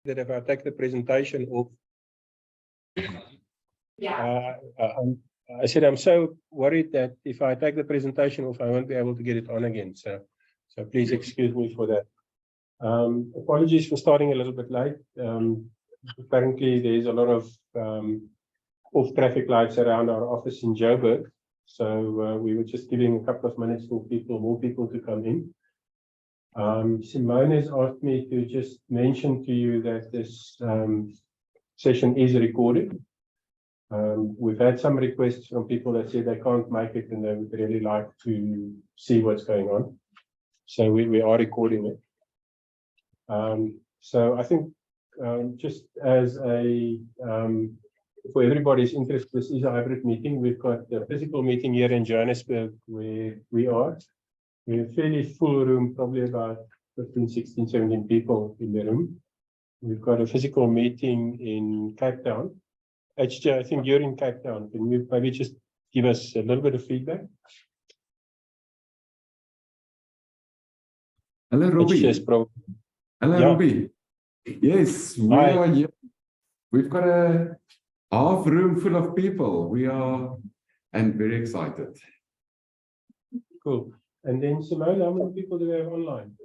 that if I take the presentation off, I said I'm so worried that if I take the presentation off, I won't be able to get it on again. So please excuse me for that. Apologies for starting a little bit late. Apparently, there's a lot of off traffic lights around our office in Joburg. So we were just giving a couple of minutes for more people to come in. Simone has asked me to just mention to you that this session is recorded. We've had some requests from people that say they can't make it and they would really like to see what's going on. So we are recording it. So I think just as for everybody's interest, this is a hybrid meeting. We've got a physical meeting here in Johannesburg where we are. We have a fairly full room, probably about 15, 16, 17 people in the room. We've got a physical meeting in Cape Town. HJ, I think you're in Cape Town. Can you maybe just give us a little bit of feedback? Hello, Robbie. Hello, yeah. Robbie. Yes, we are here. We've got a half room full of people. We are and very excited. Cool. And then Simone, how many people do we have online?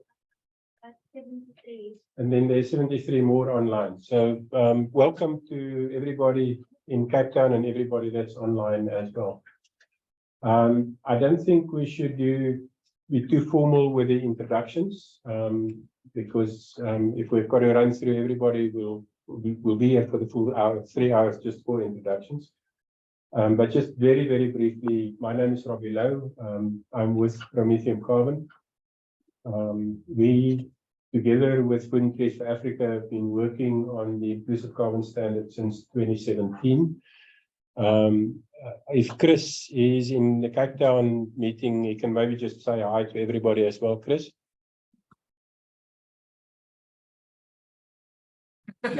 73. And then there's 73 more online. So welcome to everybody in Cape Town and everybody that's online as well. I don't think we should be too formal with the introductions because if we've got to run through everybody, we'll be here for the full hour, 3 hours just for introductions. But just very, very briefly, my name is Robbie Lowe. I'm with Prometheum Carbon. We, together with Utilise for Africa, have been working on the inclusive carbon standard since 2017. If Chris is in the Cape Town meeting, he can maybe just say hi to everybody as well, Chris. I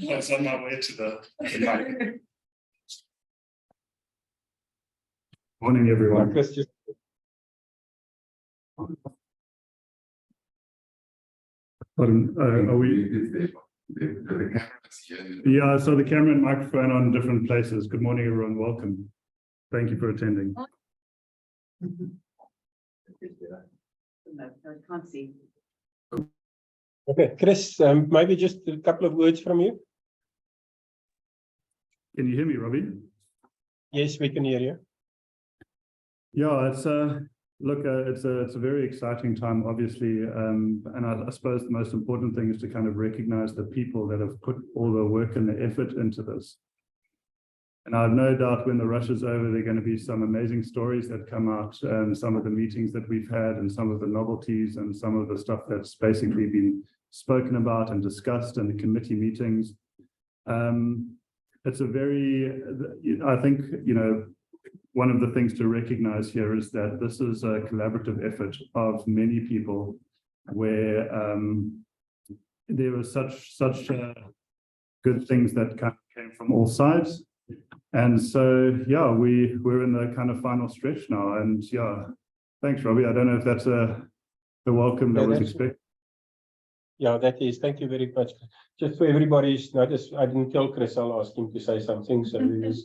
was on my way to the mic. Morning, everyone. Chris, just... Pardon, are we? Yeah, so the camera and microphone on different places. Good morning, everyone. Welcome. Thank you for attending. I can't see. Okay, Chris, maybe just a couple of words from you. Can you hear me, Robbie? Yes, we can hear you. Yeah, it's look, it's a very exciting time, obviously, and I suppose the most important thing is to kind of recognize the people that have put all the work and the effort into this. And I have no doubt when the rush is over, there are going to be some amazing stories that come out, and some of the meetings that we've had, and some of the novelties, and some of the stuff that's basically been spoken about and discussed in the committee meetings. It's a very, I think, you know, one of the things to recognize here is that this is a collaborative effort of many people where there were such good things that came from all sides. And so, yeah, we're in the kind of final stretch now. And yeah, thanks, Robbie. I don't know if that's the welcome that was expected. Yeah, that is. Thank you very much. Just for everybody's notice, I didn't tell Chris, I'll ask him to say something, so he was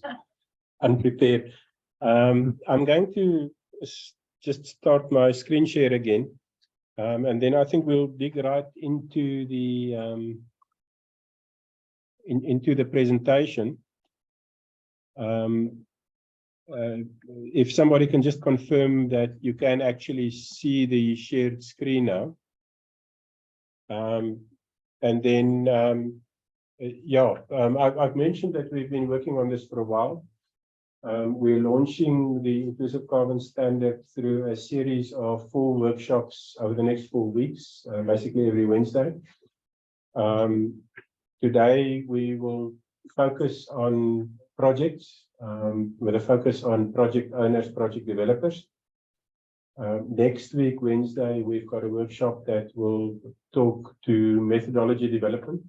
unprepared. I'm going to just start my screen share again, and then I think we'll dig right into the presentation. If somebody can just confirm that you can actually see the shared screen now. And then, I've mentioned that we've been working on this for a while. We're launching the inclusive carbon standard through a series of 4 workshops over the next 4 weeks, basically every Wednesday. Today, we will focus on projects with a focus on project owners, project developers. Next week, Wednesday, we've got a workshop that will talk to methodology development.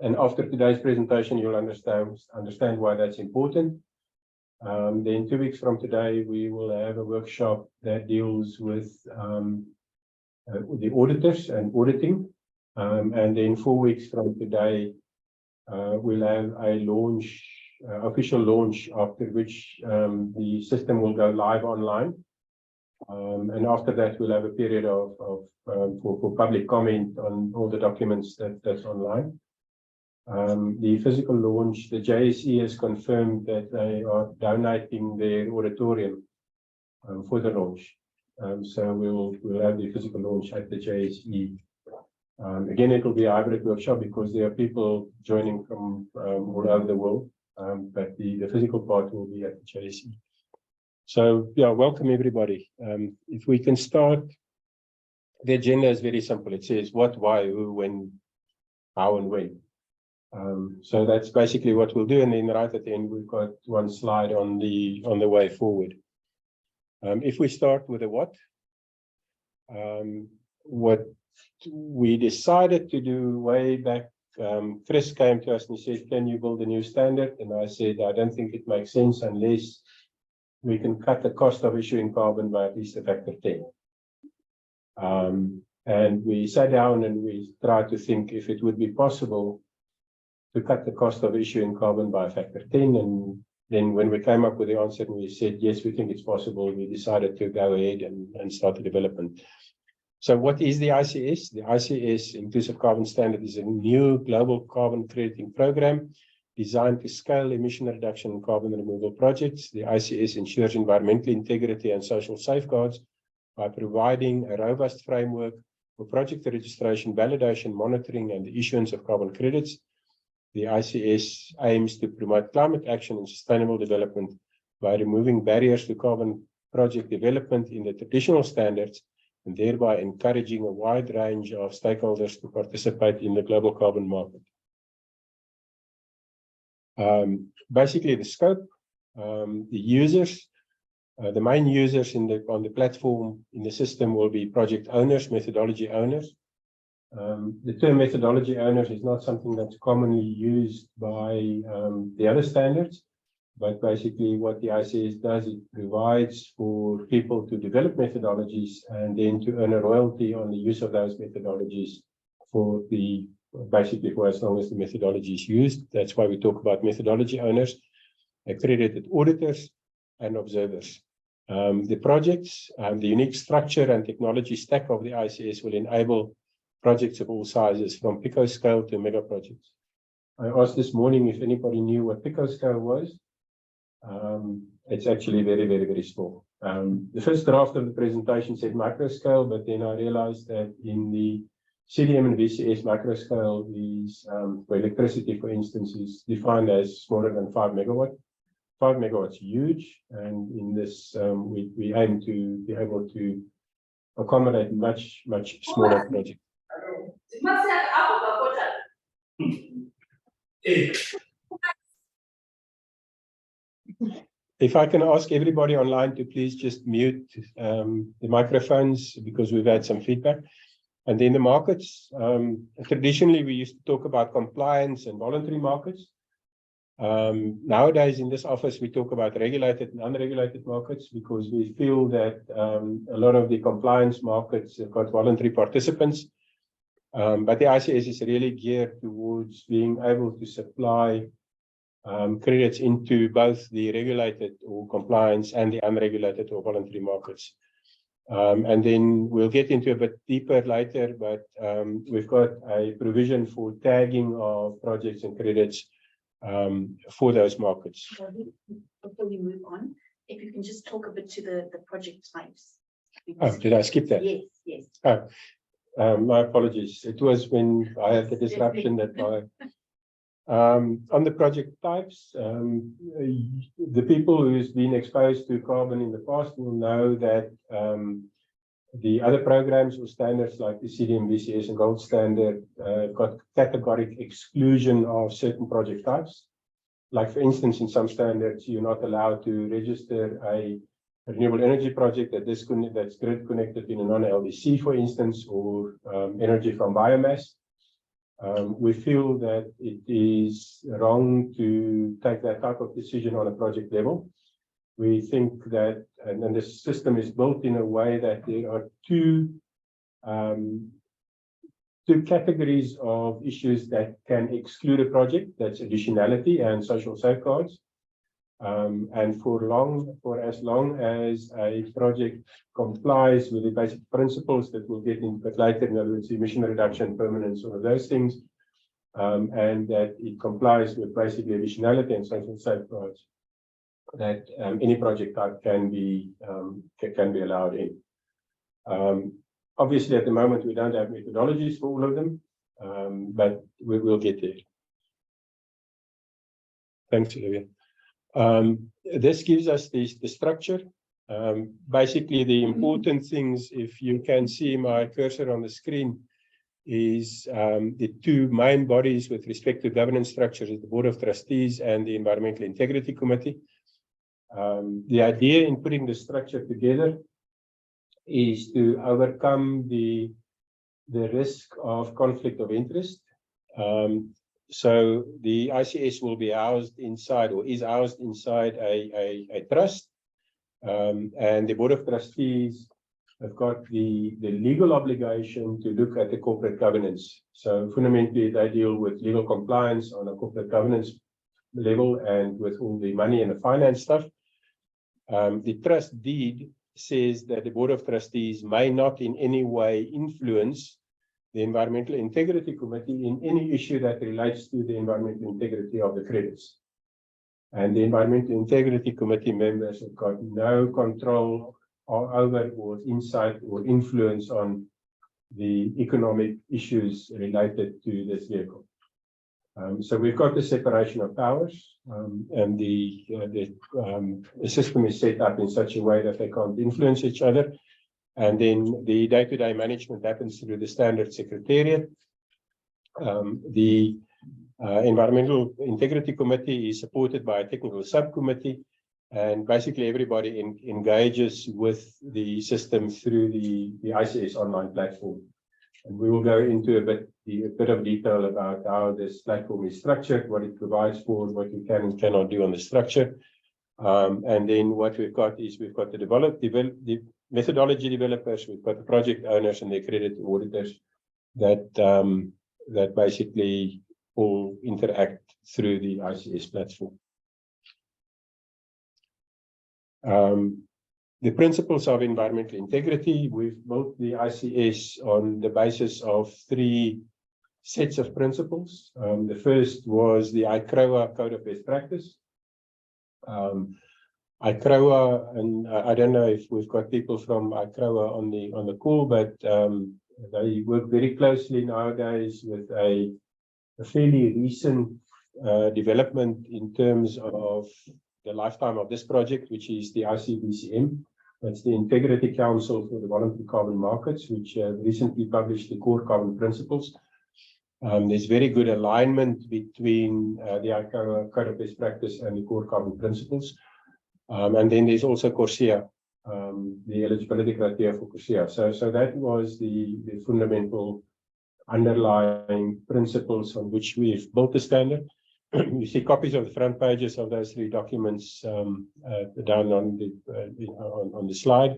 And after today's presentation, you'll understand why that's important. Then 2 weeks from today, we will have a workshop that deals with the auditors and auditing. And then 4 weeks from today, we'll have a launch, official launch, after which the system will go live online. And after that, we'll have a period for public comment on all the documents that's online. The physical launch, the JSE has confirmed that they are donating their auditorium for the launch. So we'll have the physical launch at the JSE. Again, it will be a hybrid workshop because there are people joining from all over the world, but the physical part will be at the JSE. So, yeah, welcome everybody. If we can start, the agenda is very simple. It says what, why, who, when, how, and when. So that's basically what we'll do. And then right at the end, we've got one slide on the way forward. If we start with the what we decided to do way back, Chris came to us and he said, can you build a new standard? And I said, I don't think it makes sense unless we can cut the cost of issuing carbon by at least a factor 10. And we sat down and we tried to think if it would be possible to cut the cost of issuing carbon by a factor 10. And then when we came up with the answer and we said, yes, we think it's possible, we decided to go ahead and start the development. So what is the ICS? The ICS, Inclusive Carbon Standard, is a new global carbon crediting program designed to scale emission reduction and carbon removal projects. The ICS ensures environmental integrity and social safeguards by providing a robust framework for project registration, validation, monitoring, and the issuance of carbon credits. The ICS aims to promote climate action and sustainable development by removing barriers to carbon project development in the traditional standards, and thereby encouraging a wide range of stakeholders to participate in the global carbon market. Basically, the scope, the users, the main users on the platform in the system will be project owners, methodology owners. The term methodology owners is not something that's commonly used by the other standards, but basically what the ICS does, it provides for people to develop methodologies and then to earn a royalty on the use of those methodologies for basically for as long as the methodology is used. That's why we talk about methodology owners, accredited auditors, and observers. The projects, the unique structure and technology stack of the ICS will enable projects of all sizes, from picoscale to mega projects. I asked this morning if anybody knew what picoscale was. It's actually very, very, very small. The first draft of the presentation said microscale, but then I realized that in the CDM and VCS, microscale is for electricity, for instance, is defined as smaller than 5 megawatt. 5 megawatts huge, and in this we aim to be able to accommodate much smaller projects. If I can ask everybody online to please just mute the microphones, because we've had some feedback. And then the markets, traditionally we used to talk about compliance and voluntary markets. Nowadays in this office we talk about regulated and unregulated markets, because we feel that a lot of the compliance markets have got voluntary participants. But the ICS is really geared towards being able to supply credits into both the regulated or compliance and the unregulated or voluntary markets. And then we'll get into a bit deeper later, but we've got a provision for tagging of projects and credits for those markets. Before we move on, if you can just talk a bit to the project types. Oh, did I skip that? Yes. Oh, my apologies. It was when I had the disruption that on the project types, the people who's been exposed to carbon in the past will know that the other programs or standards like the CDM, VCS, and Gold Standard got categoric exclusion of certain project types. Like, for instance, in some standards, you're not allowed to register a renewable energy project that's grid connected in a non-LDC, for instance, or energy from biomass. We feel that it is wrong to take that type of decision on a project level. We think that, and then the system is built in a way that there are two two categories of issues that can exclude a project. That's additionality and social safeguards. And for as long as a project complies with the basic principles that we'll get into later, in other words, emission reduction, permanence, all of those things, and that it complies with basically additionality and social safeguards, that any project type can be allowed in. Obviously, at the moment, we don't have methodologies for all of them, but we will get there. Thanks, Olivia. This gives us the structure. Basically, the important things, if you can see my cursor on the screen, is the two main bodies with respect to governance structure is the Board of Trustees and the Environmental Integrity Committee. The idea in putting the structure together is to overcome the risk of conflict of interest. So the ICS will be housed inside, or is housed inside, a trust, and the Board of Trustees have got the legal obligation to look at the corporate governance. So fundamentally, they deal with legal compliance on a corporate governance level and with all the money and the finance stuff. The trust deed says that the Board of Trustees may not in any way influence the Environmental Integrity Committee in any issue that relates to the environmental integrity of the credits. And the Environmental Integrity Committee members have got no control over or insight or influence on the economic issues related to this vehicle. So we've got the separation of powers, and the system is set up in such a way that they can't influence each other. And then the day-to-day management happens through the standard secretariat. The Environmental Integrity Committee is supported by a technical subcommittee, and basically everybody engages with the system through the ICS online platform. And we will go into a bit of detail about how this platform is structured, what it provides for, what you can and cannot do on the structure. And then what we've got is we've got the methodology developers, we've got the project owners and the accredited auditors that basically all interact through the ICS platform. The principles of environmental integrity, we've built the ICS on the basis of 3 sets of principles. The first was the ICROA Code of Best Practice. ICROA, and I don't know if we've got people from ICROA on the call, but they work very closely nowadays with a fairly recent development in terms of the lifetime of this project, which is the ICBCM. That's the Integrity Council for the Voluntary Carbon Markets, which recently published the core carbon principles. There's very good alignment between the ICROA Code of Best Practice and the core carbon principles. And then there's also CORSIA, the eligibility criteria for CORSIA. So that was the fundamental underlying principles on which we've built the standard. You see copies of the front pages of those 3 documents down on the slide.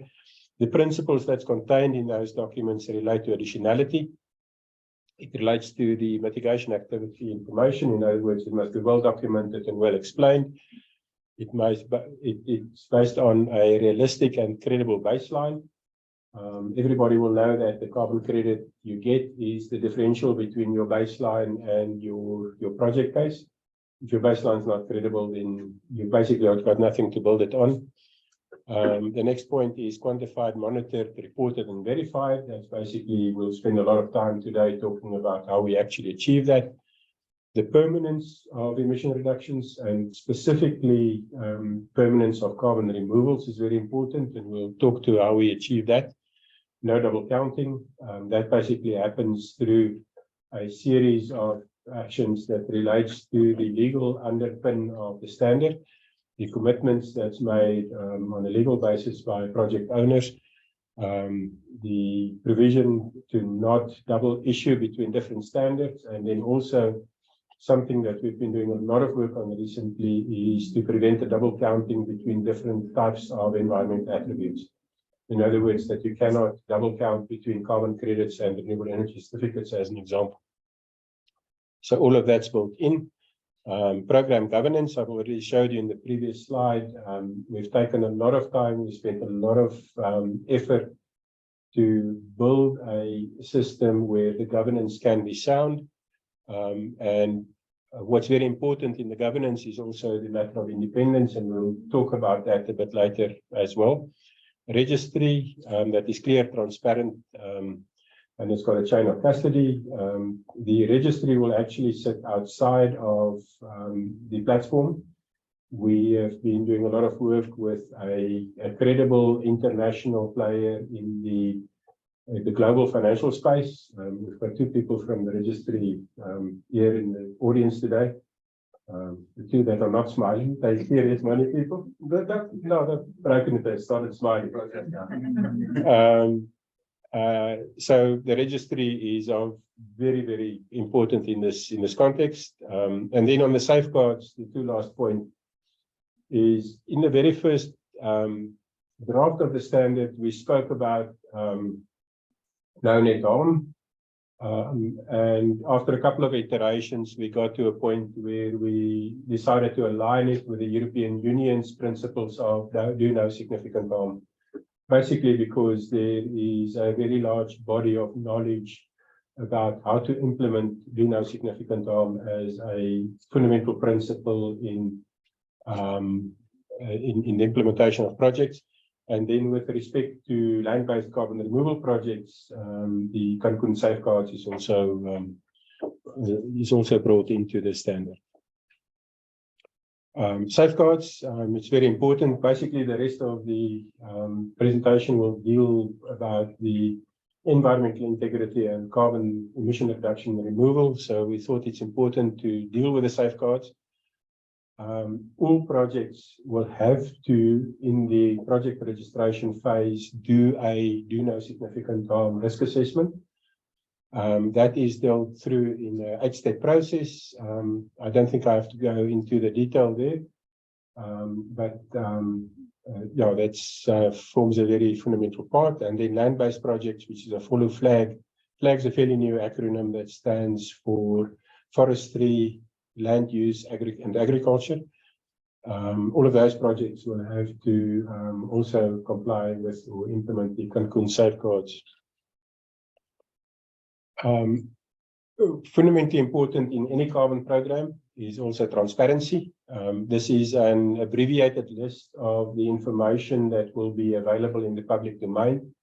The principles that's contained in those documents relate to additionality. It relates to the mitigation activity information. In other words, it must be well documented and well explained. It's based on a realistic and credible baseline. Everybody will know that the carbon credit you get is the differential between your baseline and your project case. If your baseline is not credible, then you basically have got nothing to build it on. The next point is quantified, monitored, reported, and verified. That's basically, we'll spend a lot of time today talking about how we actually achieve that. The permanence of emission reductions, and specifically permanence of carbon removals, is very important, and we'll talk to how we achieve that. No double counting. That basically happens through a series of actions that relates to the legal underpin of the standard, the commitments that's made on a legal basis by project owners, the provision to not double issue between different standards, and then also something that we've been doing a lot of work on recently is to prevent the double counting between different types of environmental attributes. In other words, that you cannot double count between carbon credits and renewable energy certificates, as an example. So all of that's built in. Program governance, I've already showed you in the previous slide. We've taken a lot of time, we spent a lot of effort to build a system where the governance can be sound. What's very important in the governance is also the matter of independence, and we'll talk about that a bit later as well. Registry that is clear, transparent, and it's got a chain of custody. The registry will actually sit outside of the platform. We have been doing a lot of work with a credible international player in the global financial space. We've got two people from the registry here in the audience today. The two that are not smiling, they're serious money people. But they've broken it, they started smiling. So the registry is of very important in this context. And then on the safeguards, the two last point is in the very first draft of the standard, we spoke about no net harm. And after a couple of iterations, we got to a point where we decided to align it with the European Union's principles of do no significant harm. Basically because there is a very large body of knowledge about how to implement do no significant harm as a fundamental principle in the implementation of projects. And then with respect to land-based carbon removal projects, the Cancun safeguards is also brought into the standard. Safeguards, it's very important. Basically, the rest of the presentation will deal about the environmental integrity and carbon emission reduction and removal. So we thought it's important to deal with the safeguards. All projects will have to, in the project registration phase, do no significant harm risk assessment. That is dealt through in an 8-step process. I don't think I have to go into the detail there, yeah, that's forms a very fundamental part. And then land-based projects, which is a follow flag. Flag's a fairly new acronym that stands for forestry, land use, and agriculture. All of those projects will have to also comply with or implement the Cancun safeguards. Fundamentally important in any carbon program is also transparency. This is an abbreviated list of the information that will be available in the public domain.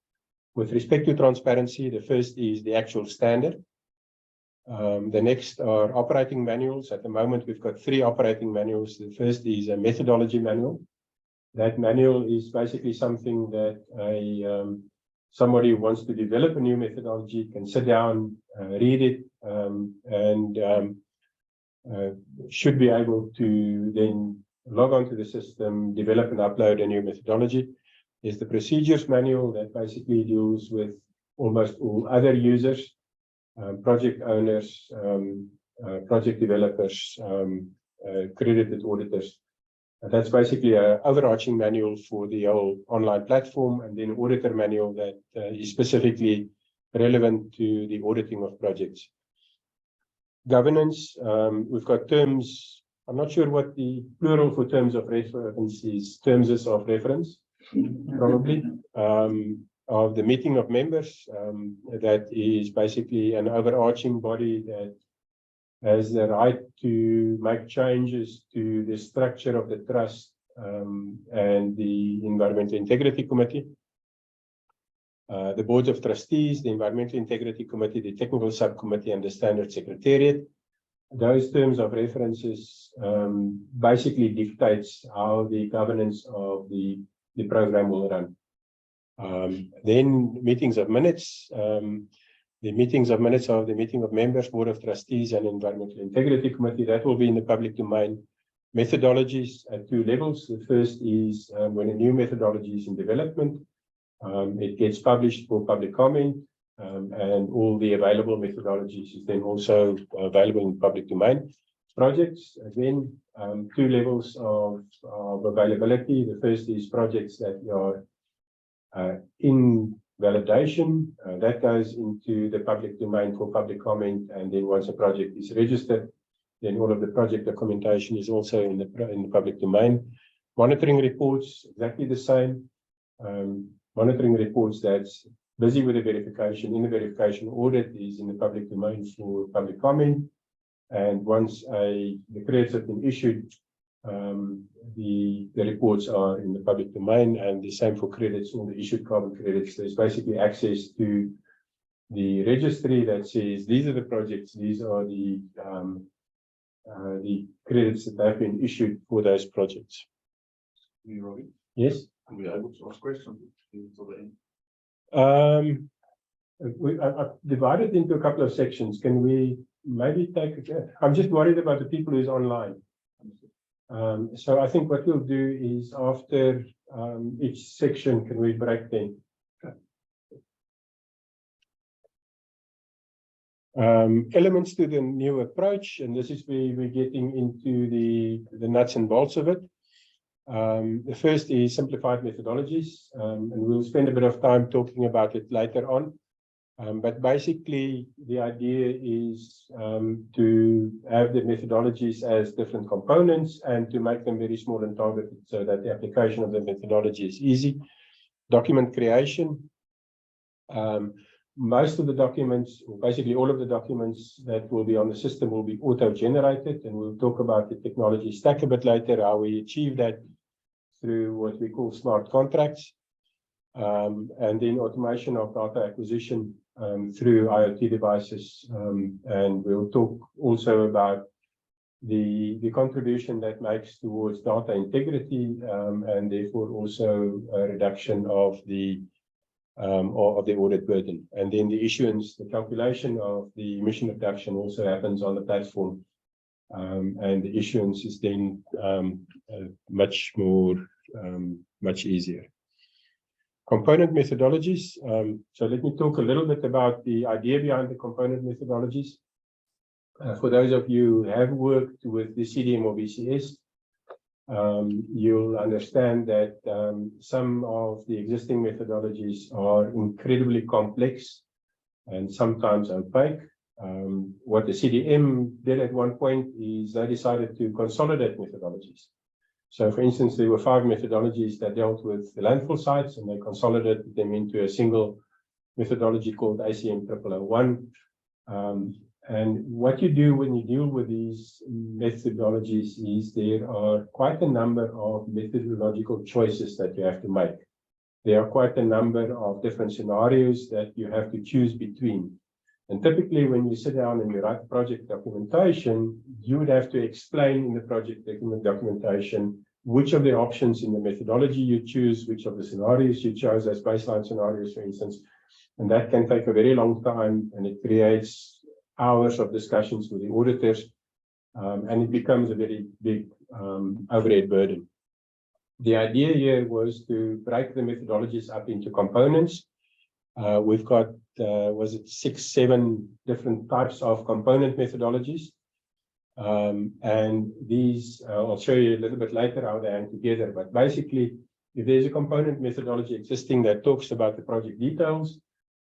With respect to transparency, the first is the actual standard. The next are operating manuals. At the moment, we've got 3 operating manuals. The first is a methodology manual. That manual is basically something that somebody who wants to develop a new methodology can sit down, read it, and should be able to then log onto the system, develop and upload a new methodology. There's the procedures manual that basically deals with almost all other users, project owners, project developers, accredited auditors. That's basically an overarching manual for the whole online platform, and then an auditor manual that is specifically relevant to the auditing of projects. Governance, we've got terms. I'm not sure what the plural for terms of reference is. Terms of reference, probably. Of the meeting of members, that is basically an overarching body that has the right to make changes to the structure of the trust and the Environmental Integrity Committee. The boards of trustees, the Environmental Integrity Committee, the Technical Subcommittee, and the Standard Secretariat. Those terms of references basically dictates how the governance of the program will run. Then meetings of minutes. The meetings of minutes of the meeting of members, board of trustees, and Environmental Integrity Committee, that will be in the public domain. Methodologies at 2 levels. The first is when a new methodology is in development, it gets published for public comment, and all the available methodologies is then also available in public domain. Projects, again, 2 levels of availability. The first is projects that are In validation, that goes into the public domain for public comment, and then once a project is registered, then all of the project documentation is also in the public domain. Monitoring reports, exactly the same. Monitoring reports that's busy with the verification, in the verification audit is in the public domain for public comment. And once the credits have been issued, the reports are in the public domain, and the same for credits, all the issued carbon credits. There's basically access to the registry that says these are the projects, these are the credits that have been issued for those projects. Yes? Are we able to ask questions until the end? I've divided into a couple of sections. Can we maybe take? I'm just worried about the people who's online. So I think what we'll do is after each section, can we break then? Elements to the new approach, and this is where we're getting into the nuts and bolts of it. The first is simplified methodologies, and we'll spend a bit of time talking about it later on. But basically, the idea is to have the methodologies as different components and to make them very small and targeted so that the application of the methodology is easy. Document creation. Most of the documents, or basically all of the documents that will be on the system will be auto-generated, and we'll talk about the technology stack a bit later, how we achieve that through what we call smart contracts. And then automation of data acquisition through IoT devices. And we'll talk also about the contribution that makes towards data integrity, and therefore also a reduction of the audit burden. And then the issuance, the calculation of the emission reduction also happens on the platform. And the issuance is then much easier. Component methodologies. So let me talk a little bit about the idea behind the component methodologies. For those of you who have worked with the CDM or BCS, you'll understand that some of the existing methodologies are incredibly complex and sometimes opaque. What the CDM did at one point is they decided to consolidate methodologies. So, for instance, there were 5 methodologies that dealt with the landfill sites, and they consolidated them into a single methodology called ACM 0001. And what you do when you deal with these methodologies is there are quite a number of methodological choices that you have to make. There are quite a number of different scenarios that you have to choose between. And typically, when you sit down and you write project documentation, you would have to explain in the project documentation which of the options in the methodology you choose, which of the scenarios you chose as baseline scenarios, for instance. And that can take a very long time, and it creates hours of discussions with the auditors, and it becomes a very big overhead burden. The idea here was to break the methodologies up into components. We've got, 6, 7 different types of component methodologies. And these, I'll show you a little bit later how they hang together. But basically, if there's a component methodology existing that talks about the project details,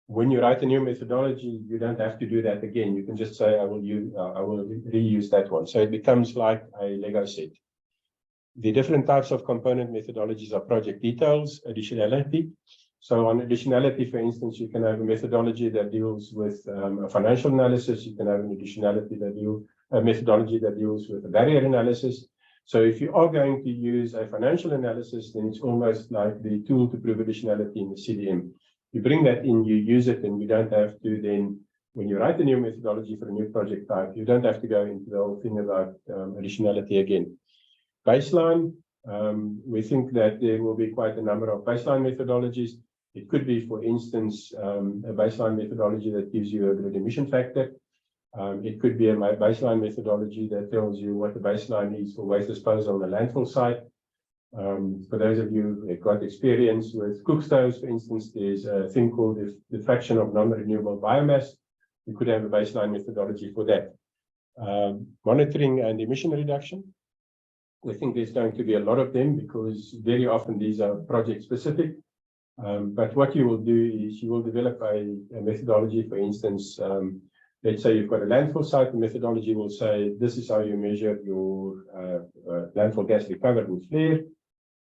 when you write a new methodology, you don't have to do that again. You can just say, I will reuse that one. So it becomes like a Lego set. The different types of component methodologies are project details, additionality. So on additionality, for instance, you can have a methodology that deals with a financial analysis. You can have an additionality a methodology that deals with a barrier analysis. So if you are going to use a financial analysis, then it's almost like the tool to prove additionality in the CDM. You bring that in, you use it, and you don't have to then, when you write a new methodology for a new project type, you don't have to go into the whole thing about additionality again. Baseline, we think that there will be quite a number of baseline methodologies. It could be, for instance, a baseline methodology that gives you a good emission factor. It could be a baseline methodology that tells you what the baseline is for waste disposal on the landfill site. For those of you who have got experience with cook stoves, for instance, there's a thing called the fraction of non-renewable biomass. You could have a baseline methodology for that. Monitoring and emission reduction. We think there's going to be a lot of them because very often these are project specific. But what you will do is you will develop a methodology. For instance, let's say you've got a landfill site. The methodology will say this is how you measure your landfill gas recovered and flared.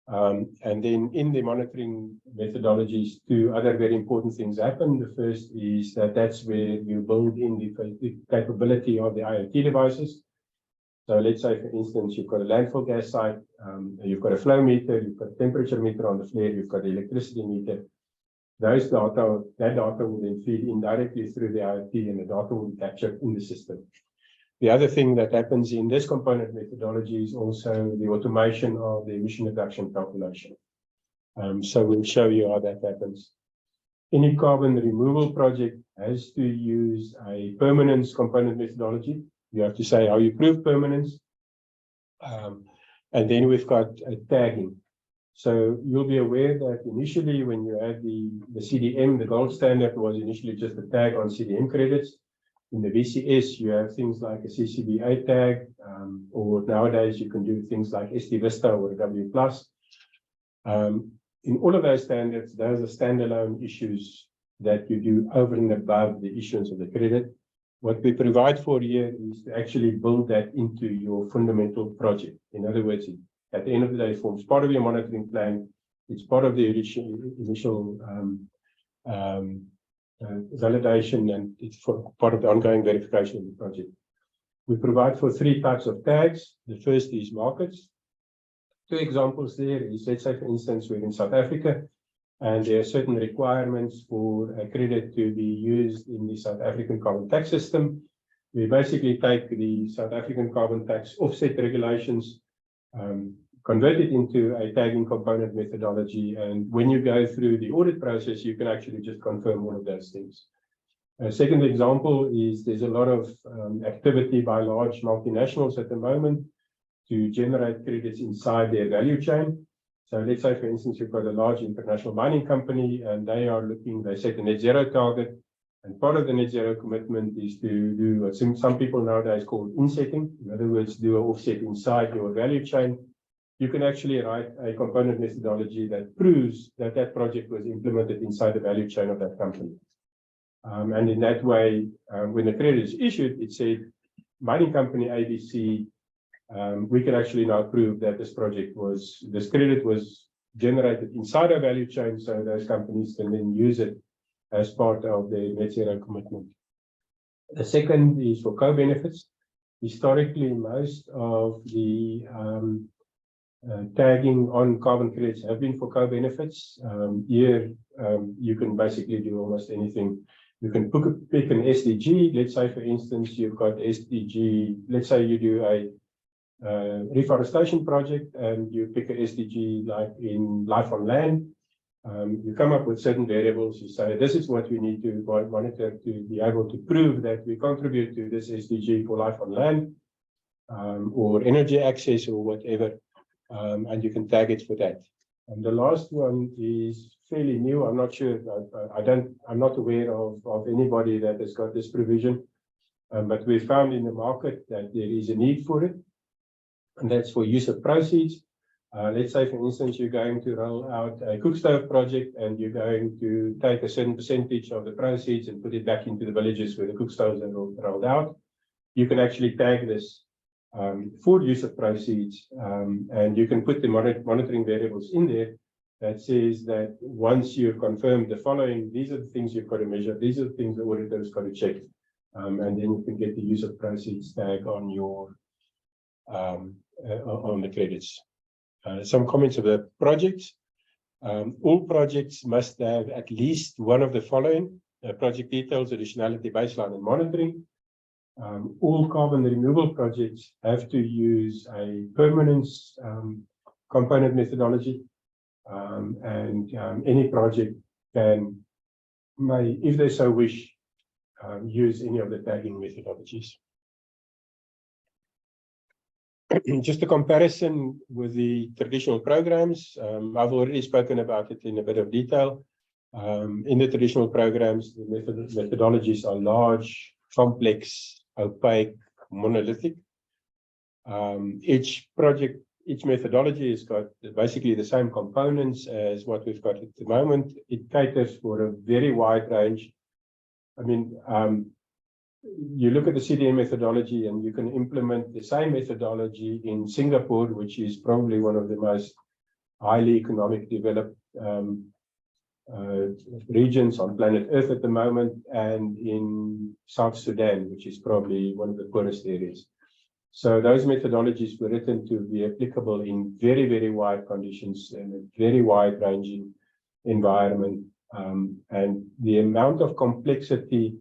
And then in the monitoring methodologies, two other very important things happen. The first is that's where you build in the capability of the IoT devices. So let's say, for instance, you've got a landfill gas site, you've got a flow meter, you've got a temperature meter on the flare, you've got the electricity meter. That data will then feed in directly through the IoT, and the data will be captured in the system. The other thing that happens in this component methodology is also the automation of the emission reduction calculation. So we'll show you how that happens. Any carbon removal project has to use a permanence component methodology. You have to say how you prove permanence. And then we've got tagging. So you'll be aware that initially when you had the CDM, the gold standard was initially just a tag on CDM credits. In the VCS, you have things like a CCBA tag, or nowadays you can do things like ST Vista or W+. In all of those standards, those are standalone issues that you do over and above the issuance of the credit. What we provide for here is to actually build that into your fundamental project. In other words, at the end of the day, it forms part of your monitoring plan. It's part of the initial validation, and it's for part of the ongoing verification of the project. We provide for three types of tags. The first is markets. Two examples there is, let's say, for instance, we're in South Africa, and there are certain requirements for a credit to be used in the South African carbon tax system. We basically take the South African carbon tax offset regulations, convert it into a tagging component methodology, and when you go through the audit process, you can actually just confirm all of those things. A second example is there's a lot of activity by large multinationals at the moment to generate credits inside their value chain. So let's say, for instance, you've got a large international mining company, and they set a net zero target. And part of the net zero commitment is to do what some people nowadays call insetting. In other words, do an offset inside your value chain. You can actually write a component methodology that proves that that project was implemented inside the value chain of that company. And in that way, when the credit is issued, it said, mining company ABC, we can actually now prove that this credit was generated inside our value chain, so those companies can then use it as part of their net zero commitment. The second is for co-benefits. Historically, most of the tagging on carbon credits have been for co-benefits. Here, you can basically do almost anything. You can pick an SDG. Let's say, for instance, you've got SDG. Let's say you do a reforestation project, and you pick a SDG like in life on land. You come up with certain variables. You say, this is what we need to monitor to be able to prove that we contribute to this SDG for life on land, or energy access or whatever. And you can tag it for that. And the last one is fairly new. I'm not sure. I'm not aware of anybody that has got this provision, but we found in the market that there is a need for it, and that's for use of proceeds. Let's say, for instance, you're going to roll out a cook stove project, and you're going to take a certain percentage of the proceeds and put it back into the villages where the cook stoves are rolled out. You can actually tag this for use of proceeds, and you can put the monitoring variables in there that says that once you've confirmed the following, these are the things you've got to measure, these are the things the auditor's got to check, and then you can get the use of proceeds tag on your on the credits. Some comments of the projects. All projects must have at least one of the following: project details, additionality, baseline, and monitoring. All carbon removal projects have to use a permanence component methodology, and any project may, if they so wish, use any of the tagging methodologies. Just a comparison with the traditional programs. I've already spoken about it in a bit of detail. In the traditional programs, the methodologies are large, complex, opaque, monolithic. Each project each methodology has got basically the same components as what we've got at the moment. It caters for a very wide range. I mean, you look at the CDM methodology and you can implement the same methodology in Singapore, which is probably one of the most highly economic developed regions on planet Earth at the moment, and in South Sudan, which is probably one of the poorest areas. So those methodologies were written to be applicable in very, very wide conditions and a very wide ranging environment. And the amount of complexity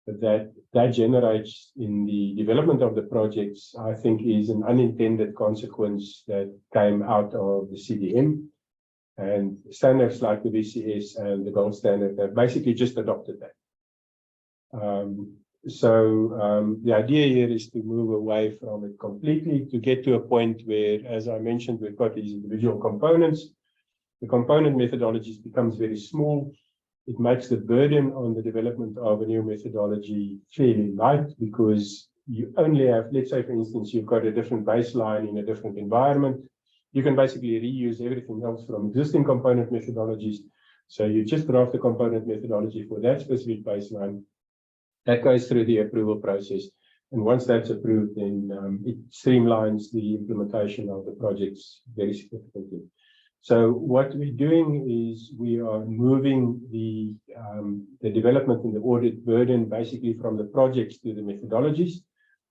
that generates in the development of the projects, I think, is an unintended consequence that came out of the CDM. And standards like the VCS and the gold standard have basically just adopted that. The idea here is to move away from it completely, to get to a point where, as I mentioned, we've got these individual components. The component methodologies becomes very small. It makes the burden on the development of a new methodology fairly light, because you only have, let's say, for instance, you've got a different baseline in a different environment. You can basically reuse everything else from existing component methodologies. So you just draft the component methodology for that specific baseline. That goes through the approval process. And once that's approved, then it streamlines the implementation of the projects very significantly. So what we're doing is we are moving the development and the audit burden basically from the projects to the methodologies.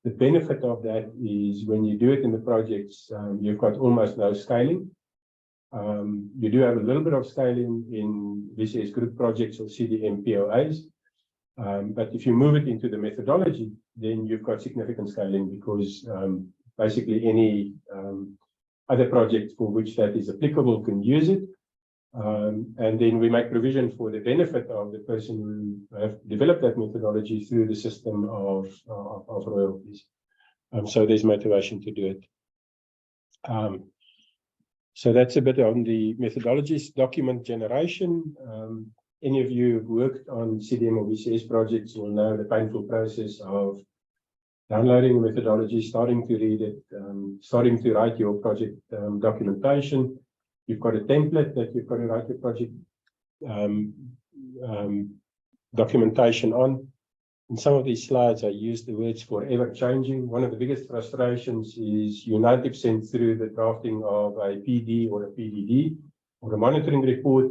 The benefit of that is when you do it in the projects, you've got almost no scaling. You do have a little bit of scaling in VCS group projects or CDM POAs. But if you move it into the methodology, then you've got significant scaling, because basically any other project for which that is applicable can use it. And then we make provision for the benefit of the person who have developed that methodology through the system of royalties. So there's motivation to do it. So that's a bit on the methodologies. Document generation. Any of you who've worked on CDM or VCS projects will know the painful process of downloading the methodology, starting to read it, starting to write your project documentation. You've got a template that you've got to write your project documentation on. In some of these slides, I use the words forever changing. One of the biggest frustrations is you're 90% through the drafting of a PD or a PDD or a monitoring report.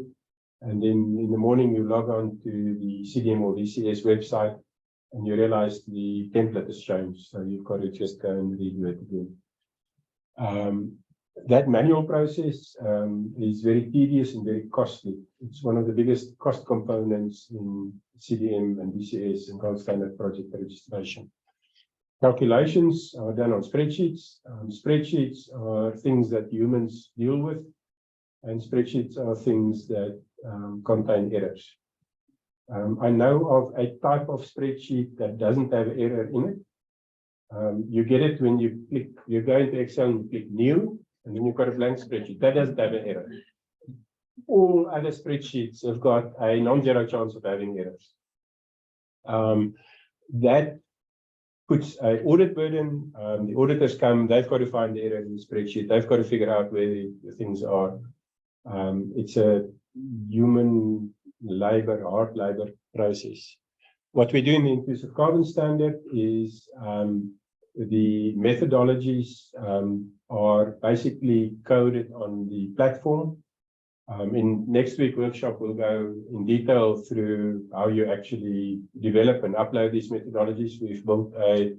And then in the morning, you log on to the CDM or VCS website and you realize the template has changed. So you've got to just go and redo it again. That manual process is very tedious and very costly. It's one of the biggest cost components in CDM and VCS and gold standard project registration. Calculations are done on spreadsheets. Spreadsheets are things that humans deal with, and spreadsheets are things that contain errors. I know of a type of spreadsheet that doesn't have error in it. You get it when you click, you go into Excel and you click new, and then you've got a blank spreadsheet. That doesn't have an error. All other spreadsheets have got a non-zero chance of having errors. That puts an audit burden. The auditors come, they've got to find the error in the spreadsheet. They've got to figure out where the things are. It's a human labor, hard labor process. What we do in the inclusive carbon standard is the methodologies are basically coded on the platform. In next week's workshop, we'll go in detail through how you actually develop and upload these methodologies. We've built a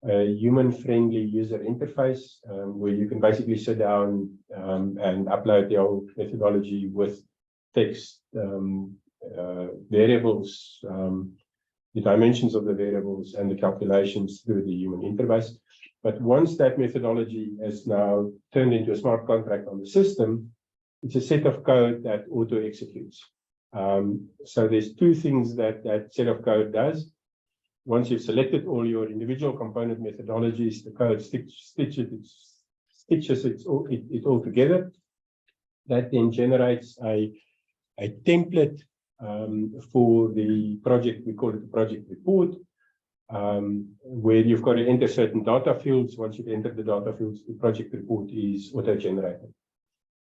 human-friendly user interface where you can basically sit down and upload the whole methodology with text, variables, the dimensions of the variables and the calculations through the human interface. But once that methodology is now turned into a smart contract on the system, it's a set of code that auto-executes. So there's two things that that set of code does. Once you've selected all your individual component methodologies, the code stitches it all together. That then generates a template for the project. We call it the project report. where you've got to enter certain data fields. Once you've entered the data fields, the project report is auto-generated.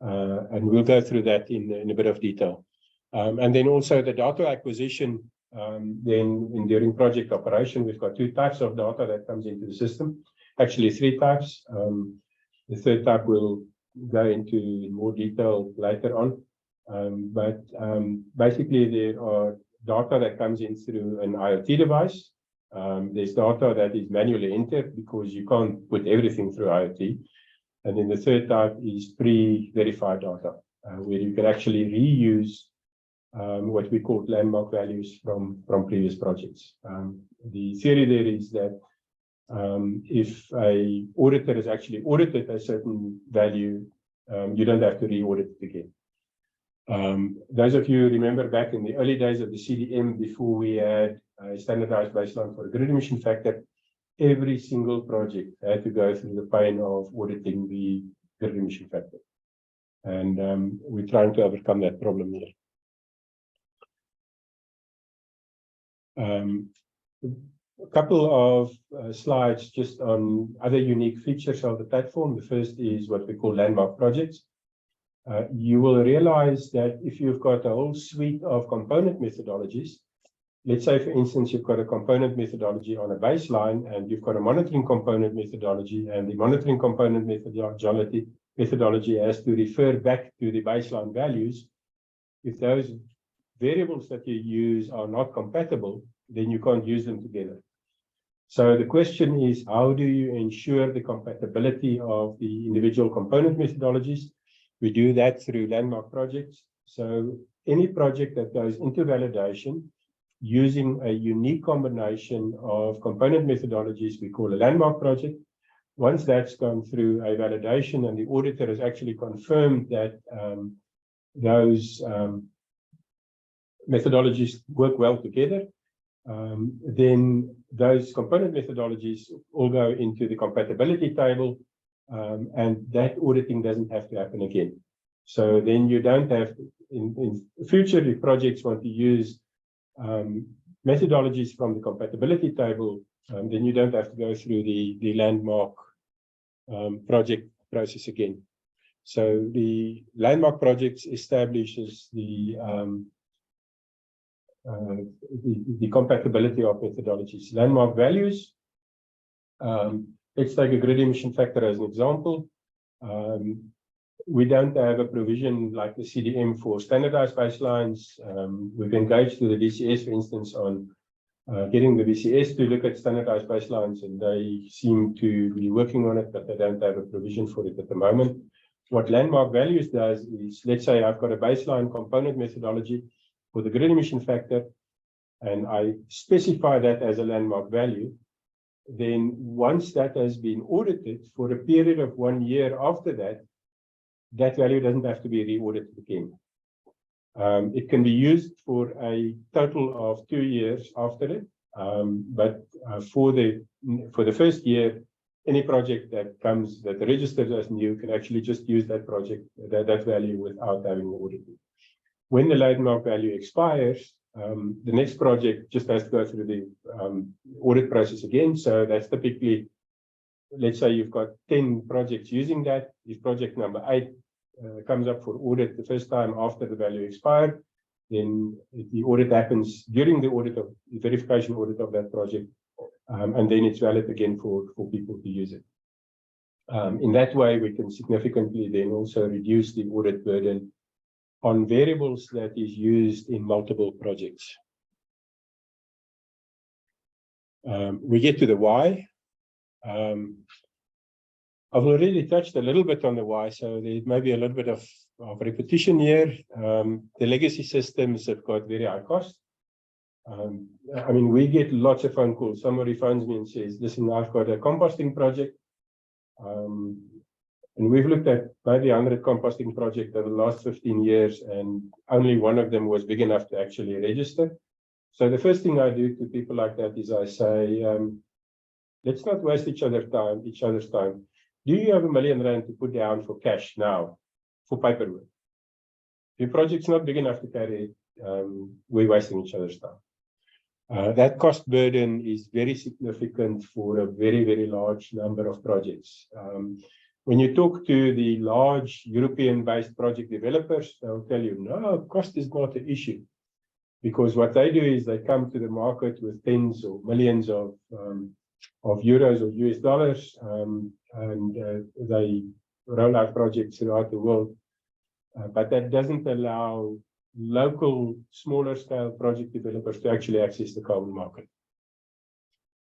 And we'll go through that in a bit of detail. And then also the data acquisition, then during project operation, we've got 2 types of data that comes into the system. Actually 3 types. The third type we'll go into in more detail later on. But basically there are data that comes in through an IoT device. There's data that is manually entered because you can't put everything through IoT. And then the third type is pre-verified data, where you can actually reuse what we call landmark values from previous projects. The theory there is that if a auditor has actually audited a certain value, you don't have to re-audit it again. Those of you remember back in the early days of the CDM, before we had a standardized baseline for a grid emission factor, every single project had to go through the pain of auditing the grid emission factor. And we're trying to overcome that problem here. A couple of slides just on other unique features of the platform. The first is what we call landmark projects. You will realize that if you've got a whole suite of component methodologies, let's say, for instance, you've got a component methodology on a baseline and you've got a monitoring component methodology, and the monitoring component methodology has to refer back to the baseline values. If those variables that you use are not compatible, then you can't use them together. So the question is, how do you ensure the compatibility of the individual component methodologies? We do that through landmark projects. So any project that goes into validation using a unique combination of component methodologies, we call a landmark project. Once that's gone through a validation and the auditor has actually confirmed that those methodologies work well together, then those component methodologies all go into the compatibility table, and that auditing doesn't have to happen again. So then you don't have, in future, if projects want to use methodologies from the compatibility table, then you don't have to go through the landmark project process again. So the landmark projects establishes the compatibility of methodologies. Landmark values. Let's take a grid emission factor as an example. We don't have a provision like the CDM for standardized baselines. We've engaged with the DCS, for instance, on getting the DCS to look at standardized baselines, and they seem to be working on it, but they don't have a provision for it at the moment. What landmark values does is, let's say I've got a baseline component methodology for the grid emission factor, and I specify that as a landmark value. Then once that has been audited for a period of 1 year after that, that value doesn't have to be re-audited again. It can be used for a total of 2 years after it, but for the first year, any project that registers as new can actually just use that project, that value without having audited. When the landmark value expires, the next project just has to go through the audit process again. So that's typically, let's say you've got 10 projects using that. If project number 8 comes up for audit the first time after the value expired, then the audit happens during the verification audit of that project, and then it's valid again for people to use it. In that way, we can significantly then also reduce the audit burden on variables that is used in multiple projects. We get to the why. I've already touched a little bit on the why, so there may be a little bit of repetition here. The legacy systems have got very high cost. I mean, we get lots of phone calls. Somebody phones me and says, listen, I've got a composting project. And we've looked at maybe 100 composting projects over the last 15 years, and only one of them was big enough to actually register. So the first thing I do to people like that is I say, let's not waste each other's time. Do you have R1 million to put down for cash now for paperwork? If your project's not big enough to carry it, we're wasting each other's time. That cost burden is very significant for a very, very large number of projects. When you talk to the large European-based project developers, they'll tell you, no, cost is not an issue. Because what they do is they come to the market with tens or millions of euros or US dollars, and they roll out projects throughout the world. But that doesn't allow local, smaller scale project developers to actually access the carbon market.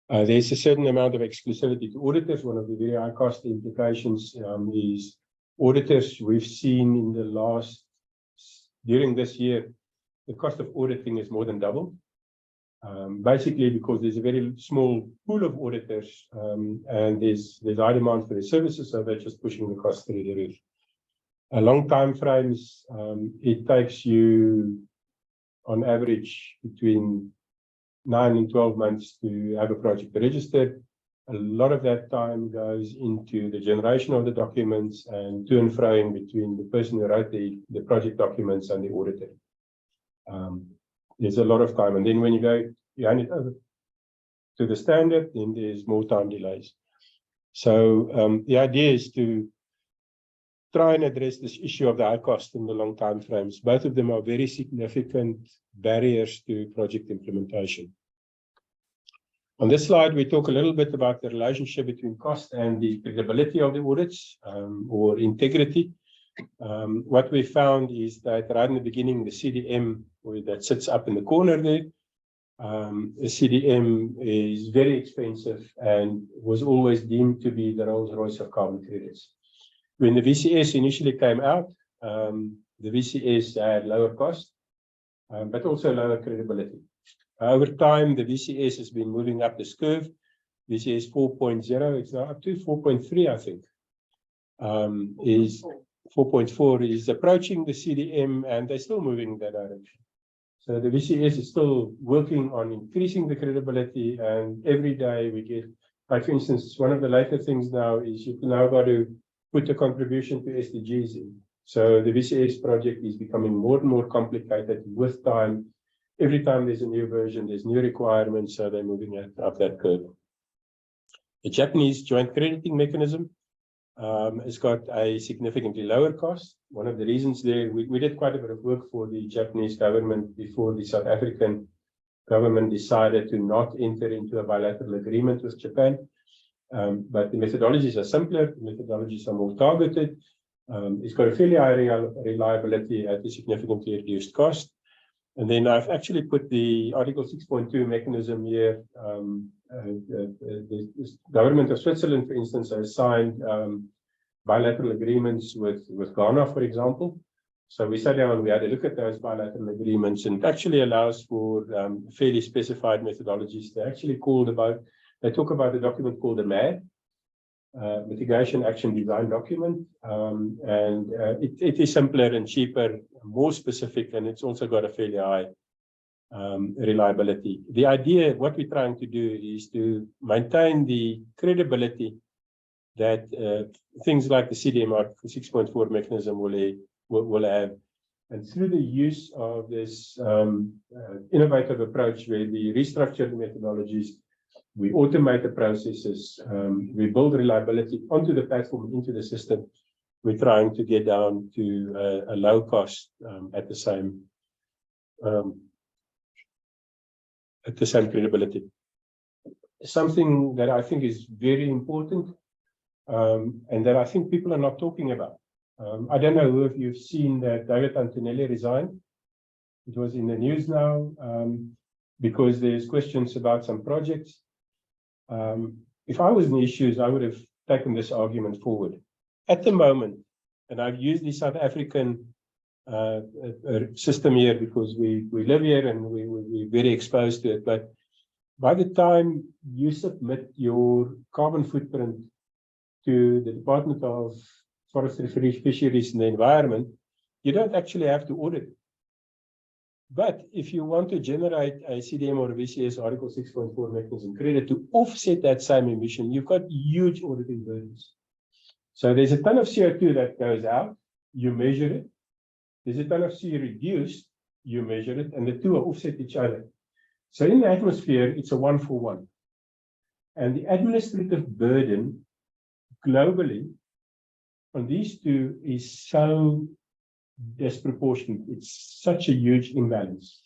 There's a certain amount of exclusivity to auditors. One of the very high cost implications is auditors. We've seen in the during this year, the cost of auditing is more than double. Basically because there's a very small pool of auditors, and there's high demand for the services, so they're just pushing the cost through the roof. Long time frames, it takes you on average between 9 and 12 months to have a project registered. A lot of that time goes into the generation of the documents and to and froing between the person who wrote the project documents and the auditor. There's a lot of time, and then when you hand it over to the standard, then there's more time delays. So the idea is to try and address this issue of the high cost and the long time frames. Both of them are very significant barriers to project implementation. On this slide, we talk a little bit about the relationship between cost and the credibility of the audits, or integrity. What we found is that right in the beginning, the CDM that sits up in the corner there, the CDM is very expensive and was always deemed to be the Rolls Royce of carbon credits. When the VCS initially came out, the VCS had lower cost, but also lower credibility. Over time, the VCS has been moving up this curve. VCS 4.0, it's now up to 4.3, I think. Is 4.4 is approaching the CDM, and they're still moving in that direction. So the VCS is still working on increasing the credibility, and every day we get, like for instance, one of the later things now is you've now got to put a contribution to SDGs in. So the VCS project is becoming more and more complicated with time. Every time there's a new version, there's new requirements, so they're moving up that curve. The Japanese joint crediting mechanism has got a significantly lower cost. One of the reasons there, we did quite a bit of work for the Japanese government before the South African government decided to not enter into a bilateral agreement with Japan. But the methodologies are simpler, the methodologies are more targeted. It's got a fairly high reliability at a significantly reduced cost. And then I've actually put the Article 6.2 mechanism here. The government of Switzerland, for instance, has signed bilateral agreements with Ghana, for example. So we sat down, we had a look at those bilateral agreements, and it actually allows for fairly specified methodologies. They actually they talk about a document called the MAD, Mitigation Action Design Document, and it is simpler and cheaper, more specific, and it's also got a fairly high reliability. The idea, what we're trying to do is to maintain the credibility that things like the CDM Article 6.4 mechanism will have. And through the use of this innovative approach where we restructure the methodologies, we automate the processes, we build reliability onto the platform, into the system. We're trying to get down to a low cost at the same credibility. Something that I think is very important, and that I think people are not talking about. I don't know if you've seen that David Antonelli resigned. It was in the news now, because there's questions about some projects. If I was in the issues, I would have taken this argument forward. At the moment, and I've used the South African system here because we live here and we're very exposed to it, but by the time you submit your carbon footprint to the Department of Forestry, Fisheries and the Environment, you don't actually have to audit. But if you want to generate a CDM or a VCS Article 6.4 mechanism credit to offset that same emission, you've got huge auditing burdens. So there's a ton of CO2 that goes out, you measure it. There's a ton of CO2 reduced, you measure it, and the two offset each other. So in the atmosphere, it's a 1-for-1. And the administrative burden globally on these two is so disproportionate. It's such a huge imbalance.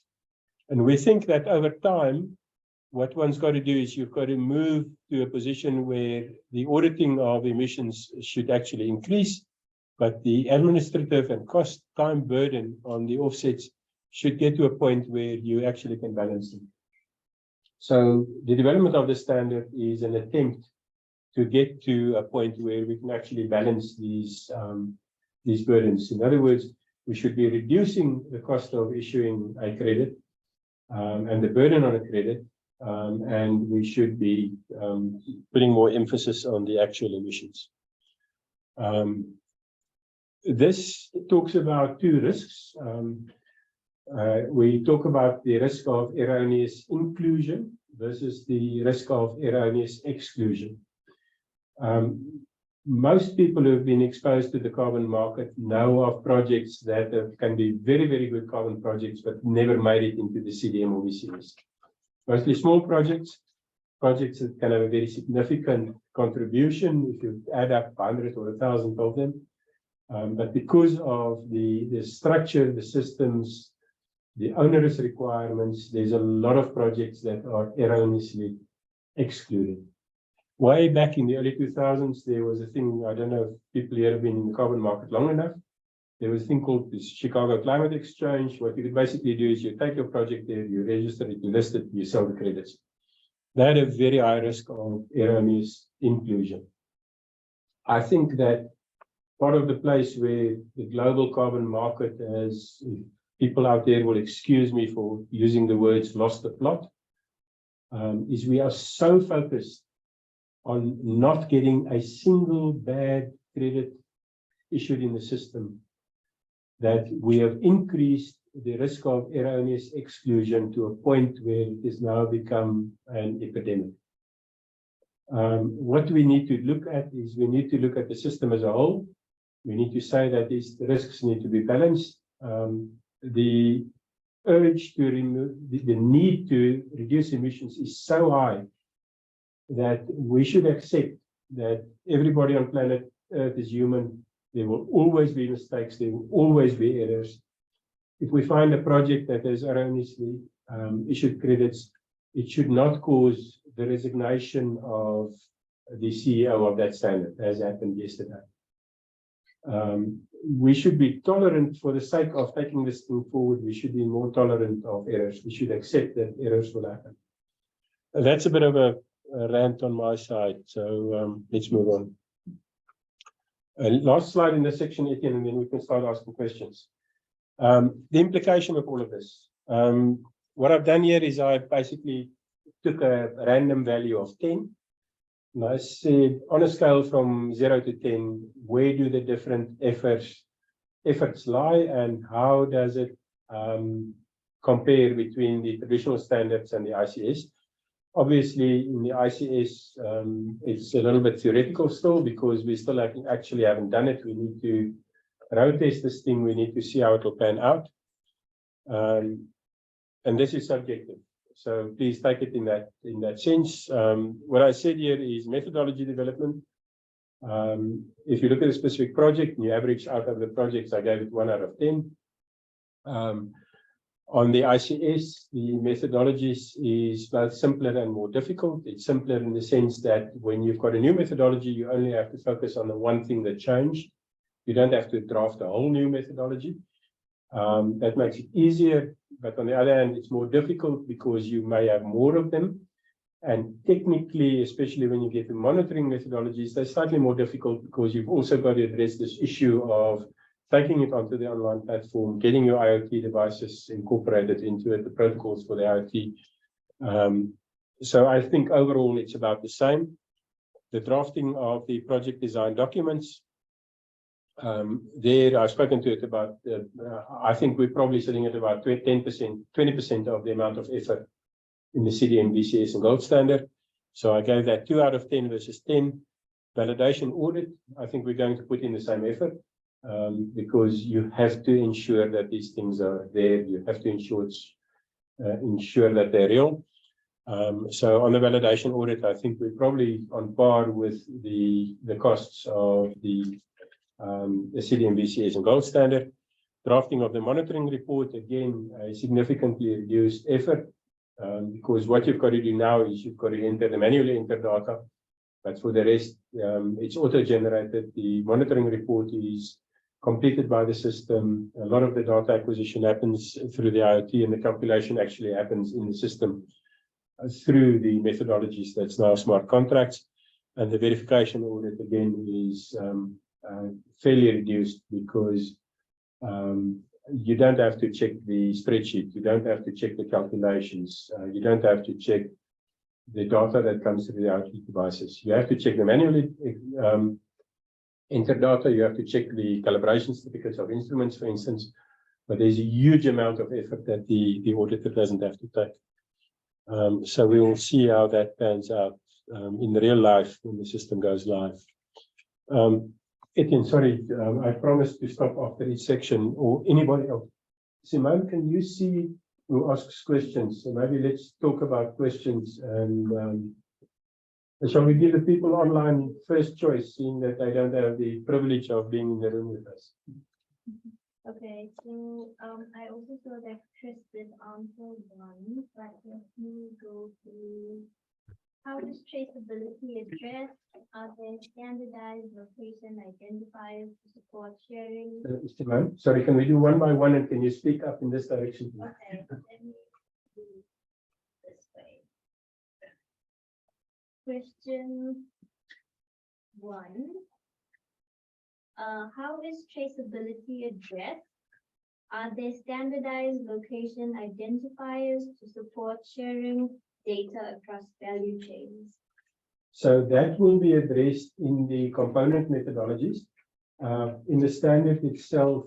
And we think that over time, what one's got to do is you've got to move to a position where the auditing of emissions should actually increase, but the administrative and cost time burden on the offsets should get to a point where you actually can balance them. So the development of the standard is an attempt to get to a point where we can actually balance these burdens. In other words, we should be reducing the cost of issuing a credit and the burden on a credit, and we should be putting more emphasis on the actual emissions. This talks about two risks. We talk about the risk of erroneous inclusion versus the risk of erroneous exclusion. Most people who have been exposed to the carbon market know of projects that can be very, very good carbon projects, but never made it into the CDM or VCS. Mostly small projects that can have a very significant contribution if you add up 100 or 1,000 of them. But because of the structure, the systems, the onerous requirements, there's a lot of projects that are erroneously excluded. Way back in the early 2000s, there was a thing, I don't know if people here have been in the carbon market long enough. There was a thing called the Chicago Climate Exchange. What you could basically do is you take your project there, you register it, you list it, you sell the credits. They had a very high risk of erroneous inclusion. I think that part of the place where the global carbon market has, people out there will excuse me for using the words lost the plot, is we are so focused on not getting a single bad credit issued in the system that we have increased the risk of erroneous exclusion to a point where it has now become an epidemic. What we need to look at is we need to look at the system as a whole. We need to say that these risks need to be balanced. The urge to remove, the need to reduce emissions is so high that we should accept that everybody on planet Earth is human. There will always be mistakes. There will always be errors. If we find a project that has erroneously issued credits, it should not cause the resignation of the CEO of that standard, as happened yesterday. We should be tolerant for the sake of taking this thing forward. We should be more tolerant of errors. We should accept that errors will happen. That's a bit of a rant on my side. So let's move on. Last slide in this section, Etienne, and then we can start asking questions. The implication of all of this. What I've done here is I basically took a random value of 10. And I said, on a scale from 0 to 10, where do the different efforts lie, and how does it compare between the traditional standards and the ICS? Obviously, in the ICS, it's a little bit theoretical still because we still actually haven't done it. We need to road test this thing. We need to see how it will pan out. And this is subjective. So please take it in that sense. What I said here is methodology development. If you look at a specific project and you average out of the projects, I gave it 1 out of 10. On the ICS, the methodologies is both simpler and more difficult. It's simpler in the sense that when you've got a new methodology, you only have to focus on the one thing that changed. You don't have to draft a whole new methodology. That makes it easier, but on the other hand, it's more difficult because you may have more of them. And technically, especially when you get to monitoring methodologies, they're slightly more difficult because you've also got to address this issue of taking it onto the online platform, getting your IoT devices incorporated into it, the protocols for the IoT. So I think overall it's about the same. The drafting of the project design documents, there I've spoken to it about, I think we're probably sitting at about 10%, 20% of the amount of effort in the CDM, VCS and gold standard. So I gave that 2 out of 10 versus 10. Validation audit, I think we're going to put in the same effort because you have to ensure that these things are there. You have to ensure it's ensure that they're real. So on the validation audit, I think we're probably on par with the costs of the CDM-VCS and gold standard. Drafting of the monitoring report, again, a significantly reduced effort, because what you've got to do now is you've got to manually enter data, but for the rest, it's auto-generated. The monitoring report is completed by the system. A lot of the data acquisition happens through the IoT, and the calculation actually happens in the system through the methodologies that's now smart contracts. And the verification audit, again, is fairly reduced because you don't have to check the spreadsheet, you don't have to check the calculations, you don't have to check the data that comes through the IoT devices. You have to check the manually enter data, you have to check the calibration certificates of instruments, for instance, but there's a huge amount of effort that the auditor doesn't have to take. So we will see how that pans out in real life when the system goes live. Etienne, sorry, I promised to stop after each section, or anybody else. Simone, can you see who asks questions? So maybe let's talk about questions, and shall we give the people online first choice, seeing that they don't have the privilege of being in the room with us? Okay, so I also saw that Chris did answer one, but let me go through. How is traceability addressed? Are there standardized location identifiers to support sharing? Simone, sorry, can we do one by one, and can you speak up in this direction, please? Okay, let me do this way. Question 1. How is traceability addressed? Are there standardized location identifiers to support sharing data across value chains? So that will be addressed in the component methodologies. In the standard itself,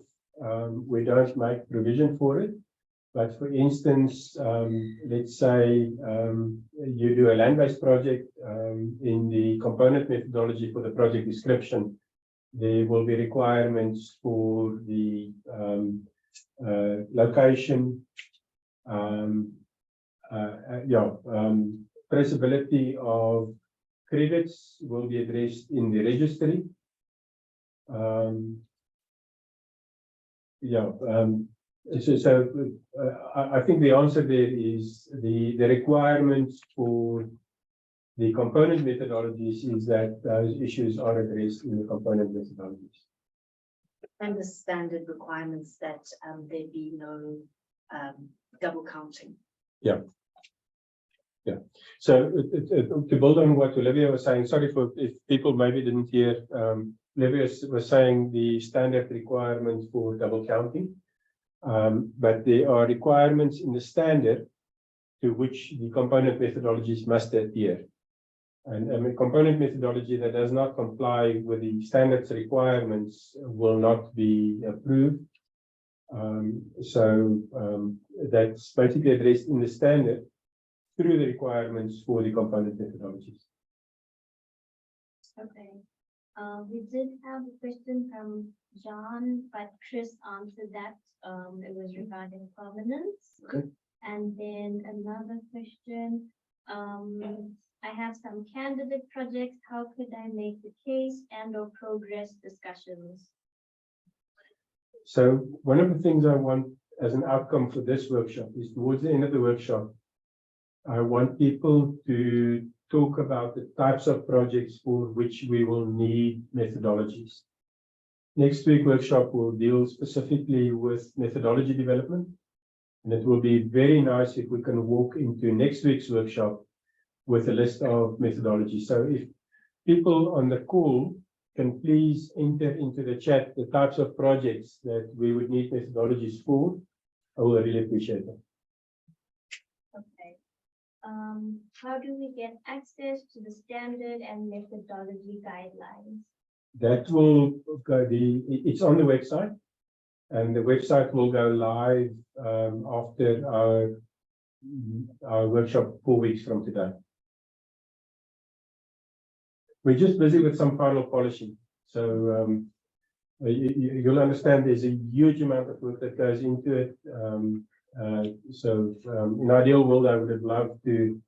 we don't make provision for it. But for instance, let's say you do a land-based project, in the component methodology for the project description, there will be requirements for the location, traceability of credits will be addressed in the registry. I think the answer there is the requirements for the component methodologies is that those issues are addressed in the component methodologies. And the standard requirements that there be no double counting. Yeah. So to build on what Olivia was saying, sorry for if people maybe didn't hear, Olivia was saying the standard requirements for double counting, but there are requirements in the standard to which the component methodologies must adhere. And a component methodology that does not comply with the standards requirements will not be approved. That's basically addressed in the standard through the requirements for the component methodologies. Okay. We did have a question from John, but Chris answered that. It was regarding provenance. Okay. And then another question. I have some candidate projects. How could I make the case and/or progress discussions? So one of the things I want as an outcome for this workshop is towards the end of the workshop, I want people to talk about the types of projects for which we will need methodologies. Next week's workshop will deal specifically with methodology development, and it will be very nice if we can walk into next week's workshop with a list of methodologies. So if people on the call can please enter into the chat the types of projects that we would need methodologies for, I will really appreciate it. Okay. How do we get access to the standard and methodology guidelines? That will go it's on the website, and the website will go live after our workshop 4 weeks from today. We're just busy with some final polishing. So you'll understand there's a huge amount of work that goes into it. In ideal world, I would have loved to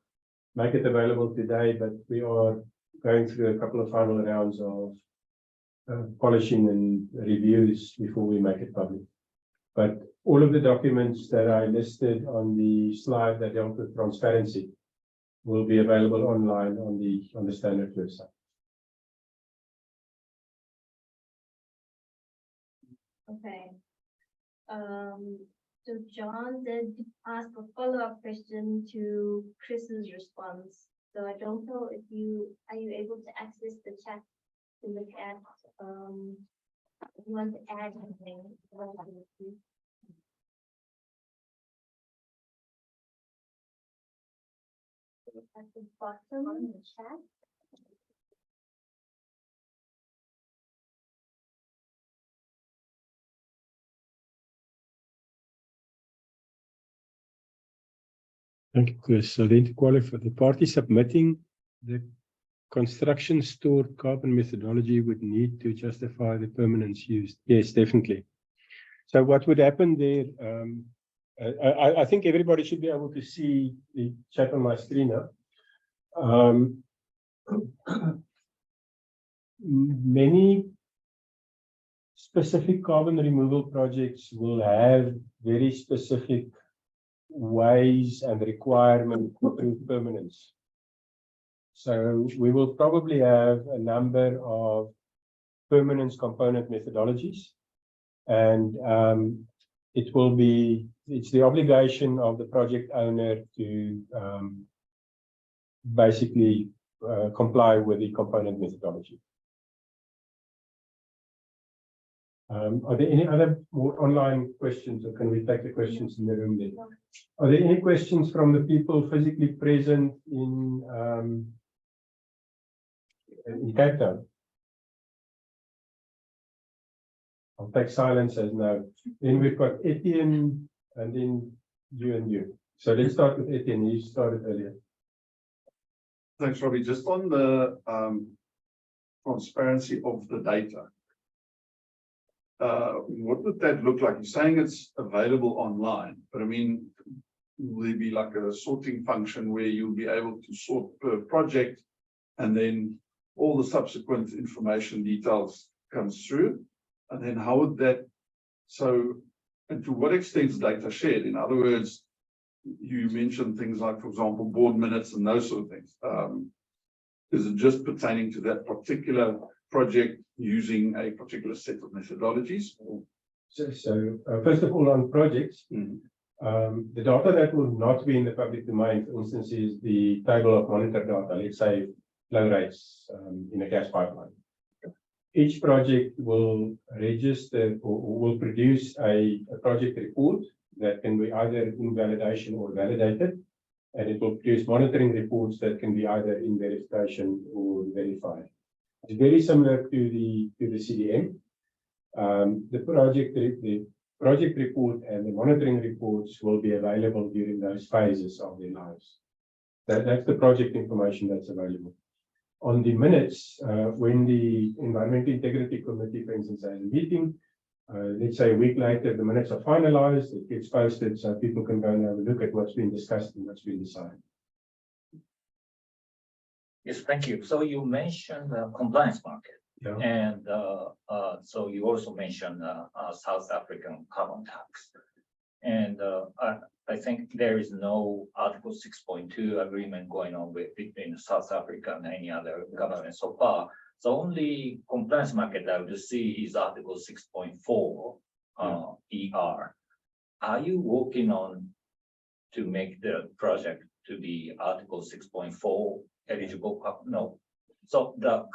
make it available today, but we are going through a couple of final rounds of polishing and reviews before we make it public. But all of the documents that I listed on the slide that dealt with transparency will be available online on the standard website. Okay. So John did ask a follow-up question to Chris's response. So I don't know if are you able to access the chat to look at, if you want to add anything? At the bottom of the chat. Thank you, Chris. So then to qualify, the party submitting the construction stored carbon methodology would need to justify the permanence used. Yes, definitely. So what would happen there? I think everybody should be able to see the chat on my screen now. Many specific carbon removal projects will have very specific ways and requirements to prove permanence. So we will probably have a number of permanence component methodologies, and it's the obligation of the project owner to basically comply with the component methodology. Are there any other more online questions, or can we take the questions in the room then? Are there any questions from the people physically present in Cape Town? I'll take silence as no. Then we've got Etienne, and then you and you. So let's start with Etienne. You started earlier. Thanks, Robbie. Just on the transparency of the data. What would that look like? You're saying it's available online, but I mean, will there be like a sorting function where you'll be able to sort per project, and then all the subsequent information details comes through? And then how would that, and to what extent is data shared? In other words, you mentioned things like, for example, board minutes and those sort of things. Is it just pertaining to that particular project using a particular set of methodologies? So first of all, on projects, the data that will not be in the public domain, for instance, is the table of monitor data, let's say flow rates in a gas pipeline. Each project will register or will produce a project report that can be either in validation or validated, and it will produce monitoring reports that can be either in verification or verified. It's very similar to the CDM. The project report and the monitoring reports will be available during those phases of their lives. That's the project information that's available. On the minutes, when the Environmental Integrity Committee, for instance, has a meeting, let's say a week later, the minutes are finalized, it gets posted so people can go and have a look at what's been discussed and what's been decided. Yes, thank you. So you mentioned the compliance market, Yeah. and so you also mentioned South African carbon tax. And I think there is no Article 6.2 agreement going on between South Africa and any other government so far. The only compliance market I would see is Article 6.4 ER. Are you working on to make the project to be Article 6.4 eligible? No. So the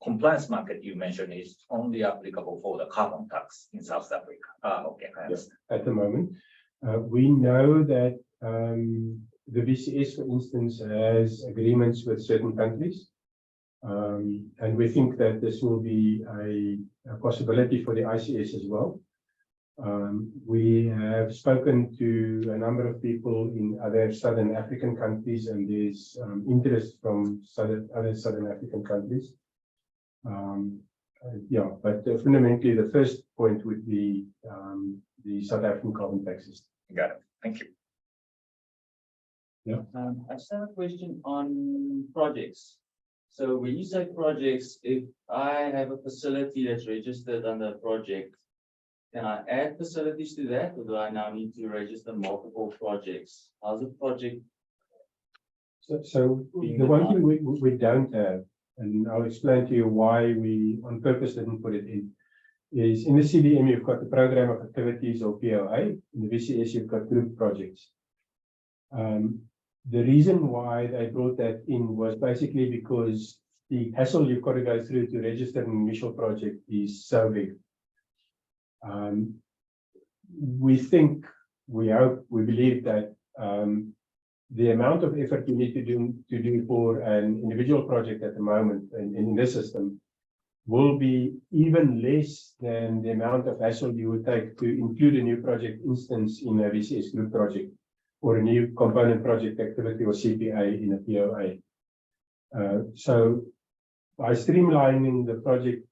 compliance market you mentioned is only applicable for the carbon tax in South Africa. Okay, I understand. At the moment, we know that the VCS, for instance, has agreements with certain countries. And we think that this will be a possibility for the ICS as well. We have spoken to a number of people in other Southern African countries, and there's interest from other Southern African countries. Yeah, but fundamentally, the first point would be the South African carbon tax system. Got it. Thank you. I just have a question on projects. So when you say projects, if I have a facility that's registered under a project, can I add facilities to that, or do I now need to register multiple projects? How's a project? So the one thing we don't have, and I'll explain to you why we on purpose didn't put it in, is in the CDM you've got the program of activities or POA. In the VCS you've got group projects. The reason why they brought that in was basically because the hassle you've got to go through to register an initial project is so big. We think, we hope, we believe that the amount of effort you need to do for an individual project at the moment in this system will be even less than the amount of hassle you would take to include a new project instance in a VCS group project or a new component project activity or CPA in a POA. So by streamlining the project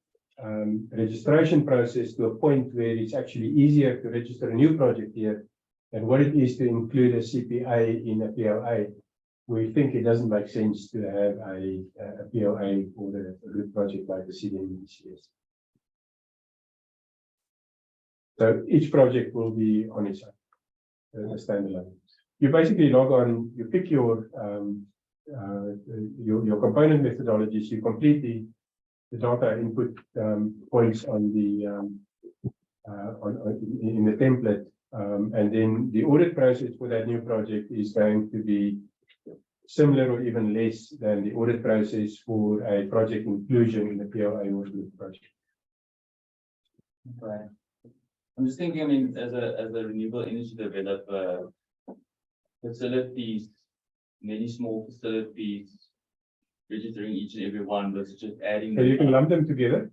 registration process to a point where it's actually easier to register a new project here than what it is to include a CPA in a POA, we think it doesn't make sense to have a POA for a group project like the CDM and VCS. So each project will be on its own, a standalone. You basically log on, you pick your component methodologies, you complete the data input points on the in the template, and then the audit process for that new project is going to be similar or even less than the audit process for a project inclusion in the POA or group project. Okay. I'm just thinking, I mean, as a renewable energy developer, facilities, many small facilities, registering each and every one, but just adding. So you can lump them together,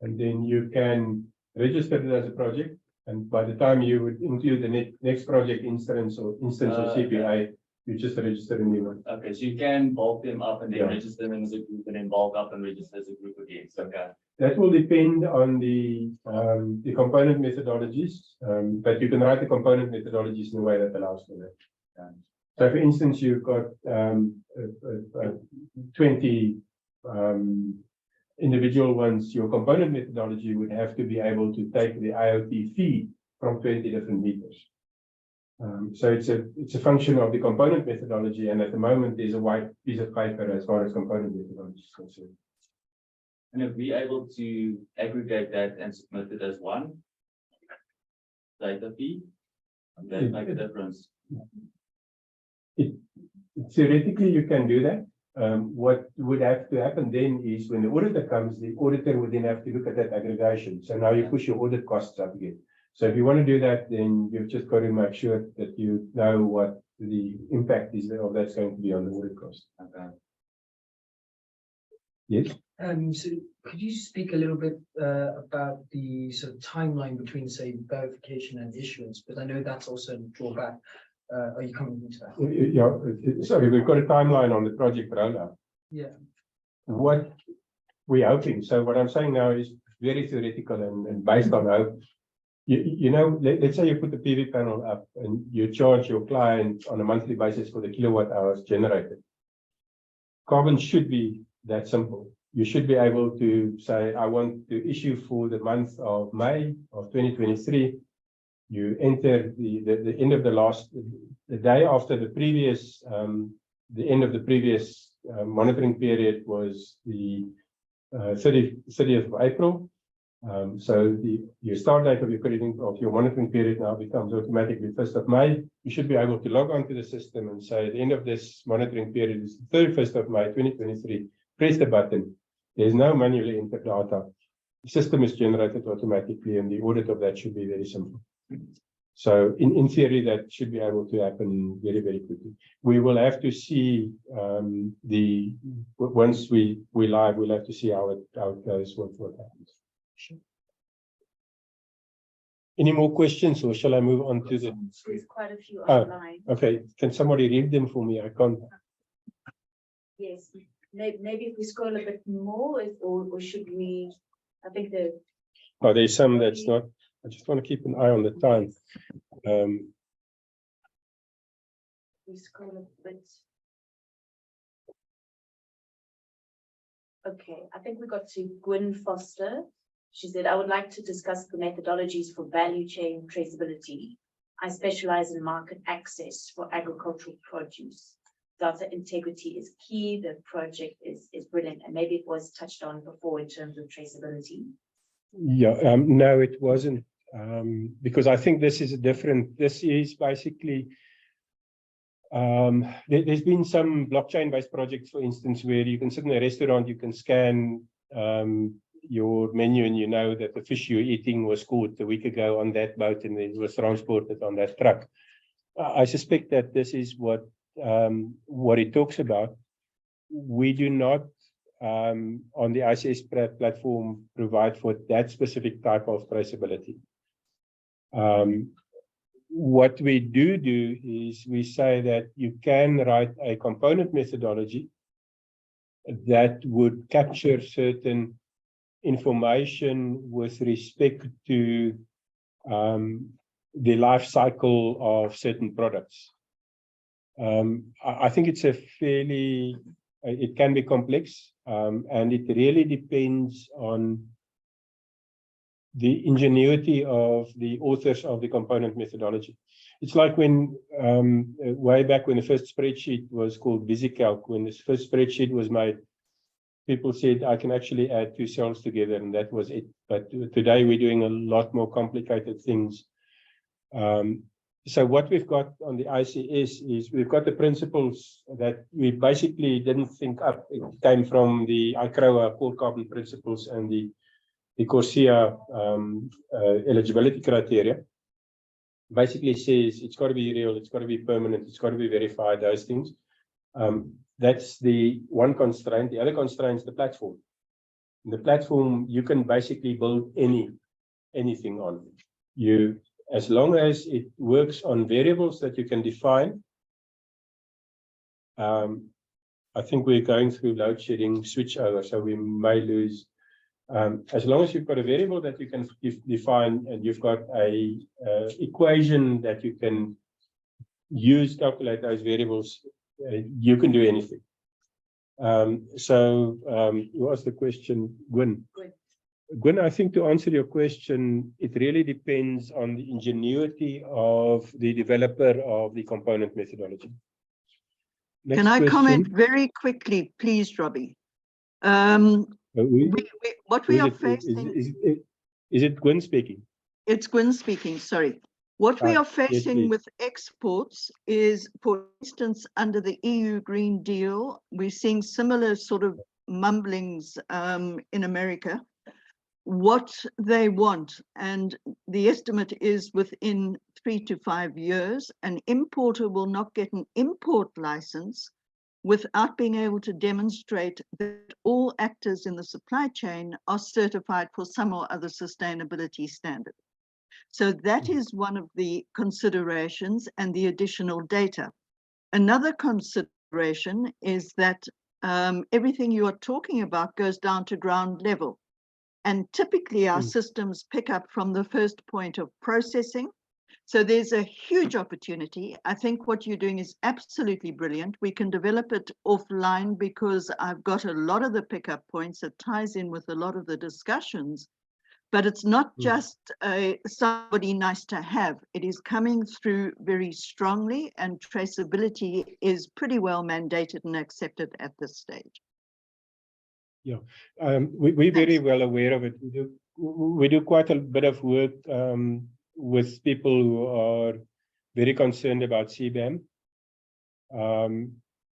and then you can register it as a project. And by the time you would include the next project instance or CPI, you just register a new one. Okay, so you can bulk them up and then Yeah. register them as a group, and then bulk up and register as a group again. So, okay. That will depend on the component methodologies, but you can write the component methodologies in a way that allows for that. So, for instance, you've got 20 individual ones. Your component methodology would have to be able to take the IoT feed from 20 different meters. So it's a function of the component methodology, and at the moment there's a white piece of paper as far as component methodology is concerned. And if we're able to aggregate that and submit it as one data feed, that make a difference. Theoretically, you can do that. What would have to happen then is when the auditor comes, the auditor would then have to look at that aggregation. So now you push your audit costs up again. So if you want to do that, then you've just got to make sure that you know what the impact is of that's going to be on the audit cost. Okay. Yes. So could you speak a little bit about the sort of timeline between, say, verification and issuance? But I know that's also a drawback. Are you coming into that? Yeah, sorry, we've got a timeline on the project rollout. Yeah. What we're hoping, so what I'm saying now is very theoretical and based on hope. You know, let's say you put the PV panel up and you charge your client on a monthly basis for the kilowatt hours generated. Carbon should be that simple. You should be able to say, I want to issue for the month of May of 2023. You enter the end of the day after the previous, the end of the previous monitoring period was the 30th of April. So your start date of your monitoring period now becomes automatically 1st of May. You should be able to log on to the system and say the end of this monitoring period is the 31st of May 2023. Press the button. There's no manually entered data. The system is generated automatically, and the audit of that should be very simple. So in theory, that should be able to happen very, very quickly. We will have to see once we live, we'll have to see how it goes, what happens. Sure. Any more questions, or shall I move on to the? There's quite a few Oh. online. Okay, can somebody read them for me? I can't. Yes, maybe if we scroll a bit more, or should we I think the, Oh, there's some that's not. I just want to keep an eye on the time. we scroll a bit. Okay, I think we got to Gwyn Foster. She said, I would like to discuss the methodologies for value chain traceability. I specialize in market access for agricultural produce. Data integrity is key. The project is brilliant. And maybe it was touched on before in terms of traceability. Yeah, no, it wasn't. Because I think this is a different, this is basically, there's been some blockchain-based projects, for instance, where you can sit in a restaurant, you can scan your menu and you know that the fish you're eating was caught a week ago on that boat and it was transported on that truck. I suspect that this is what it talks about. We do not on the ICS platform provide for that specific type of traceability. What we do is we say that you can write a component methodology that would capture certain information with respect to the life cycle of certain products. I think it's a fairly, it can be complex, and it really depends on the ingenuity of the authors of the component methodology. It's like when, way back when the first spreadsheet was called VisiCalc, when this first spreadsheet was made, people said, I can actually add two cells together, and that was it. But today we're doing a lot more complicated things. So what we've got on the ICS is we've got the principles that we basically didn't think up. It came from the ICROA core carbon principles and the CORSIA eligibility criteria. Basically says it's got to be real, it's got to be permanent, it's got to be verified, those things. That's the one constraint. The other constraint is the platform. In the platform, you can basically build anything on. As long as it works on variables that you can define. I think we're going through load shedding switchover, so we may lose. As long as you've got a variable that you can define and you've got a equation that you can use, calculate those variables, you can do anything. You asked the question, Gwyn. Gwyn, I think to answer your question, it really depends on the ingenuity of the developer of the component methodology. Next Can I question. comment very quickly, please, Robbie? What we are facing... Is it Gwyn speaking? It's Gwyn speaking, sorry. What we are facing yes, with exports is, for instance, under the EU Green Deal, we're seeing similar sort of mumblings in America. What they want, and the estimate is within 3 to 5 years, an importer will not get an import license without being able to demonstrate that all actors in the supply chain are certified for some or other sustainability standard. So that is one of the considerations and the additional data. Another consideration is that everything you are talking about goes down to ground level. And typically our systems pick up from the first point of processing. So there's a huge opportunity. I think what you're doing is absolutely brilliant. We can develop it offline because I've got a lot of the pickup points that ties in with a lot of the discussions. But it's not just somebody nice to have. It is coming through very strongly, and traceability is pretty well mandated and accepted at this stage. Yeah, we're very well aware of it. We do quite a bit of work with people who are very concerned about CBAM.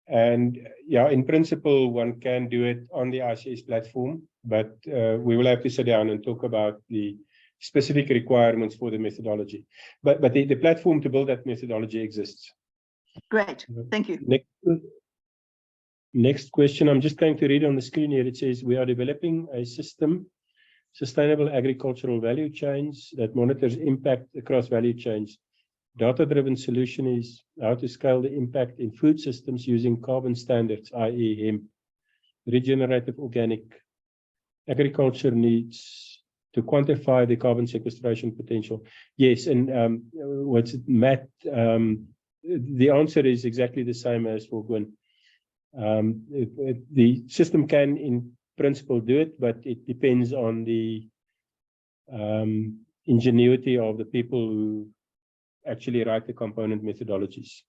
And yeah, in principle, one can do it on the ICS platform, but we will have to sit down and talk about the specific requirements for the methodology. But the platform to build that methodology exists. Great, thank you. Next question, I'm just going to read on the screen here. It says, we are developing a system, sustainable agricultural value chains that monitors impact across value chains. Data-driven solution is how to scale the impact in food systems using carbon standards, i.e. hemp, regenerative organic agriculture needs to quantify the carbon sequestration potential. Yes, and what's it, Matt? The answer is exactly the same as for Gwyn. The system can, in principle, do it, but it depends on the ingenuity of the people who actually write the component methodologies.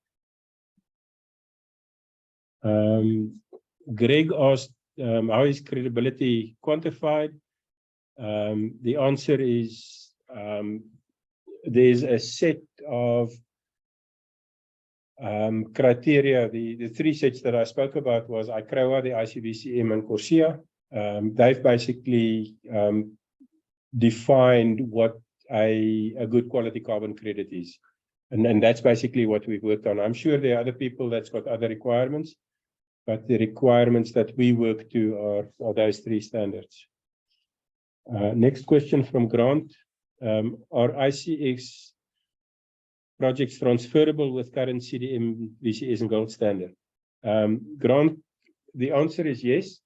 Greg asked, how is credibility quantified? The answer is there's a set of criteria. The three sets that I spoke about was ICROA, the ICBCM, and CORSIA. They've basically defined what a good quality carbon credit is. And that's basically what we've worked on. I'm sure there are other people that's got other requirements, but the requirements that we work to are those three standards. Next question from Grant. Are ICX projects transferable with current CDM, VCS, and gold standard? Grant, the answer is yes.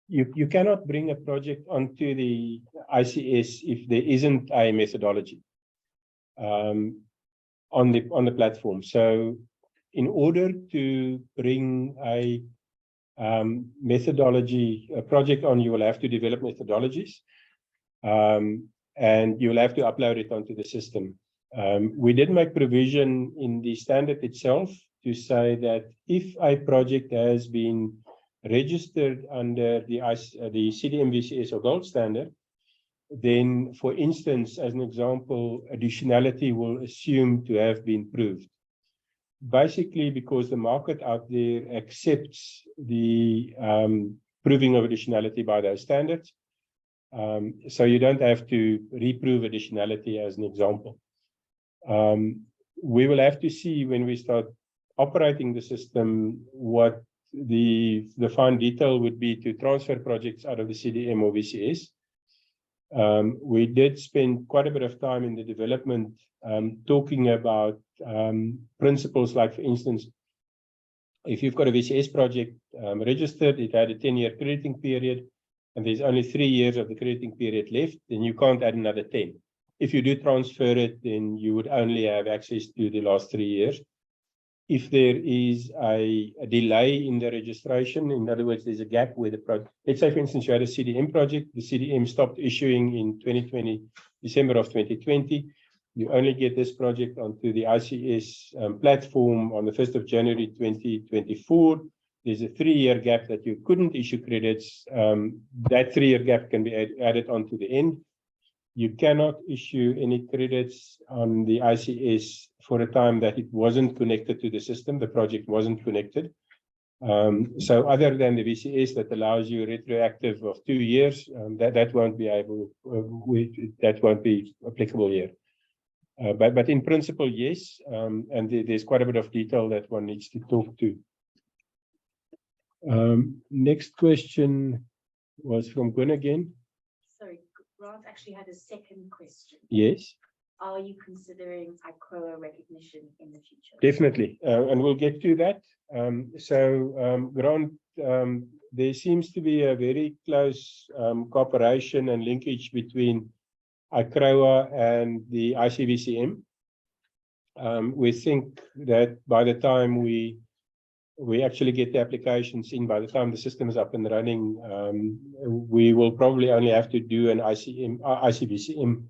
You cannot bring a project onto the ICS if there isn't a methodology on the platform. So in order to bring a methodology, a project on, you will have to develop methodologies, and you'll have to upload it onto the system. We did make provision in the standard itself to say that if a project has been registered under the CDM, VCS, or gold standard, then, for instance, as an example, additionality will assume to have been proved. Basically, because the market out there accepts the proving of additionality by those standards. So you don't have to reprove additionality as an example. We will have to see when we start operating the system what the fine detail would be to transfer projects out of the CDM or VCS. We did spend quite a bit of time in the development talking about principles like, for instance, if you've got a VCS project registered, it had a 10-year crediting period, and there's only 3 years of the crediting period left, then you can't add another 10. If you do transfer it, then you would only have access to the last 3 years. If there is a delay in the registration, in other words, there's a gap where the project, let's say, for instance, you had a CDM project, the CDM stopped issuing in 2020, December of 2020. You only get this project onto the ICS platform on the 1st of January 2024. There's a 3-year gap that you couldn't issue credits. That 3-year gap can be added onto the end. You cannot issue any credits on the ICS for a time that it wasn't connected to the system, the project wasn't connected. So other than the VCS that allows you retroactive of 2 years, that won't be that won't be applicable here. But in principle, yes, and there's quite a bit of detail that one needs to talk to. Next question was from Gwyn again. Sorry, Grant actually had a second question. Yes. Are you considering ICROA recognition in the future? Definitely, and we'll get to that. Grant, there seems to be a very close cooperation and linkage between ICROA and the ICBCM. We think that by the time we actually get the applications in, by the time the system is up and running, we will probably only have to do an ICBCM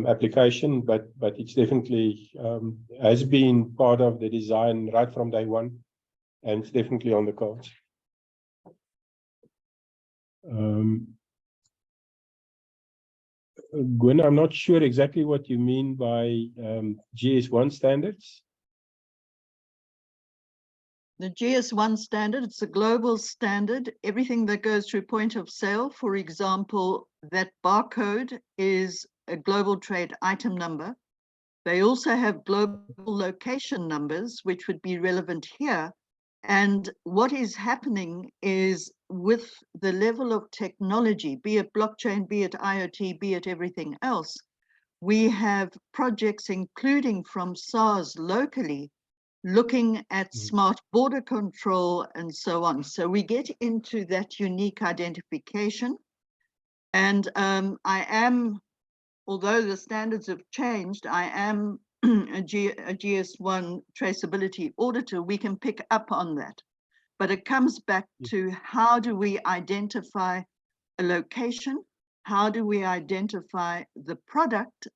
application, but it's definitely has been part of the design right from day one, and it's definitely on the cards. Gwyn, I'm not sure exactly what you mean by GS1 standards. The GS1 standard, it's a global standard. Everything that goes through point of sale, for example, that barcode is a global trade item number. They also have global location numbers, which would be relevant here. And what is happening is, with the level of technology, be it blockchain, be it IoT, be it everything else, we have projects, including from SARS locally, looking at Mm. smart border control and so on. So we get into that unique identification. And I am, although the standards have changed, I am a GS1 traceability auditor. We can pick up on that. But it comes back to how do we identify a location? How do we identify the product?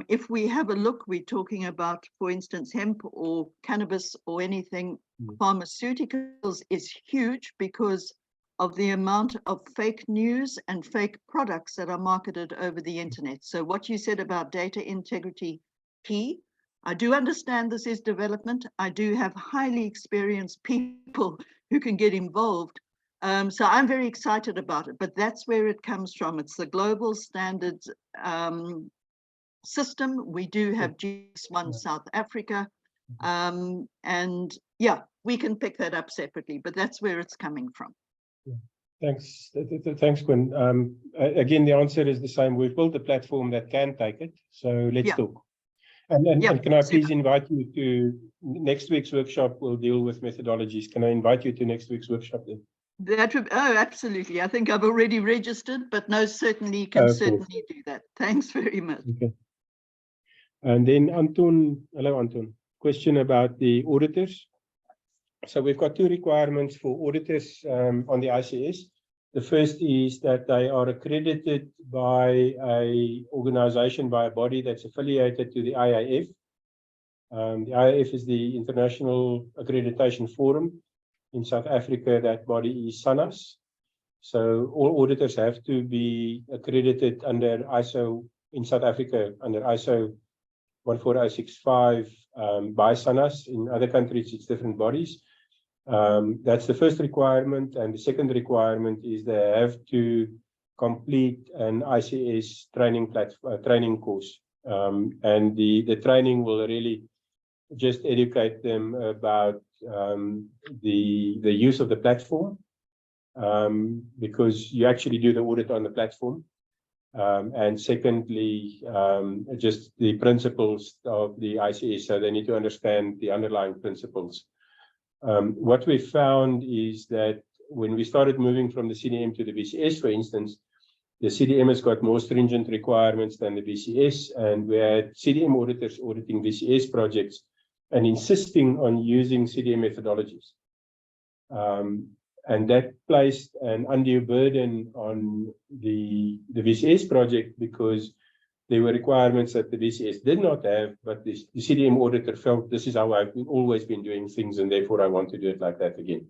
If we have a look, we're talking about, for instance, hemp or cannabis or anything, pharmaceuticals is huge because of the amount of fake news and fake products that are marketed over the internet. So what you said about data integrity, key. I do understand this is development. I do have highly experienced people who can get involved. So I'm very excited about it, but that's where it comes from. It's the global standards system. We do have GS1 South Africa. And yeah, we can pick that up separately, but that's where it's coming from. Thanks. Thanks, Gwen. Again, the answer is the same. We've built a platform that can take it. So let's talk. And can I please invite you to next week's workshop? We'll deal with methodologies. Can I invite you to next week's workshop then? That would, oh, absolutely. I think I've already registered, but no, certainly can certainly do that. Thanks very much. Okay. And then Anton, hello Anton. Question about the auditors. So we've got two requirements for auditors on the ICS. The first is that they are accredited by a organization, by a body that's affiliated to the IAF. The IAF is the International Accreditation Forum. In South Africa, that body is SANAS. So all auditors have to be accredited under ISO in South Africa, under ISO 14065 by SANAS. In other countries, it's different bodies. That's the first requirement. And the second requirement is they have to complete an ICS training course. And the training will really just educate them about the use of the platform, because you actually do the audit on the platform. And secondly, just the principles of the ICS. So they need to understand the underlying principles. What we found is that when we started moving from the CDM to the BCS, for instance, the CDM has got more stringent requirements than the BCS, and we had CDM auditors auditing BCS projects and insisting on using CDM methodologies. And that placed an undue burden on the BCS project because there were requirements that the BCS did not have, but the CDM auditor felt this is how I've always been doing things, and therefore I want to do it like that again.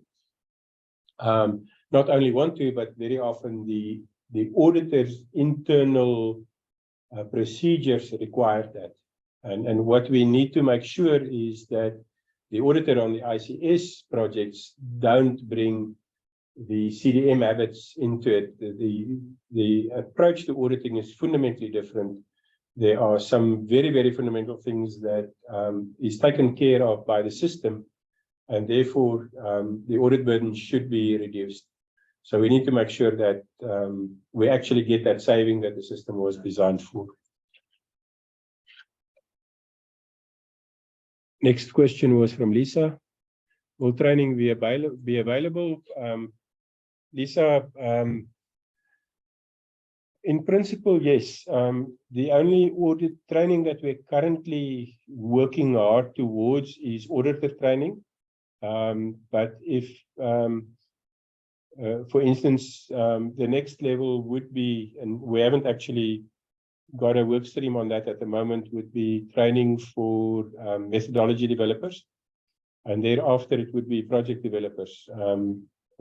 Not only want to, but very often the auditor's internal procedures require that. And what we need to make sure is that the auditor on the ICS projects don't bring the CDM habits into it. The approach to auditing is fundamentally different. There are some very, very fundamental things that is taken care of by the system, and therefore the audit burden should be reduced. So we need to make sure that we actually get that saving that the system was designed for. Next question was from Lisa. Will training be available? Lisa, in principle, yes. The only audit training that we're currently working hard towards is auditor training. But if, for instance, the next level would be, and we haven't actually got a work stream on that at the moment, would be training for methodology developers. And thereafter, it would be project developers.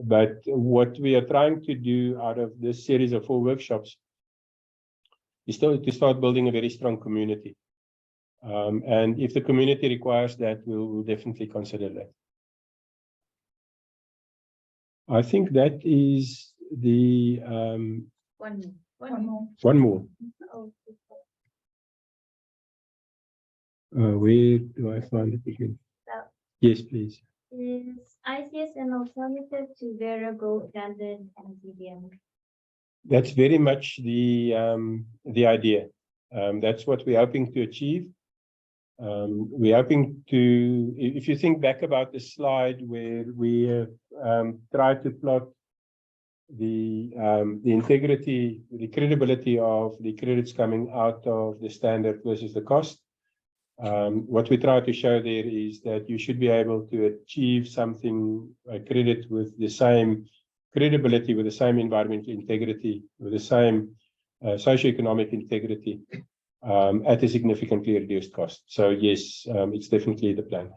But what we are trying to do out of this series of 4 workshops is to start building a very strong community. And if the community requires that, we'll definitely consider that. I think that is the one more. Where do I find it again? Yes, please. Is ICS an alternative to Vera Gold Standard and CDM? That's very much the idea. That's what we're hoping to achieve. We're hoping to, if you think back about the slide where we tried to plot the integrity, the credibility of the credits coming out of the standard versus the cost. What we try to show there is that you should be able to achieve something, a credit with the same credibility, with the same environmental integrity, with the same socioeconomic integrity at a significantly reduced cost. So yes, it's definitely the plan.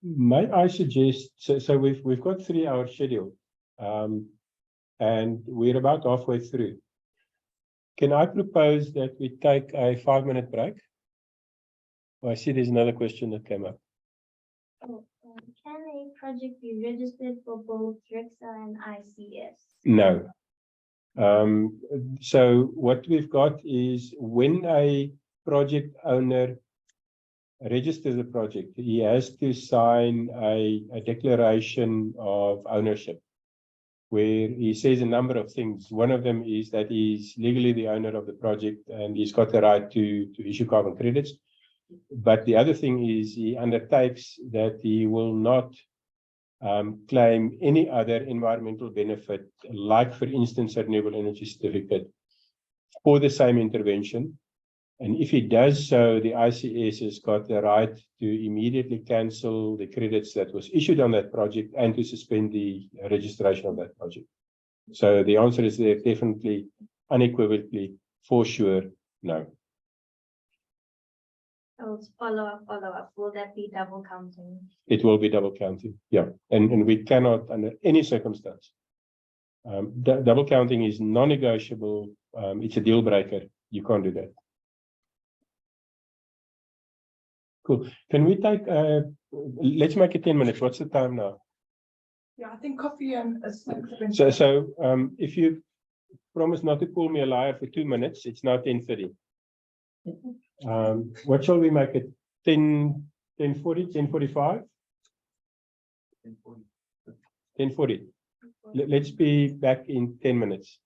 May I suggest, so we've got 3-hour schedule, and we're about halfway through. Can I propose that we take a 5-minute break? Oh, I see there's another question that came up. Oh, can a project be registered for both RICSA and ICS? No. So what we've got is when a project owner registers a project, he has to sign a declaration of ownership, where he says a number of things. One of them is that he's legally the owner of the project and he's got the right to issue carbon credits. But the other thing is he undertakes that he will not claim any other environmental benefit, like for instance, a renewable energy certificate for the same intervention. And if he does so, the ICS has got the right to immediately cancel the credits that was issued on that project and to suspend the registration of that project. So the answer is there definitely, unequivocally, for sure, no. Oh, it's follow up. Will that be double counting? It will be double counting, yeah. And we cannot, under any circumstance, double counting is non-negotiable. It's a deal breaker. You can't do that. Cool. Can we take, let's make it 10 minutes. What's the time now? Yeah, I think coffee and a snack. So if you promise not to call me a liar for 2 minutes, it's now 10:30. What shall we make it? 10:40, 10:45? 10:40. Let's be back in 10 minutes.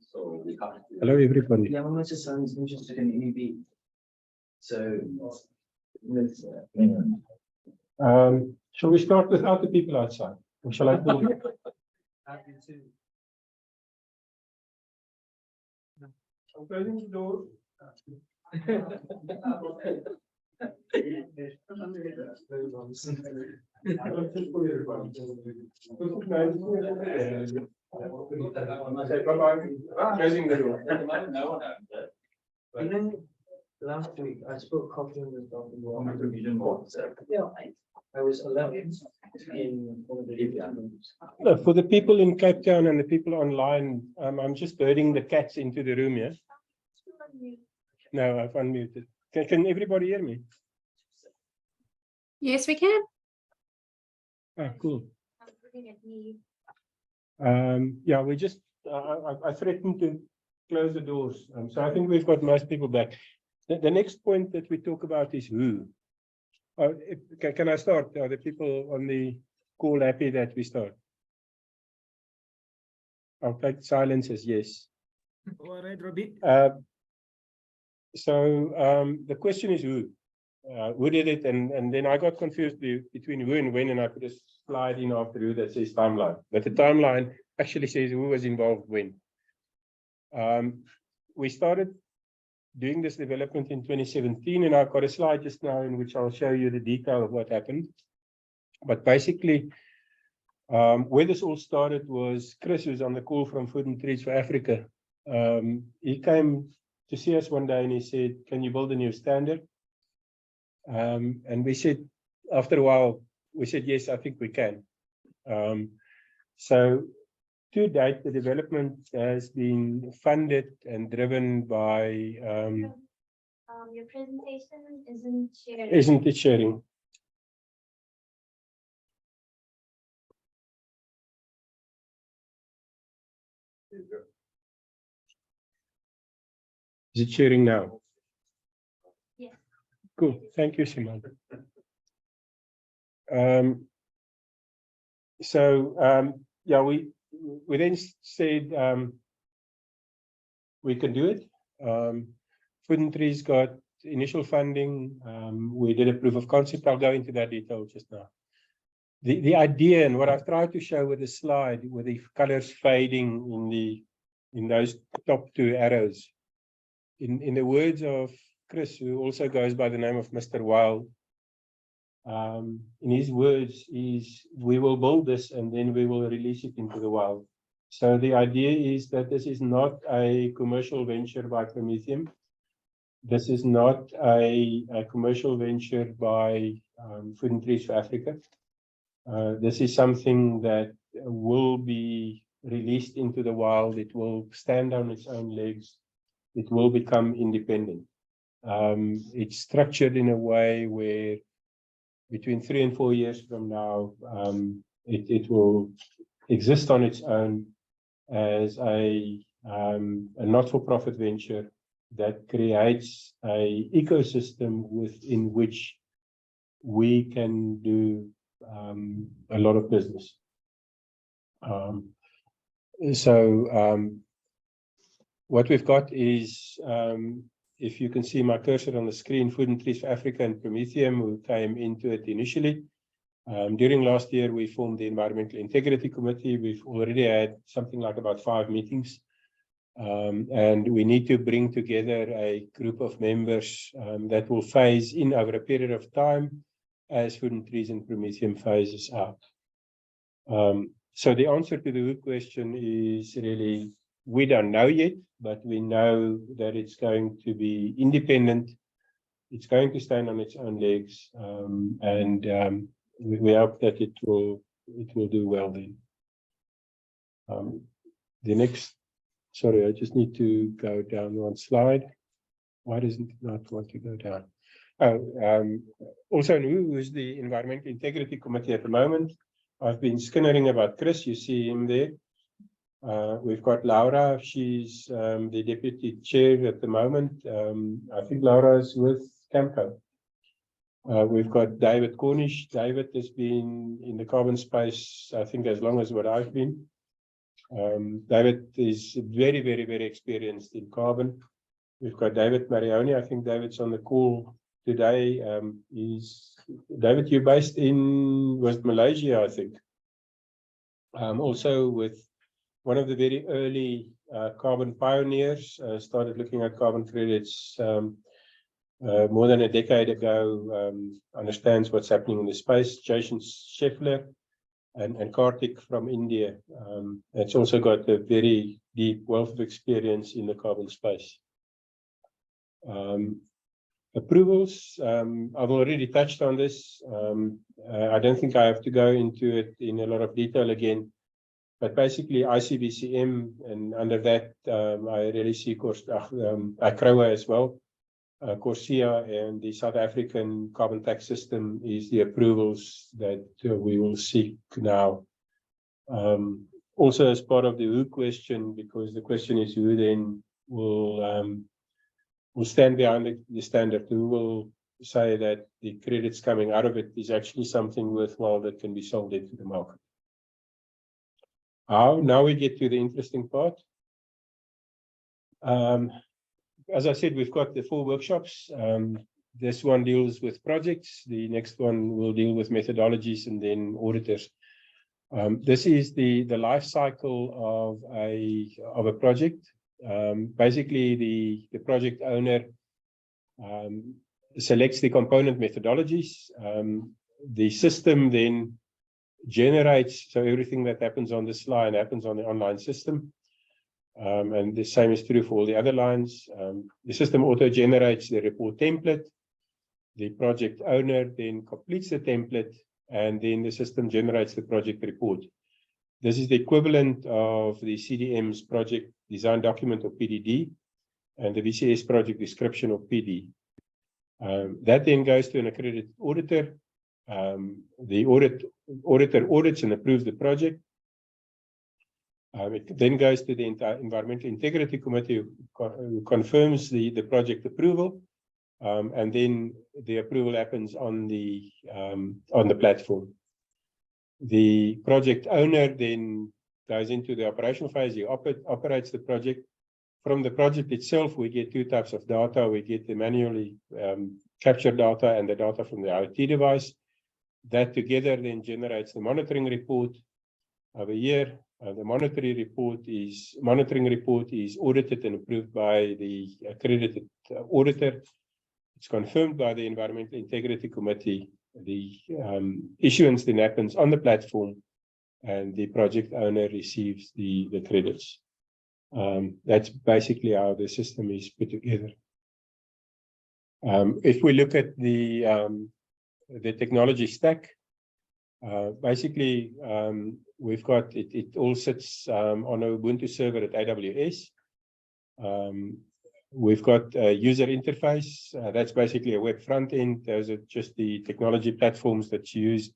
So we have to. Hello, everybody. Yeah, my master son's interested in EV. So. With, Shall we start without the people outside? Or shall I call them? happy to. I'm closing the door. Closing the door. You know, last week I spoke coffee with Dr. I was alone in one of the rooms. For the people in Cape Town and the people online, I'm just herding the cats into the room, yeah? No, I've unmuted. Can everybody hear me? Yes, we can. Ah, cool. I'm looking at me. Yeah, we just, I threatened to close the doors. So I think we've got most people back. The next point that we talk about is who. Can I start? Are the people on the call happy that we start? I'll take silence as yes. All right, Robbie. The question is who? Who did it? And then I got confused between who and when, and I put a slide in after who that says timeline. But the timeline actually says who was involved when. We started doing this development in 2017, and I've got a slide just now in which I'll show you the detail of what happened. But basically, where this all started was Chris, who's on the call from Food and Treats for Africa. He came to see us one day and he said, "Can you build a new standard?" And we said, after a while, we said, "Yes, I think we can." So to date, the development has been funded and driven by. Your presentation isn't shared. Isn't it sharing? Is it sharing now? Yes. Cool. Thank you, Simon. Yeah, we then said we can do it. Food and Trees got initial funding. We did a proof of concept. I'll go into that detail just now. The idea and what I've tried to show with the slide, with the colors fading in those top two arrows. In the words of Chris, who also goes by the name of Mr. Wild, in his words is, we will build this and then we will release it into the wild. So the idea is that this is not a commercial venture by Prometheum. This is not a commercial venture by Food and Treats for Africa. This is something that will be released into the wild. It will stand on its own legs. It will become independent. It's structured in a way where between 3 and 4 years from now, it will exist on its own as a not-for-profit venture that creates an ecosystem within which we can do a lot of business. What we've got is, if you can see my cursor on the screen, Food and Treats for Africa and Prometheum, who came into it initially. During last year, we formed the Environmental Integrity Committee. We've already had something like about 5 meetings. And we need to bring together a group of members that will phase in over a period of time as Food and Trees and Prometheum phases out. So the answer to the who question is really, we don't know yet, but we know that it's going to be independent. It's going to stand on its own legs, and we hope that it will do well then. The next, sorry, I just need to go down one slide. Why doesn't it not want to go down? Also, who is the Environmental Integrity Committee at the moment? I've been skinnering about Chris. You see him there. We've got Laura. She's the deputy chair at the moment. I think Laura is with Camco. We've got David Cornish. David has been in the carbon space, I think, as long as what I've been. David is very, very, very experienced in carbon. We've got David Marioni. I think David's on the call today. David, you're based in Malaysia, I think. Also with one of the very early carbon pioneers, started looking at carbon credits more than a decade ago, understands what's happening in the space. Jason Scheffler and Karthik from India. It's also got a very deep wealth of experience in the carbon space. Approvals, I've already touched on this. I don't think I have to go into it in a lot of detail again, but basically ICBCM, and under that, I really see ICROA as well. Corsia and the South African carbon tax system is the approvals that we will seek now. Also as part of the who question, because the question is who then will stand behind the standard, who will say that the credits coming out of it is actually something worthwhile that can be sold into the market. Now we get to the interesting part. As I said, we've got the 4 workshops. This one deals with projects. The next one will deal with methodologies and then auditors. This is the life cycle of a project. Basically, the project owner selects the component methodologies. The system then generates, so everything that happens on this line happens on the online system. And the same is true for all the other lines. The system auto-generates the report template. The project owner then completes the template, and then the system generates the project report. This is the equivalent of the CDM's project design document, or PDD, and the VCS project description, or PD. That then goes to an accredited auditor. The auditor audits and approves the project. It then goes to the Environmental Integrity Committee, who confirms the project approval, and then the approval happens on the platform. The project owner then goes into the operational phase. He operates the project. From the project itself, we get 2 types of data. We get the manually captured data and the data from the IoT device. That together then generates the monitoring report of a year. The monitoring report is audited and approved by the accredited auditor. It's confirmed by the Environmental Integrity Committee. The issuance then happens on the platform, and the project owner receives the credits. That's basically how the system is put together. If we look at the technology stack, basically, we've got it all sits on a Ubuntu server at AWS. We've got a user interface. That's basically a web front end. Those are just the technology platforms that's used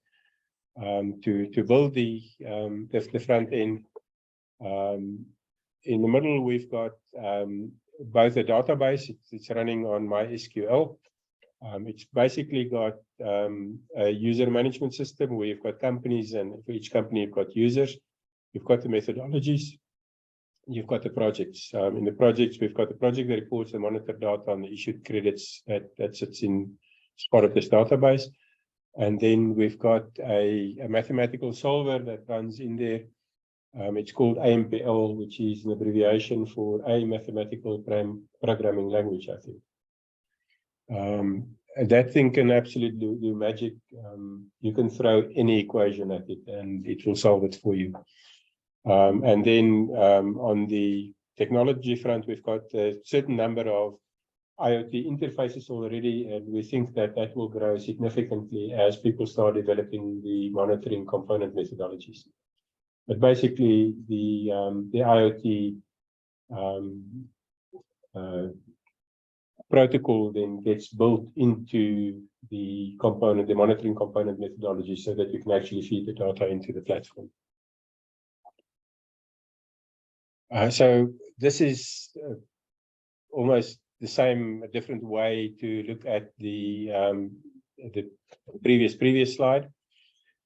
to build the front end. In the middle, we've got both a database. It's running on MySQL. It's basically got a user management system where you've got companies, and for each company, you've got users. You've got the methodologies. You've got the projects. In the projects, we've got the project that reports the monitor data on the issued credits that sits in as part of this database. And then we've got a mathematical solver that runs in there. It's called AMPL, which is an abbreviation for a mathematical programming language, I think. That thing can absolutely do magic. You can throw any equation at it and it will solve it for you. And then on the technology front, we've got a certain number of IoT interfaces already, and we think that that will grow significantly as people start developing the monitoring component methodologies. But basically, the IoT protocol then gets built into the monitoring component methodology, so that you can actually feed the data into the platform. So this is almost the same, a different way to look at the previous slide.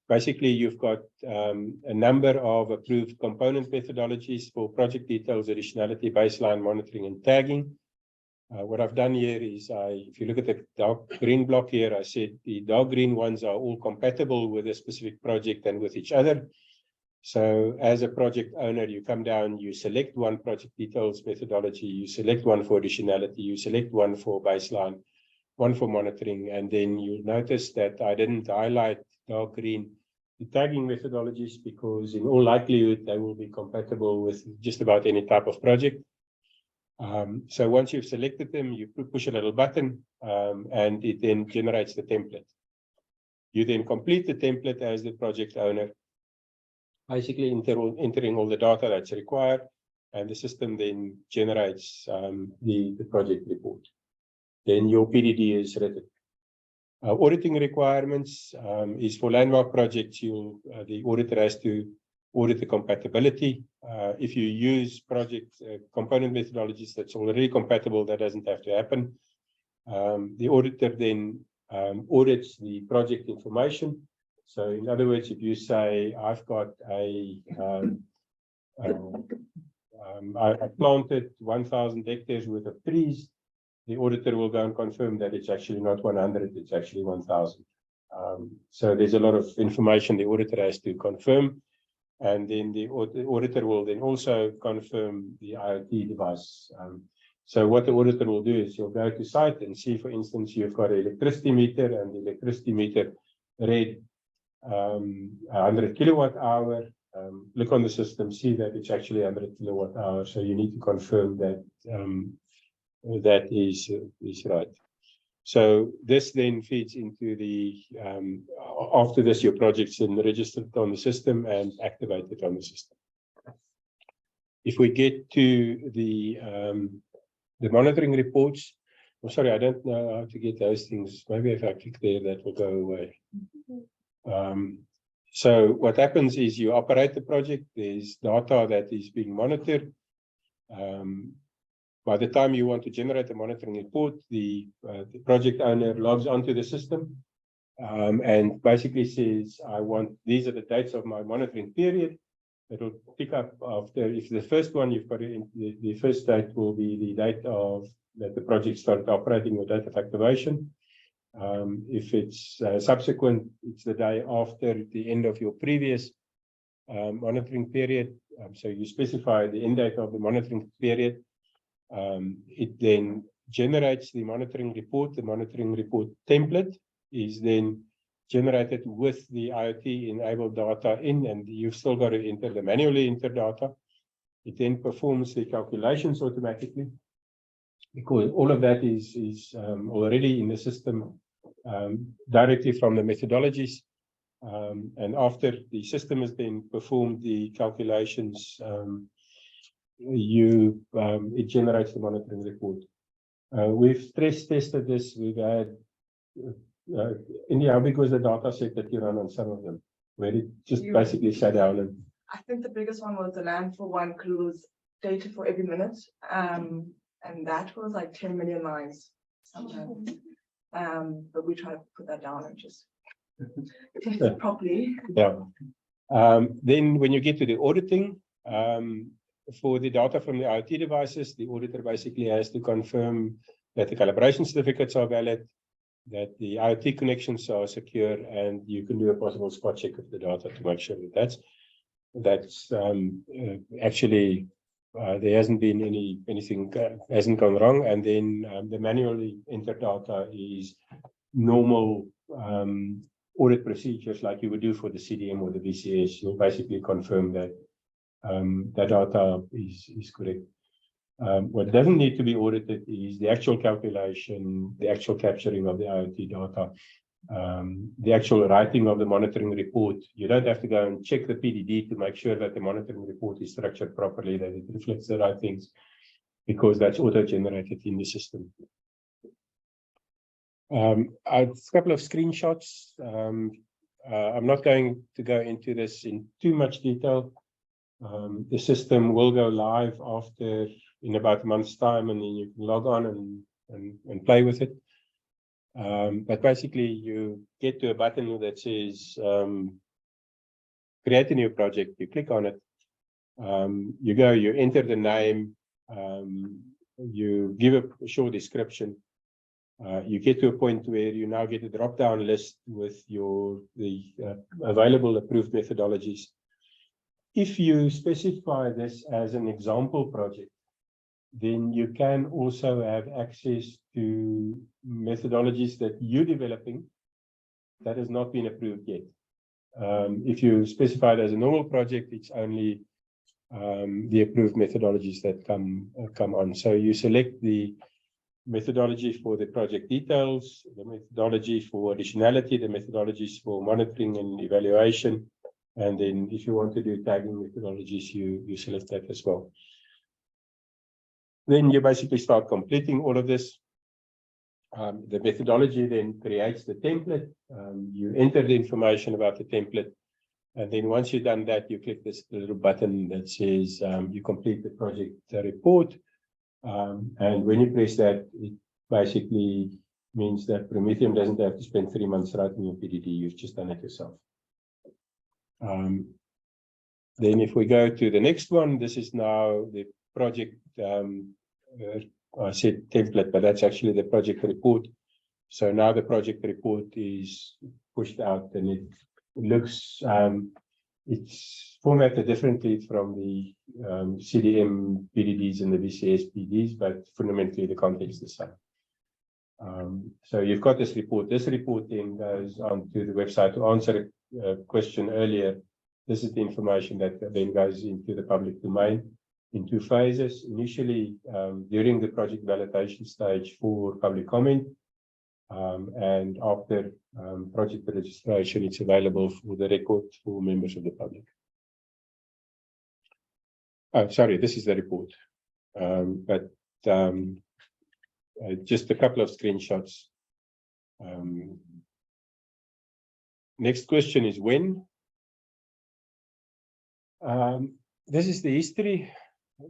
basically, you've got a number of approved component methodologies for project details, additionality, baseline monitoring, and tagging. What I've done here is if you look at the dark green block here, I said the dark green ones are all compatible with a specific project and with each other. So as a project owner, you come down, you select one project details methodology, you select one for additionality, you select one for baseline, one for monitoring, and then you notice that I didn't highlight dark green the tagging methodologies because in all likelihood, they will be compatible with just about any type of project. So once you've selected them, you push a little button and it then generates the template. You then complete the template as the project owner, basically entering all the data that's required, and the system then generates the project report. Then your PDD is written. Auditing requirements is for landmark projects, the auditor has to audit the compatibility. If you use project component methodologies that's already compatible, that doesn't have to happen. The auditor then audits the project information. So in other words, if you say, I've got I planted 1,000 hectares worth of trees, the auditor will go and confirm that it's actually not 100, it's actually 1,000. So there's a lot of information the auditor has to confirm. And then the auditor will then also confirm the IoT device. So what the auditor will do is you'll go to site and see, for instance, you've got an electricity meter and the electricity meter read 100 kilowatt hour. Look on the system, see that it's actually 100 kilowatt hour. So you need to confirm that that is right. So this then feeds into the, after this, your project's then registered on the system and activated on the system. If we get to the monitoring reports, oh, sorry, I don't know how to get those things. Maybe if I click there, that will go away. So what happens is you operate the project, there's data that is being monitored. By the time you want to generate a monitoring report, the project owner logs onto the system and basically says, these are the dates of my monitoring period. It will pick up after, if the first one you've got, the first date will be the date that the project started operating, or date of activation. If it's subsequent, it's the day after the end of your previous monitoring period. So you specify the end date of the monitoring period. It then generates the monitoring report. The monitoring report template is then generated with the IoT enabled data in, and you've still got to enter the manually enter data. It then performs the calculations automatically because all of that is already in the system directly from the methodologies. And after the system has then performed the calculations, it generates the monitoring report. We've stress tested this. We've had India, how big was the data set that you run on some of them, where it just basically sat down and I think the biggest one was the land for one clues data for every minute. And that was like 10 million lines sometimes. But we try to put that down and just test it properly. Yeah. Then when you get to the auditing, for the data from the IoT devices, the auditor basically has to confirm that the calibration certificates are valid, that the IoT connections are secure, and you can do a possible spot check of the data to make sure that that's actually there hasn't been anything hasn't gone wrong. And then the manually entered data is normal audit procedures like you would do for the CDM or the VCS. You'll basically confirm that that data is correct. What doesn't need to be audited is the actual calculation, the actual capturing of the IoT data, the actual writing of the monitoring report. You don't have to go and check the PDD to make sure that the monitoring report is structured properly, that it reflects the right things, because that's auto-generated in the system. A couple of screenshots. I'm not going to go into this in too much detail. The system will go live in about a month's time, and then you can log on and play with it. But basically, you get to a button that says create a new project, you click on it, you go, you enter the name, you give a short description. You get to a point where you now get a drop-down list with the available approved methodologies. If you specify this as an example project, then you can also have access to methodologies that you're developing that has not been approved yet. If you specify it as a normal project, it's only the approved methodologies that come on. So you select the methodology for the project details, the methodology for additionality, the methodologies for monitoring and evaluation. And then if you want to do tagging methodologies, you select that as well. Then you basically start completing all of this. The methodology then creates the template. You enter the information about the template. And then once you've done that, you click this little button that says you complete the project report. And when you press that, it basically means that Prometheum doesn't have to spend 3 months writing your PDD. You've just done it yourself. Then if we go to the next one, this is now the project, I said template, but that's actually the project report. So now the project report is pushed out and it looks, it's formatted differently from the CDM PDDs and the VCS PDDs, but fundamentally the content is the same. So you've got this report. This report then goes onto the website to answer a question earlier. This is the information that then goes into the public domain in 2 phases. Initially, during the project validation stage for public comment, and after project registration, it's available for the record for members of the public. Oh, sorry, this is the report. But just a couple of screenshots. Next question is when? This is the history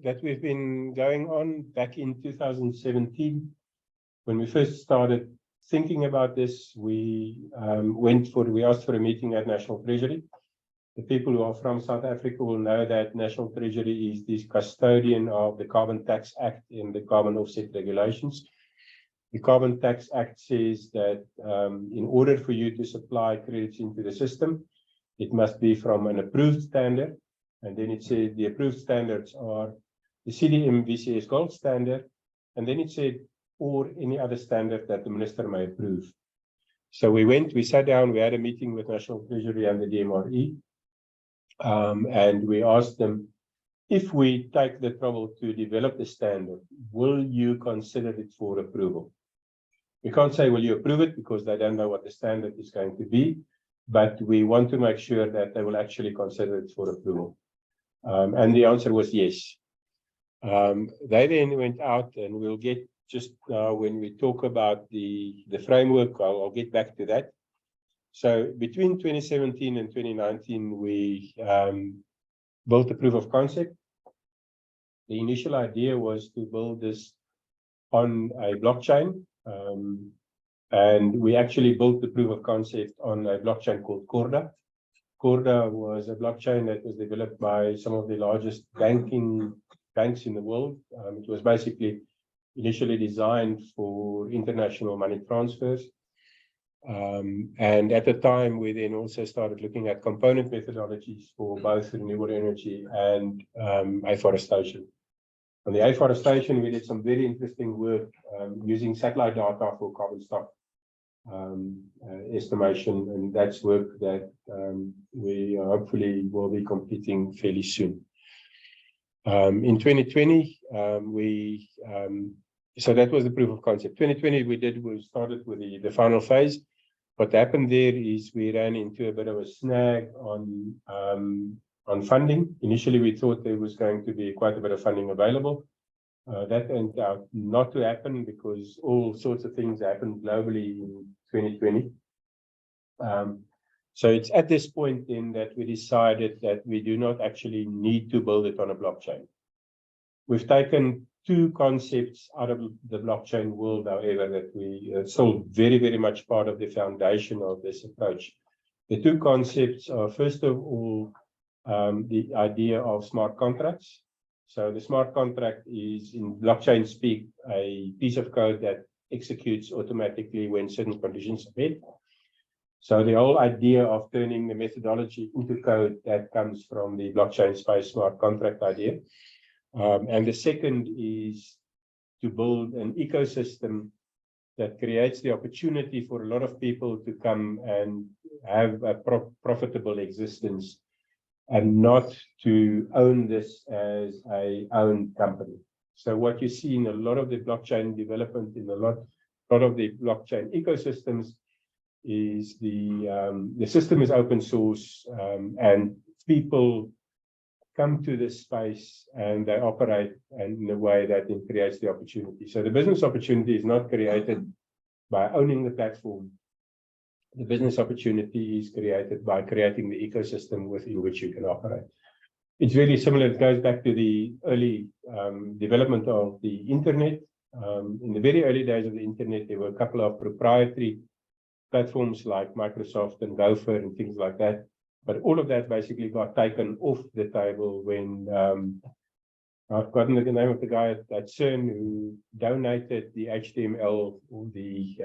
that we've been going on back in 2017. When we first started thinking about this, we asked for a meeting at National Treasury. The people who are from South Africa will know that National Treasury is the custodian of the Carbon Tax Act and the Carbon Offset Regulations. The Carbon Tax Act says that in order for you to supply credits into the system, it must be from an approved standard. And then it said the approved standards are the CDM VCS gold standard. And then it said, or any other standard that the minister may approve. So we sat down, we had a meeting with National Treasury and the DMRE. And we asked them, if we take the trouble to develop the standard, will you consider it for approval? We can't say, will you approve it? Because they don't know what the standard is going to be. But we want to make sure that they will actually consider it for approval. And the answer was yes. They then went out, and we'll get just when we talk about the framework, I'll get back to that. So between 2017 and 2019, we built a proof of concept. The initial idea was to build this on a blockchain. And we actually built the proof of concept on a blockchain called Corda. Corda was a blockchain that was developed by some of the largest banks in the world. It was basically initially designed for international money transfers. And at the time, we then also started looking at component methodologies for both renewable energy and afforestation. On the afforestation, we did some very interesting work using satellite data for carbon stock estimation, and that's work that we hopefully will be completing fairly soon. In 2020, so that was the proof of concept. 2020, we started with the final phase. What happened there is we ran into a bit of a snag on funding. Initially, we thought there was going to be quite a bit of funding available. That turned out not to happen because all sorts of things happened globally in 2020. So it's at this point then that we decided that we do not actually need to build it on a blockchain. We've taken 2 concepts out of the blockchain world, however, that we are still very, very much part of the foundation of this approach. The 2 concepts are, first of all, the idea of smart contracts. So the smart contract is, in blockchain speak, a piece of code that executes automatically when certain conditions are met. So the whole idea of turning the methodology into code, that comes from the blockchain space smart contract idea. And the second is to build an ecosystem that creates the opportunity for a lot of people to come and have a profitable existence, and not to own this as a own company. So what you see in a lot of the blockchain development, in a lot of the blockchain ecosystems, is the system is open source, and people come to this space and they operate in a way that it creates the opportunity. So the business opportunity is not created by owning the platform. The business opportunity is created by creating the ecosystem within which you can operate. It's really similar. It goes back to the early development of the internet. In the very early days of the internet, there were a couple of proprietary platforms like Microsoft and Gopher and things like that. But all of that basically got taken off the table when I've forgotten the name of the guy at CERN who donated the HTML or the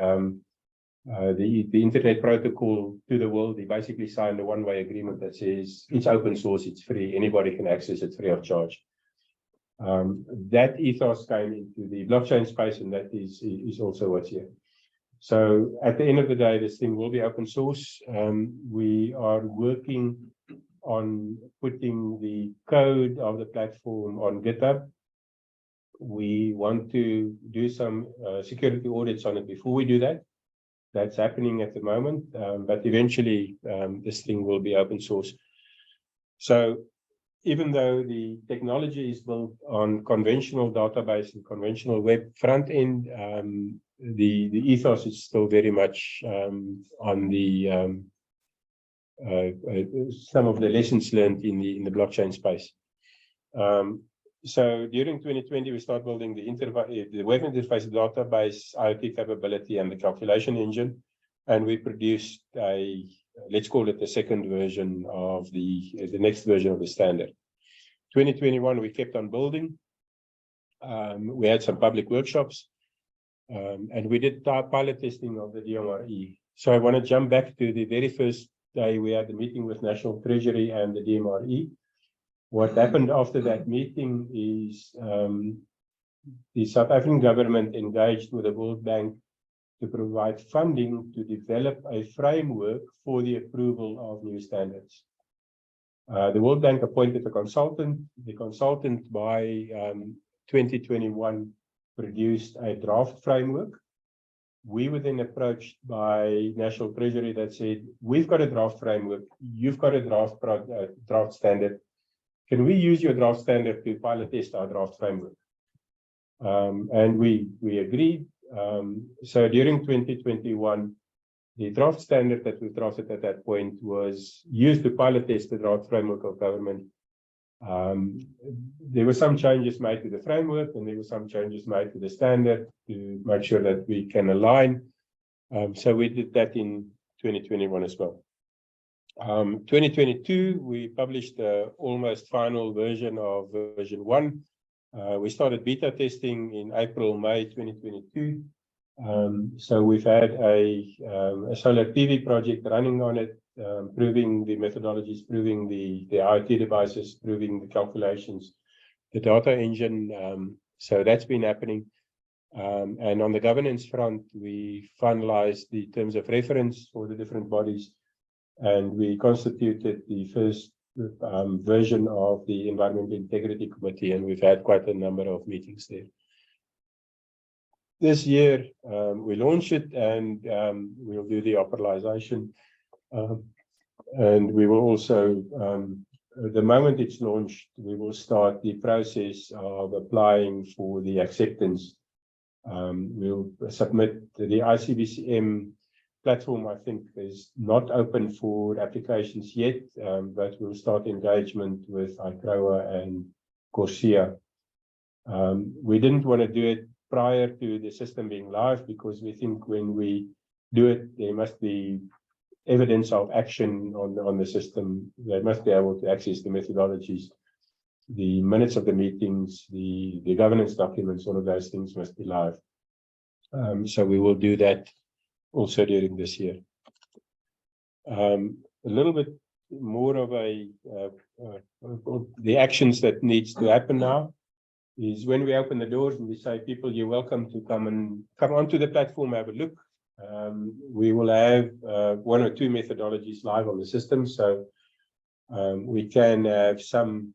internet protocol to the world. He basically signed a one-way agreement that says it's open source, it's free, anybody can access it free of charge. That ethos came into the blockchain space, and that is also what's here. So at the end of the day, this thing will be open source. We are working on putting the code of the platform on GitHub. We want to do some security audits on it before we do that. That's happening at the moment, but eventually this thing will be open source. So even though the technology is built on conventional database and conventional web front end, the ethos is still very much on the some of the lessons learned in the blockchain space. So during 2020, we started building the web interface database, IoT capability, and the calculation engine, and we produced a, let's call it the second version of the next version of the standard. 2021, we kept on building. We had some public workshops, and we did pilot testing of the DMRE. So I want to jump back to the very first day we had the meeting with National Treasury and the DMRE. What happened after that meeting is the South African government engaged with the World Bank to provide funding to develop a framework for the approval of new standards. The World Bank appointed a consultant. The consultant by 2021 produced a draft framework. We were then approached by National Treasury that said, we've got a draft framework, you've got a draft standard. Can we use your draft standard to pilot test our draft framework? And we agreed. So during 2021, the draft standard that we drafted at that point was used to pilot test the draft framework of government. There were some changes made to the framework, and there were some changes made to the standard to make sure that we can align. So we did that in 2021 as well. 2022, we published the almost final version of version 1. We started beta testing in April, May 2022. So we've had a solar PV project running on it, proving the methodologies, proving the IoT devices, proving the calculations, the data engine. So that's been happening. And on the governance front, we finalized the terms of reference for the different bodies, and we constituted the first version of the Environmental Integrity Committee, and we've had quite a number of meetings there. This year, we launched it, and we'll do the operationalization. And we will also, the moment it's launched, we will start the process of applying for the acceptance. We'll submit the ICBCM platform. I think is not open for applications yet, but we'll start engagement with ICROA and Corsia. We didn't want to do it prior to the system being live, because we think when we do it, there must be evidence of action on the system. They must be able to access the methodologies, the minutes of the meetings, the governance documents, all of those things must be live. So we will do that also during this year. A little bit more of the actions that needs to happen now is when we open the doors and we say, people, you're welcome to come onto the platform, have a look. We will have 1 or 2 methodologies live on the system, so we can have some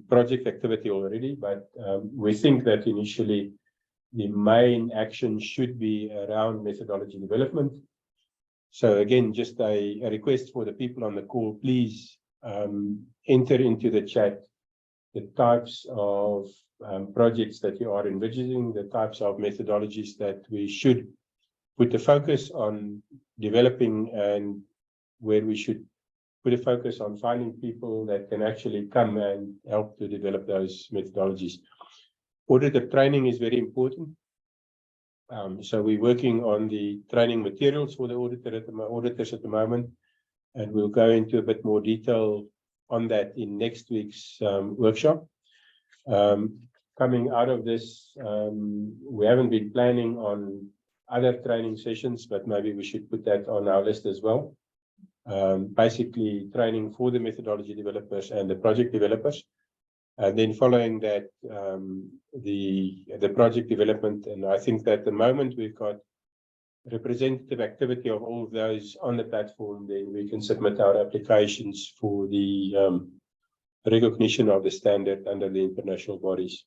project activity already, but we think that initially the main action should be around methodology development. So again, just a request for the people on the call, please enter into the chat the types of projects that you are envisaging, the types of methodologies that we should put the focus on developing, and where we should put a focus on finding people that can actually come and help to develop those methodologies. Auditor training is very important. So we're working on the training materials for the auditors at the moment, and we'll go into a bit more detail on that in next week's workshop. Coming out of this, we haven't been planning on other training sessions, but maybe we should put that on our list as well. Basically training for the methodology developers and the project developers. And then following that, the project development. And I think that the moment we've got representative activity of all of those on the platform, then we can submit our applications for the recognition of the standard under the international bodies.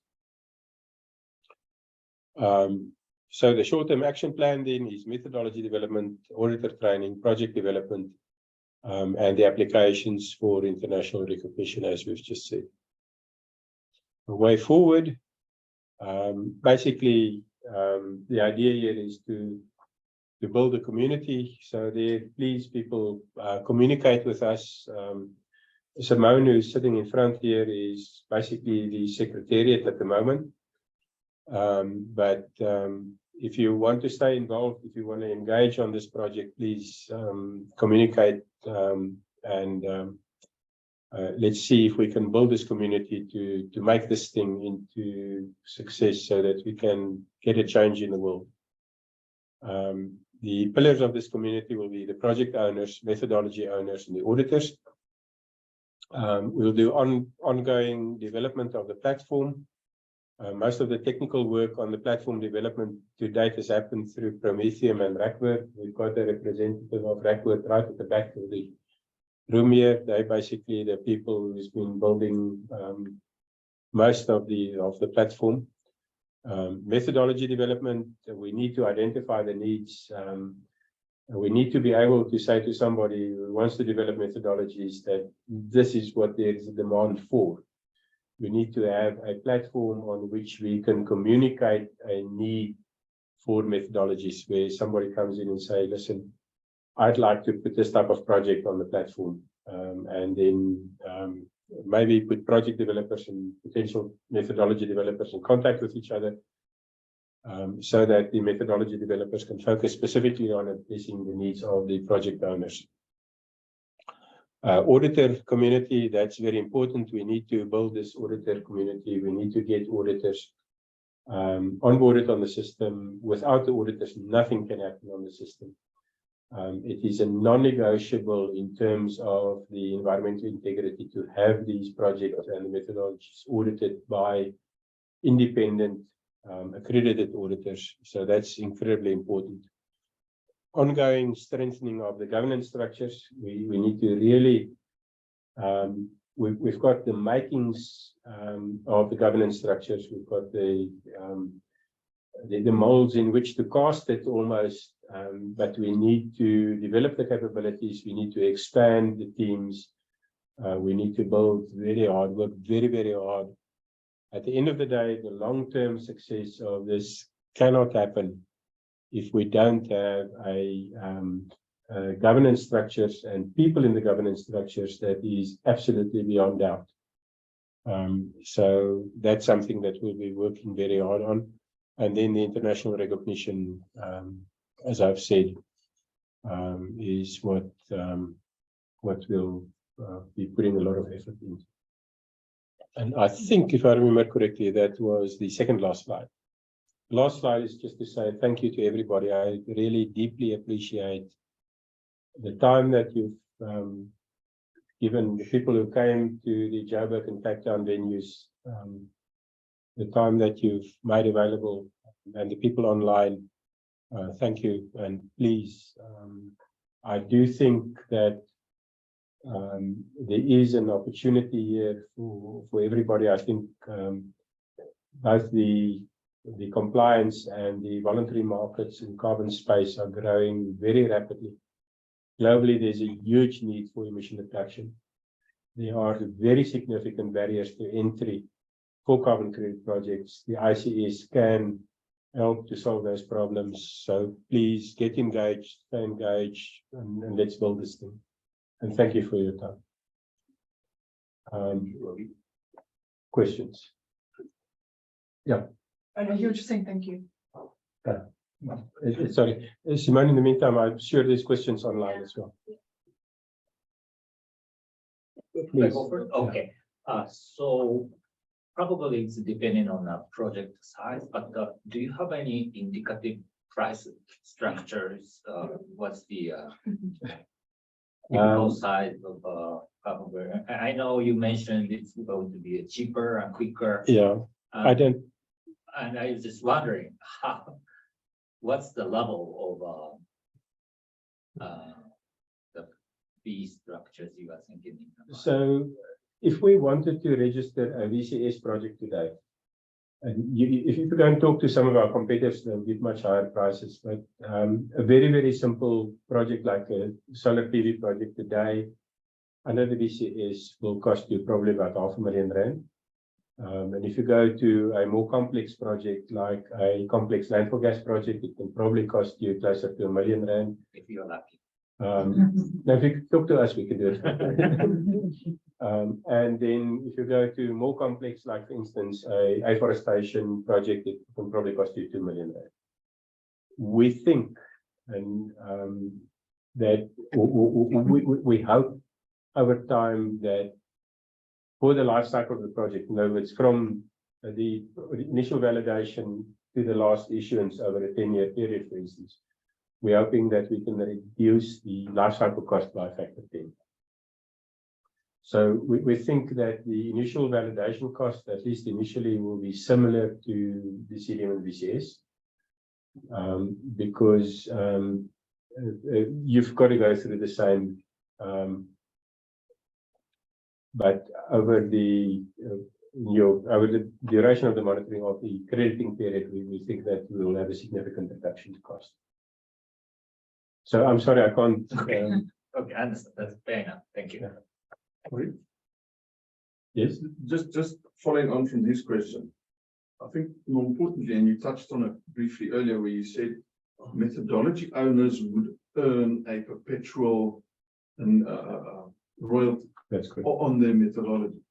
So the short-term action plan then is methodology development, auditor training, project development, and the applications for international recognition, as we've just said. The way forward, basically, the idea here is to build a community. So there, please, people, communicate with us. Simone, who's sitting in front here, is basically the secretariat at the moment. But if you want to stay involved, if you want to engage on this project, please communicate, and let's see if we can build this community to make this thing into success so that we can get a change in the world. The pillars of this community will be the project owners, methodology owners, and the auditors. We'll do ongoing development of the platform. Most of the technical work on the platform development to date has happened through Prometheum and Rackwork. We've got a representative of Rackwork right at the back of the room here. They're basically the people who's been building most of the platform. Methodology development, we need to identify the needs. We need to be able to say to somebody who wants to develop methodologies that this is what there is a demand for. We need to have a platform on which we can communicate a need for methodologies, where somebody comes in and say, listen, I'd like to put this type of project on the platform, and then maybe put project developers and potential methodology developers in contact with each other, so that the methodology developers can focus specifically on addressing the needs of the project owners. Auditor community, that's very important. We need to build this auditor community. We need to get auditors onboarded on the system. Without the auditors, nothing can happen on the system. It is a non-negotiable in terms of the environmental integrity to have these projects and the methodologies audited by independent accredited auditors. So that's incredibly important. Ongoing strengthening of the governance structures. We need to really, we've got the makings of the governance structures. We've got the molds in which to cast it almost, but we need to develop the capabilities. We need to expand the teams. We need to build very hard, work very, very hard. At the end of the day, the long-term success of this cannot happen if we don't have a governance structures and people in the governance structures that is absolutely beyond doubt. So that's something that we'll be working very hard on. And then the international recognition, as I've said. is what we'll be putting a lot of effort into. And I think, if I remember correctly, that was the second last slide. Last slide is just to say thank you to everybody. I really deeply appreciate the time that you've given the people who came to the Joburg and Cape Town venues, the time that you've made available, and the people online. Thank you, and please, I do think that there is an opportunity here for everybody. I think both the compliance and the voluntary markets in carbon space are growing very rapidly. Globally, there's a huge need for emission reduction. There are very significant barriers to entry for carbon credit projects. The ICS can help to solve those problems. So please get engaged, stay engaged, and let's build this thing. And thank you for your time. Questions? Yeah. And you were just saying thank you. Sorry, Simone, in the meantime, I'm sure there's questions online as well. Please. Okay, so probably it's depending on the project size, but do you have any indicative price structures? What's the typical size of carbon burner? I know you mentioned it's going to be cheaper and quicker. Yeah, I don't. And I was just wondering what's the level of the fee structures you are thinking? So if we wanted to register a VCS project today, and if you go and talk to some of our competitors, they'll give much higher prices. But a very, very simple project like a solar PV project today under the VCS will cost you probably about R500,000. And if you go to a more complex project like a complex landfill gas project, it can probably cost you closer to R1 million. If you're lucky. Now, if you talk to us, we can do it. And then if you go to more complex, like for instance, a afforestation project, it can probably cost you R2 million. We think, and that we hope over time that for the life cycle of the project, in other words, from the initial validation to the last issuance over a 10-year period, for instance, we're hoping that we can reduce the life cycle cost by a factor 10. So we think that the initial validation cost, at least initially, will be similar to the CDM and VCS, because you've got to go through the same. But over the duration of the monitoring of the crediting period, we think that we will have a significant reduction in cost. So I'm sorry, I can't. Okay, okay, I understand. That's fair enough. Thank you. Yes. Just following on from this question, I think more importantly, and you touched on it briefly earlier, where you said methodology owners would earn a perpetual and royalty. That's correct. On their methodology.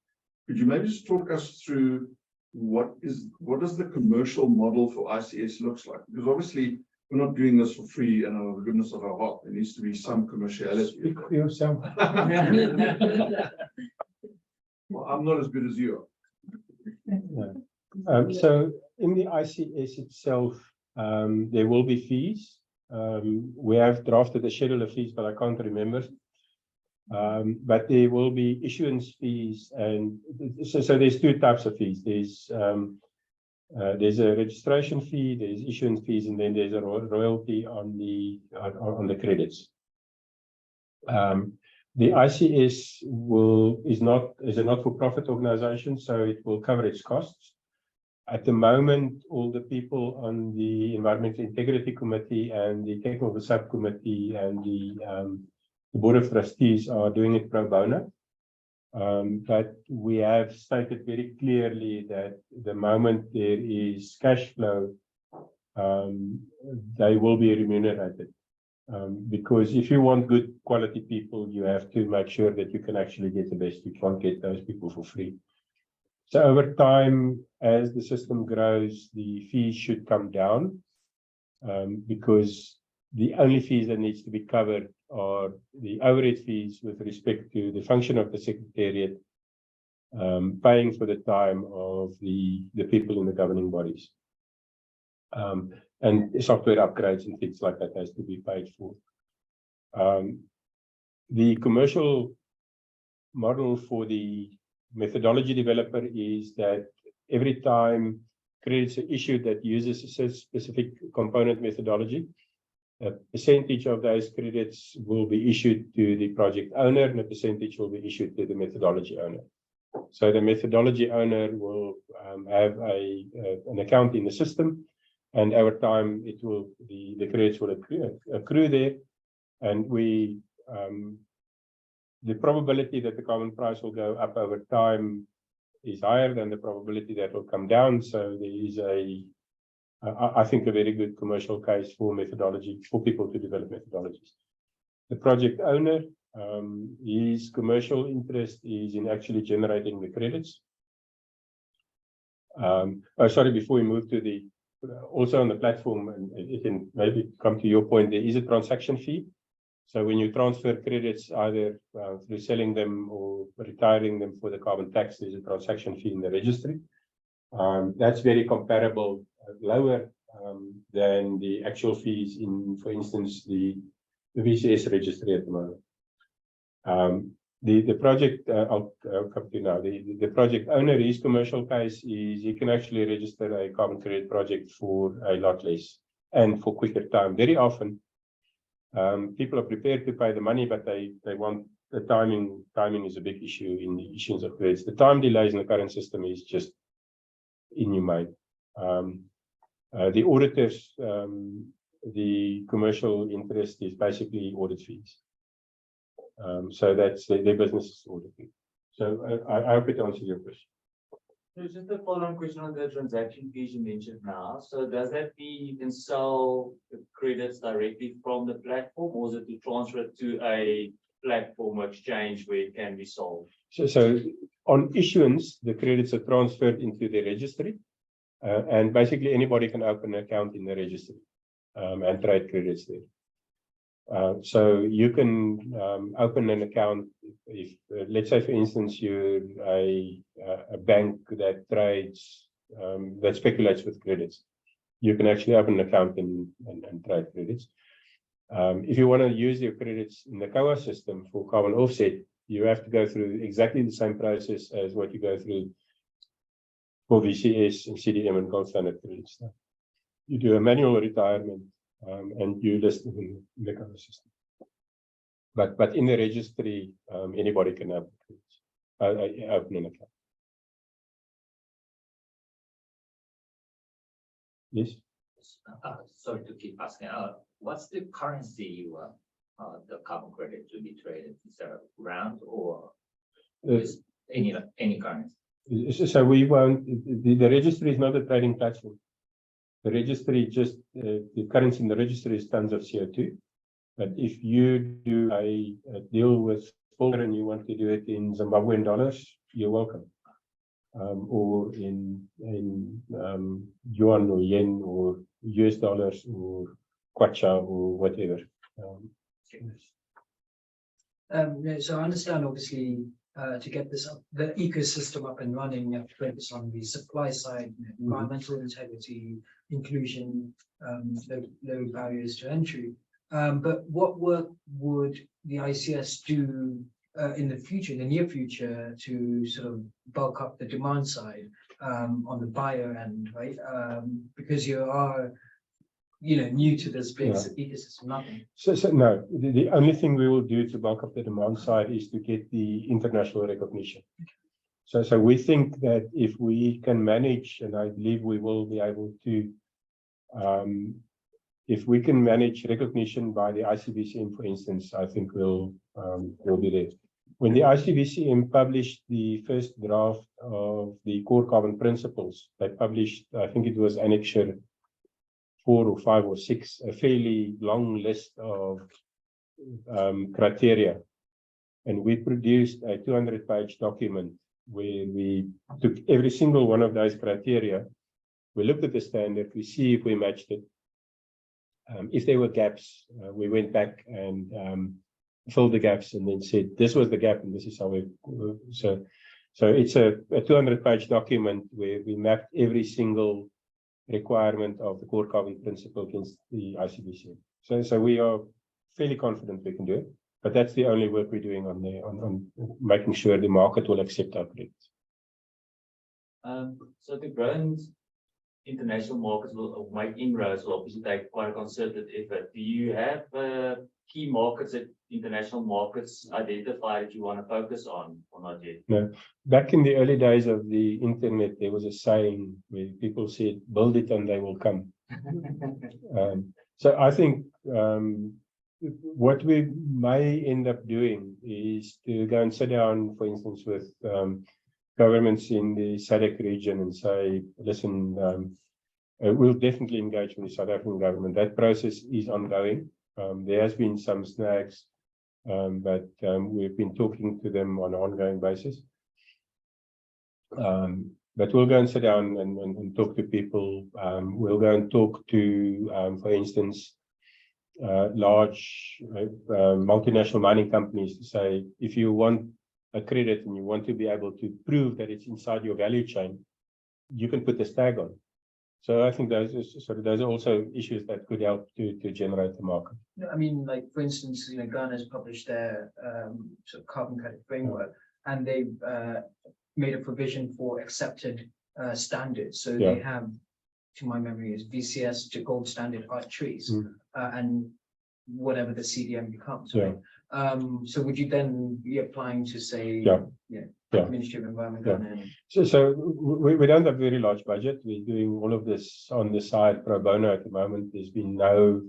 Could you maybe just talk us through what does the commercial model for ICS looks like? Because obviously we're not doing this for free and out of the goodness of our heart. There needs to be some commerciality. Speak for yourself. Well, I'm not as good as you are. So in the ICS itself, there will be fees. We have drafted a schedule of fees, but I can't remember. But there will be issuance fees, and so there's two types of fees. There's a registration fee, there's issuance fees, and then there's a royalty on the credits. The ICS is a not-for-profit organization, so it will cover its costs. At the moment, all the people on the Environmental Integrity Committee and the Technical Subcommittee and the Board of Trustees are doing it pro bono. But we have stated very clearly that the moment there is cash flow, they will be remunerated. Because if you want good quality people, you have to make sure that you can actually get the best. You can't get those people for free. So over time, as the system grows, the fees should come down, because the only fees that needs to be covered are the overhead fees with respect to the function of the secretariat, paying for the time of the people in the governing bodies. And software upgrades and things like that has to be paid for. The commercial model for the methodology developer is that every time credits are issued that uses a specific component methodology, a percentage of those credits will be issued to the project owner and a percentage will be issued to the methodology owner. So the methodology owner will have an account in the system, and over time it will the credits will accrue there, and the probability that the carbon price will go up over time is higher than the probability that will come down. So there is I think, a very good commercial case for methodology, for people to develop methodologies. The project owner, his commercial interest is in actually generating the credits. Before we move to the, also on the platform, and it can maybe come to your point, there is a transaction fee. So when you transfer credits, either through selling them or retiring them for the carbon tax, there's a transaction fee in the registry. That's very comparable, lower than the actual fees in, for instance, the VCS registry at the moment. The project, I'll come to now, the project owner, his commercial case is he can actually register a carbon credit project for a lot less and for quicker time. Very often, people are prepared to pay the money, but they want the timing. Timing is a big issue in the issuance of credits. The time delays in the current system is just inhumane. The auditors, the commercial interest is basically audit fees. So that's their business is auditing. So I hope it answers your question. So just a follow-on question on the transaction fees you mentioned now. So does that mean you can sell the credits directly from the platform, or is it to transfer it to a platform exchange where it can be sold? So on issuance, the credits are transferred into the registry, and basically anybody can open an account in the registry and trade credits there. So you can open an account if, let's say, for instance, you're a bank that trades, that speculates with credits. You can actually open an account and trade credits. If you want to use your credits in the COA system for carbon offset, you have to go through exactly the same process as what you go through for VCS and CDM and gold standard credits. You do a manual retirement. And you list them in the COA system. But in the registry, anybody can open an account. Yes. Sorry to keep asking. What's the currency you want the carbon credit to be traded? Is there a rand or any currency? So we want the registry is not a trading platform. The registry just the currency in the registry is tons of CO2. But if you do a deal with Fulger and you want to do it in Zimbabwean dollars, you're welcome. Or in yuan or yen or US dollars or kwacha or whatever. So I understand, obviously, to get this up, the ecosystem up and running, you have to focus on the supply side, environmental integrity, inclusion, low barriers to entry. But what work would the ICS do in the future, in the near future, to sort of bulk up the demand side on the buyer end, right? Because you are, new to this big ecosystem, nothing. So no, the only thing we will do to bulk up the demand side is to get the international recognition. So we think that if we can manage, and I believe we will be able to, if we can manage recognition by the ICBCM, for instance, I think we'll be there. When the ICBCM published the first draft of the core carbon principles, they published, I think it was Annexure 4 or 5 or 6, a fairly long list of criteria. And we produced a 200-page document where we took every single one of those criteria. We looked at the standard, we see if we matched it. if there were gaps, we went back and filled the gaps and then said, this was the gap and this is how we, so it's a 200-page document where we mapped every single requirement of the core carbon principle against the ICBC. So we are fairly confident we can do it, but that's the only work we're doing on making sure the market will accept our credits. So the growing international markets will make inroads will obviously take quite a concerted effort. Do you have key markets that international markets identify that you want to focus on or not yet? No. Back in the early days of the internet, there was a saying where people said, build it and they will come. So I think what we may end up doing is to go and sit down, for instance, with governments in the SADC region and say, listen, we'll definitely engage with the South African government. That process is ongoing. There has been some snags, but we've been talking to them on an ongoing basis. But we'll go and sit down and talk to people. We'll go and talk to, for instance, large multinational mining companies to say, if you want a credit and you want to be able to prove that it's inside your value chain, you can put this tag on. So I think those are also issues that could help to generate the market. I mean, like for instance, Ghana has published their sort of carbon credit framework, and they've made a provision for accepted standards. So they have, to my memory, is VCS to gold standard art trees, and whatever the CDM becomes. Right? So would you then be applying to say, Ministry of Environment? So we don't have a very large budget. We're doing all of this on the side pro bono at the moment. There's been no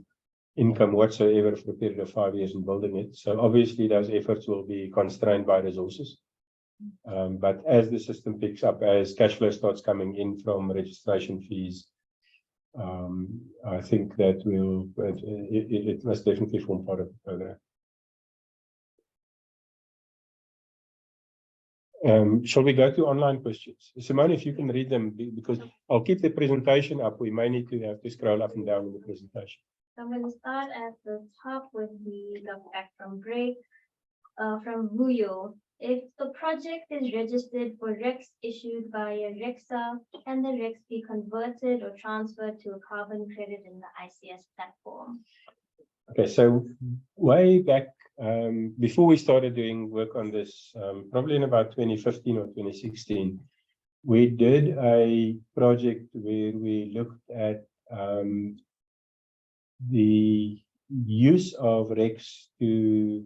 income whatsoever for a period of 5 years in building it. So obviously those efforts will be constrained by resources. But as the system picks up, as cash flow starts coming in from registration fees, I think that it must definitely form part of the program. Shall we go to online questions? Simone, if you can read them, because I'll keep the presentation up. We may need to have to scroll up and down in the presentation. I'm going to start at the top with the love back from Greg, from Vuyo. If the project is registered for RECs issued by a RECSA, can the RECs be converted or transferred to a carbon credit in the ICS platform? Okay, so way back, before we started doing work on this, probably in about 2015 or 2016, we did a project where we looked at the use of RECs to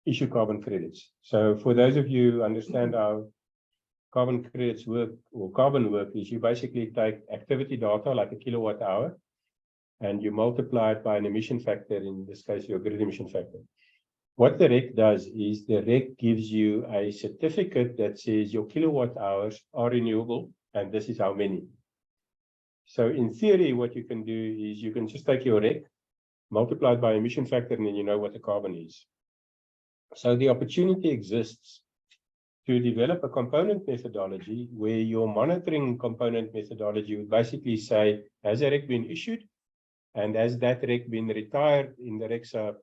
issue carbon credits. So for those of you who understand how carbon credits work or carbon work, is you basically take activity data like a kilowatt hour and you multiply it by an emission factor, in this case your grid emission factor. What the REC does is the REC gives you a certificate that says your kilowatt hours are renewable and this is how many. So in theory, what you can do is you can just take your REC, multiply it by emission factor, and then you know what the carbon is. So the opportunity exists to develop a component methodology where your monitoring component methodology would basically say, has a REC been issued? And has that REC been retired in the RECSA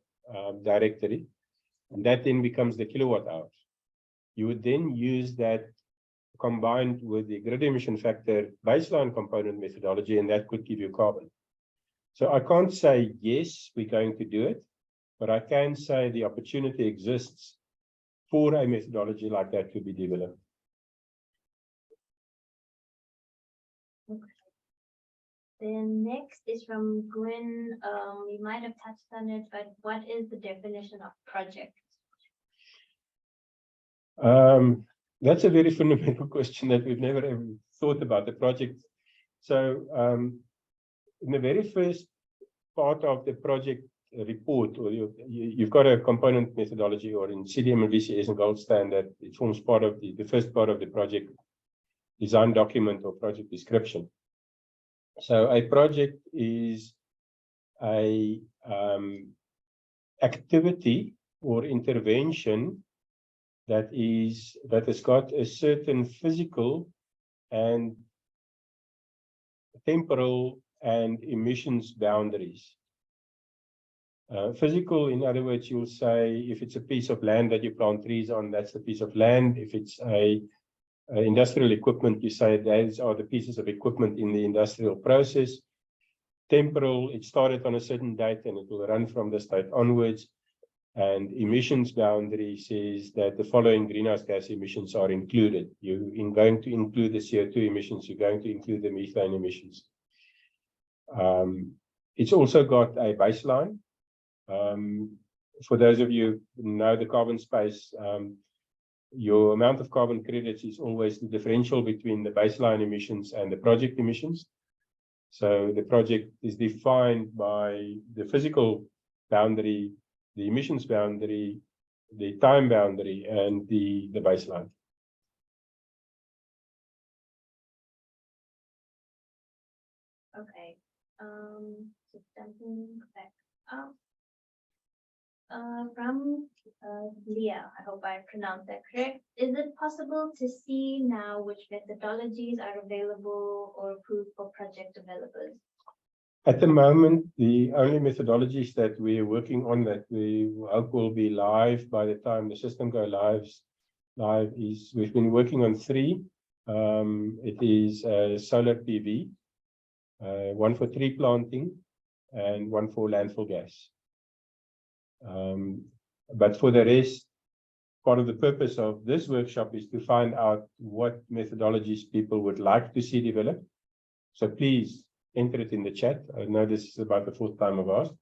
directory? And that then becomes the kilowatt hours. You would then use that combined with the grid emission factor baseline component methodology, and that could give you carbon. So I can't say, yes, we're going to do it, but I can say the opportunity exists for a methodology like that to be developed. Okay. Then next is from Gwen. We might have touched on it, but what is the definition of project? That's a very fundamental question that we've never ever thought about, the project. So in the very first part of the project report, or you've got a component methodology, or in CDM and VCS and gold standard, it forms part of the first part of the project design document or project description. So a project is a activity or intervention that has got a certain physical and temporal and emissions boundaries. Physical, in other words, you'll say if it's a piece of land that you plant trees on, that's the piece of land. If it's a industrial equipment, you say those are the pieces of equipment in the industrial process. Temporal, it started on a certain date and it will run from this date onwards. And emissions boundary says that the following greenhouse gas emissions are included. You're going to include the CO2 emissions, you're going to include the methane emissions. It's also got a baseline. For those of you who know the carbon space, your amount of carbon credits is always the differential between the baseline emissions and the project emissions. So the project is defined by the physical boundary, the emissions boundary, the time boundary, and the baseline. Okay, so jumping back up. From Leah, I hope I pronounced that correct. Is it possible to see now which methodologies are available or approved for project developers? At the moment, the only methodologies that we are working on that we hope will be live by the time the system goes live is we've been working on 3. It is solar PV, one for tree planting, and one for landfill gas. But for the rest, part of the purpose of this workshop is to find out what methodologies people would like to see developed. So please enter it in the chat. I know this is about the 4th time I've asked.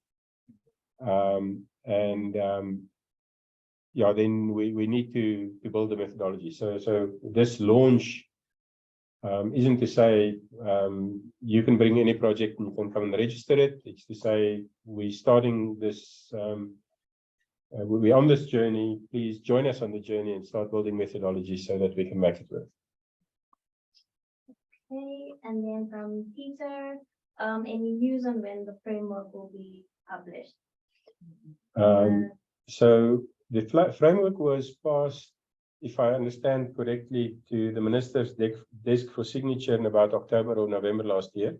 Yeah, then we need to build a methodology. So this launch isn't to say you can bring any project and you can come and register it. It's to say we're starting this, we're on this journey. Please join us on the journey and start building methodologies so that we can make it work. Okay, and then from Peter, any news on when the framework will be published? So the framework was passed, if I understand correctly, to the minister's desk for signature in about October or November last year.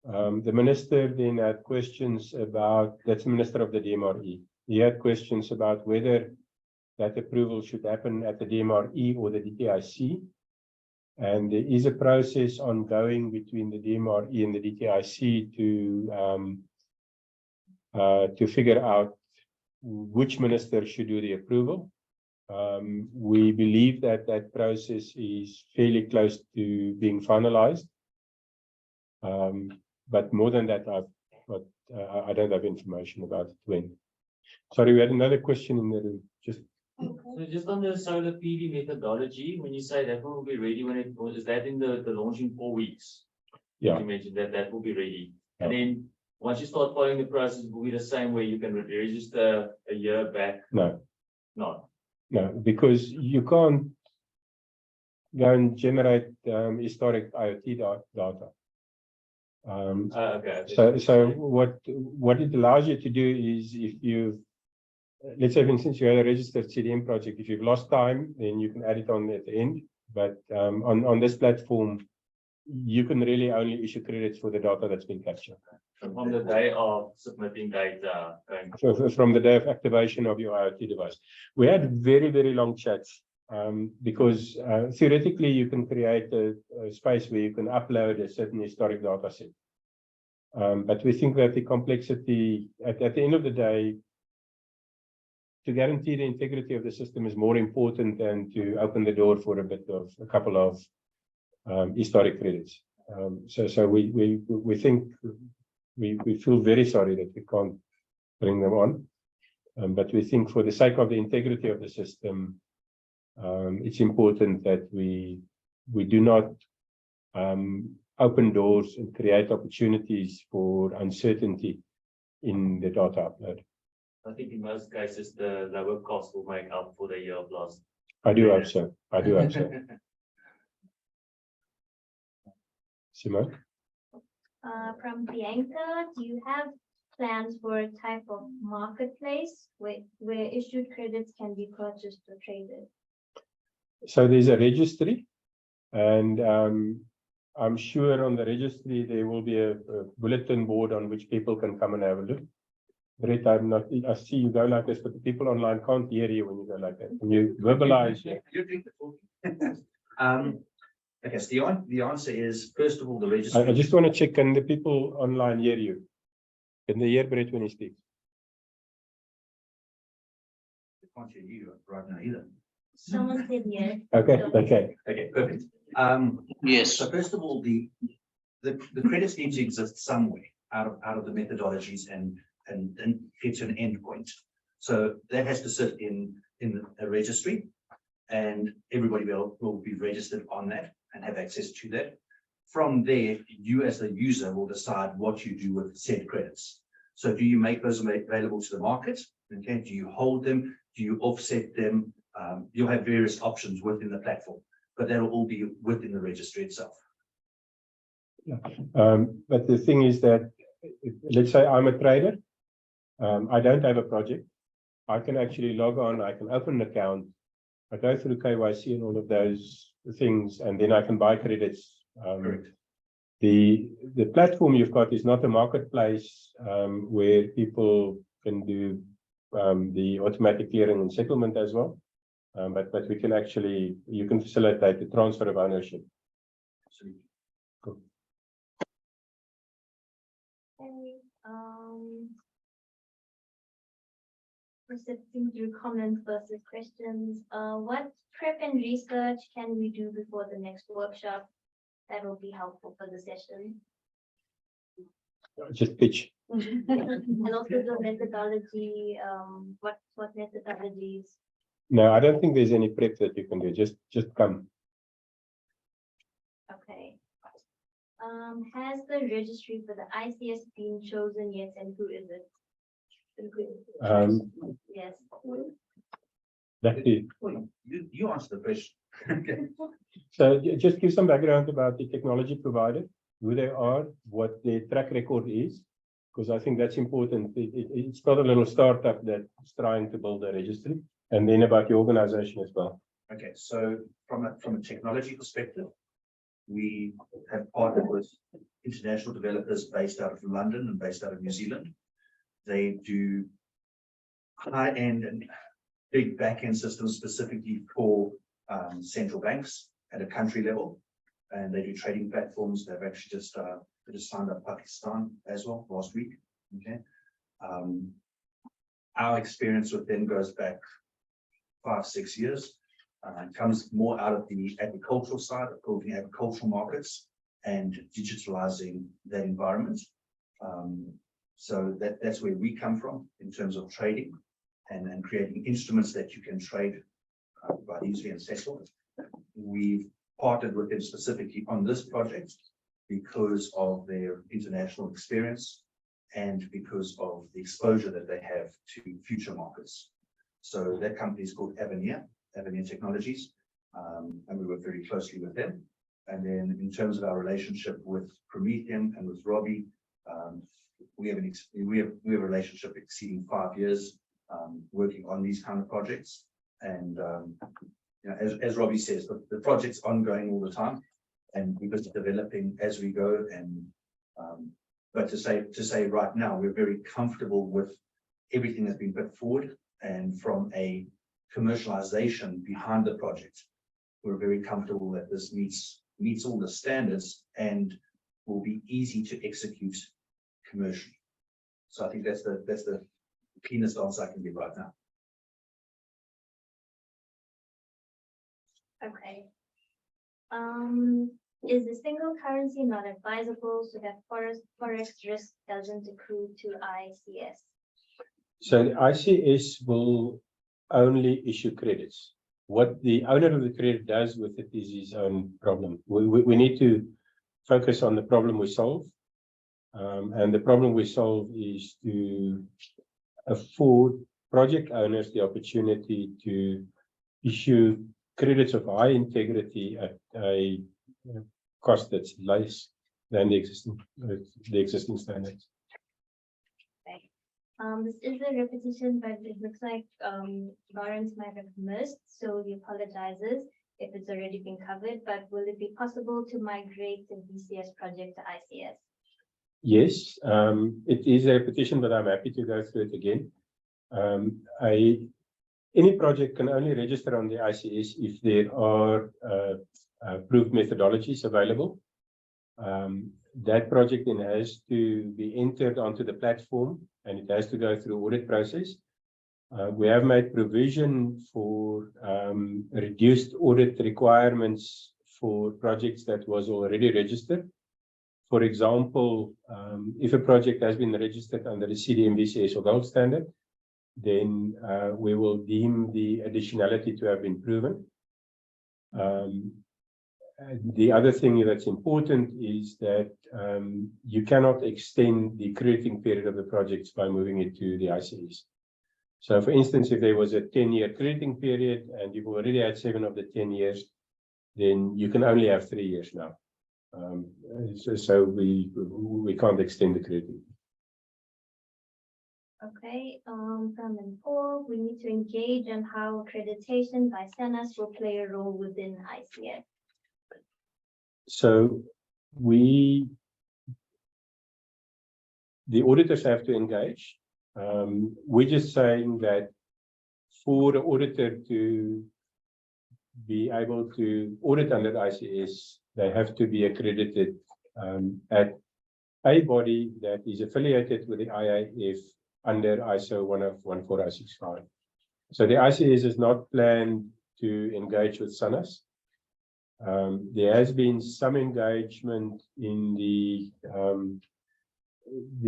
The minister then had questions about, that's the minister of the DMRE. He had questions about whether that approval should happen at the DMRE or the DTIC. And there is a process ongoing between the DMRE and the DTIC to figure out which minister should do the approval. We believe that that process is fairly close to being finalized. But more than that, I don't have information about it when. Sorry, we had another question in the room. So just on the solar PV methodology, when you say that will be ready when it was, is that in the launch in 4 weeks? Yeah. You mentioned that will be ready. Yeah. And then once you start following the process, it will be the same way you can register a year back? No. No. No, because you can't go and generate historic IoT data. Okay. So what it allows you to do is if you, let's say for instance, you had a registered CDM project, if you've lost time, then you can add it on at the end. But on this platform, you can really only issue credits for the data that's been captured. From the day of submitting data. From the day of activation of your IoT device. We had very, very long chats because theoretically you can create a space where you can upload a certain historic data set. But we think that the complexity, at the end of the day, to guarantee the integrity of the system is more important than to open the door for a couple of historic credits. So we think we feel very sorry that we can't bring them on, but we think for the sake of the integrity of the system, it's important that we do not open doors and create opportunities for uncertainty in the data upload. I think in most cases the lower cost will make up for the year of loss. I do hope so. I do hope so. Simone? From Bianca, do you have plans for a type of marketplace where issued credits can be purchased or traded? So there's a registry, and I'm sure on the registry there will be a bulletin board on which people can come and have a look. Brett, I'm not, I see you go like this, but the people online can't hear you when you go like that. When you verbalize, Okay, so the answer is, first of all, the I registry. just want to check, can the people online hear you? Can they hear Brett when he speaks? Can't hear you right now either. Someone said yes. Okay, okay. Okay, perfect. Yes. So first of all, the credits need to exist somewhere out of the methodologies and get to an endpoint. So that has to sit in a registry, and everybody will be registered on that and have access to that. From there, you as the user will decide what you do with said credits. So do you make those available to the market? Okay, do you hold them? Do you offset them? You'll have various options within the platform, but that'll all be within the registry itself. But the thing is that, let's say I'm a trader, I don't have a project. I can actually log on, I can open an account, I go through KYC and all of those things, and then I can buy credits. Correct. The platform you've got is not a marketplace where people can do the automatic clearing and settlement as well. But we can actually, you can facilitate the transfer of ownership. Absolutely. Cool. Okay, sifting through comments versus questions. What prep and research can we do before the next workshop that will be helpful for the session? Just pitch. And also the methodology, what methodologies? No, I don't think there's any prep that you can do. Just come. Okay. Has the registry for the ICS been chosen yet, and who is it? Yes. That's it. You answer the question. Okay. So just give some background about the technology provider, who they are, what their track record is, because I think that's important. It's not a little startup that's trying to build a registry, and then about the organization as well. Okay, so from a technology perspective, we have partnered with international developers based out of London and based out of New Zealand. They do high-end and big back-end systems specifically for central banks at a country level, and they do trading platforms. They've actually just signed up Pakistan as well last week. Okay, our experience with them goes back 5-6 years. It comes more out of the agricultural side of building agricultural markets and digitalizing that environment. So that's where we come from in terms of trading and creating instruments that you can trade quite easily and settle. We've partnered with them specifically on this project because of their international experience and because of the exposure that they have to future markets. So that company is called Avenir Technologies, and we work very closely with them. And then in terms of our relationship with Prometheum and with Robbie, we have a relationship exceeding 5 years working on these kind of projects. And you know, as Robbie says, the project's ongoing all the time, and we're just developing as we go. And but to say right now, we're very comfortable with everything that's been put forward, and from a commercialization behind the project, we're very comfortable that this meets all the standards and will be easy to execute commercially. So I think that's the cleanest answer I can give right now. Okay. Is the single currency not advisable so that forex risk doesn't accrue to ICS? So the ICS will only issue credits. What the owner of the credit does with it is his own problem. We need to focus on the problem we solve. And the problem we solve is to afford project owners the opportunity to issue credits of high integrity at a cost that's less than the existing standards. Okay. This is a repetition, but it looks like Lawrence might have missed, so he apologizes if it's already been covered. But will it be possible to migrate the VCS project to ICS? Yes, it is a repetition, but I'm happy to go through it again. Any project can only register on the ICS if there are approved methodologies available. That project then has to be entered onto the platform and it has to go through audit process. We have made provision for reduced audit requirements for projects that was already registered. For example, if a project has been registered under the CDMBCS or gold standard, then we will deem the additionality to have been proven. The other thing that's important is that you cannot extend the crediting period of the projects by moving it to the ICS. So for instance, if there was a 10-year crediting period and you've already had 7 of the 10 years, then you can only have 3 years now. So we can't extend the crediting. Okay, from and 4, we need to engage on how accreditation by SANAS will play a role within ICS. So the auditors have to engage. We're just saying that for the auditor to be able to audit under the ICS, they have to be accredited at a body that is affiliated with the IIF under ISO 14065. So the ICS is not planned to engage with SANAS. There has been some engagement in the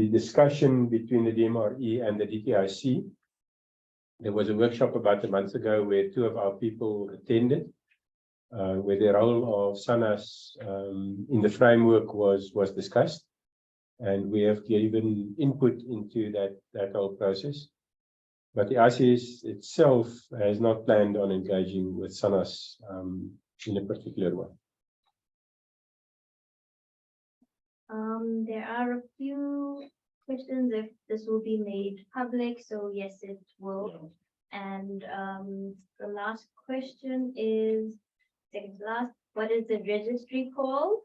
discussion between the DMRE and the DTIC. There was a workshop about a month ago where 2 of our people attended, where the role of SANAS in the framework was discussed, and we have given input into that whole process. But the ICS itself has not planned on engaging with SANAS in a particular way. There are a few questions if this will be made public, so yes, it will. And the last question is, second to last, what is the registry called?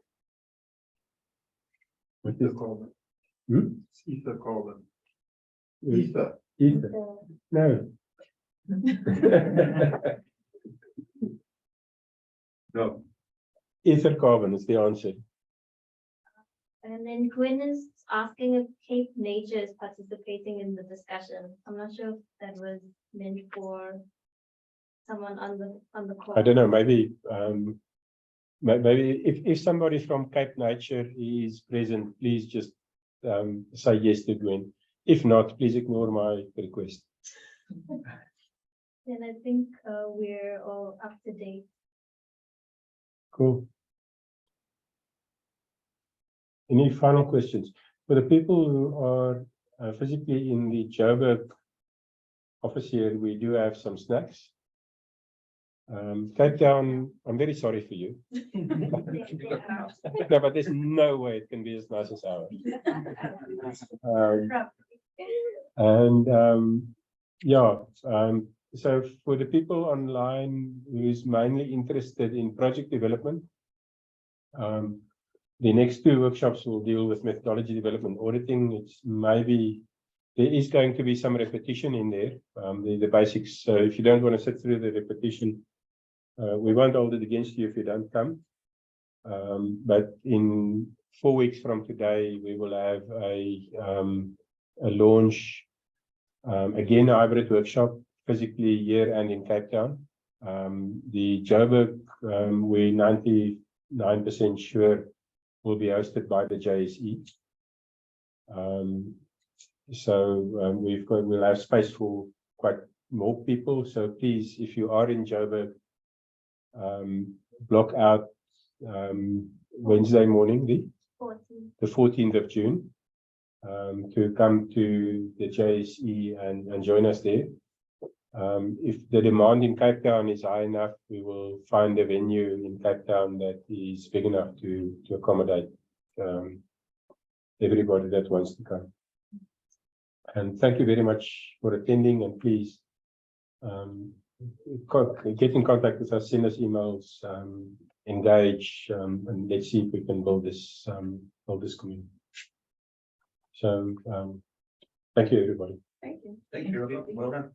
What is it called? Ether carbon. Ether. So, No. No. Ether carbon is the answer. and then Gwen is asking if Cape Nature is participating in the discussion. I'm not sure if that was meant for someone on the call. I don't know, maybe if somebody from Cape Nature is present, please just say yes to Gwen. If not, please ignore my request. Then I think we're all up to date. Cool. Any final questions? For the people who are physically in the Joburg office here, we do have some snacks. Cape Town, I'm very sorry for you. No, but there's no way it can be as nice as ours. So for the people online who's mainly interested in project development, the next 2 workshops will deal with methodology development auditing. It's maybe there is going to be some repetition in there, the basics. So if you don't want to sit through the repetition, we won't hold it against you if you don't come. But in 4 weeks from today, we will have a launch, again, a hybrid workshop, physically here and in Cape Town. The Joburg, we're 99% sure will be hosted by the JSE. We'll have space for quite more people. So please, if you are in Joburg, block out Wednesday morning, the 14th of June, to come to the JSE and join us there. If the demand in Cape Town is high enough, we will find a venue in Cape Town that is big enough to accommodate everybody that wants to come. And thank you very much for attending, and please get in contact with us, send us emails, engage, and let's see if we can build this community. So, thank you, everybody. Thank you. Thank you, Robert. Well done.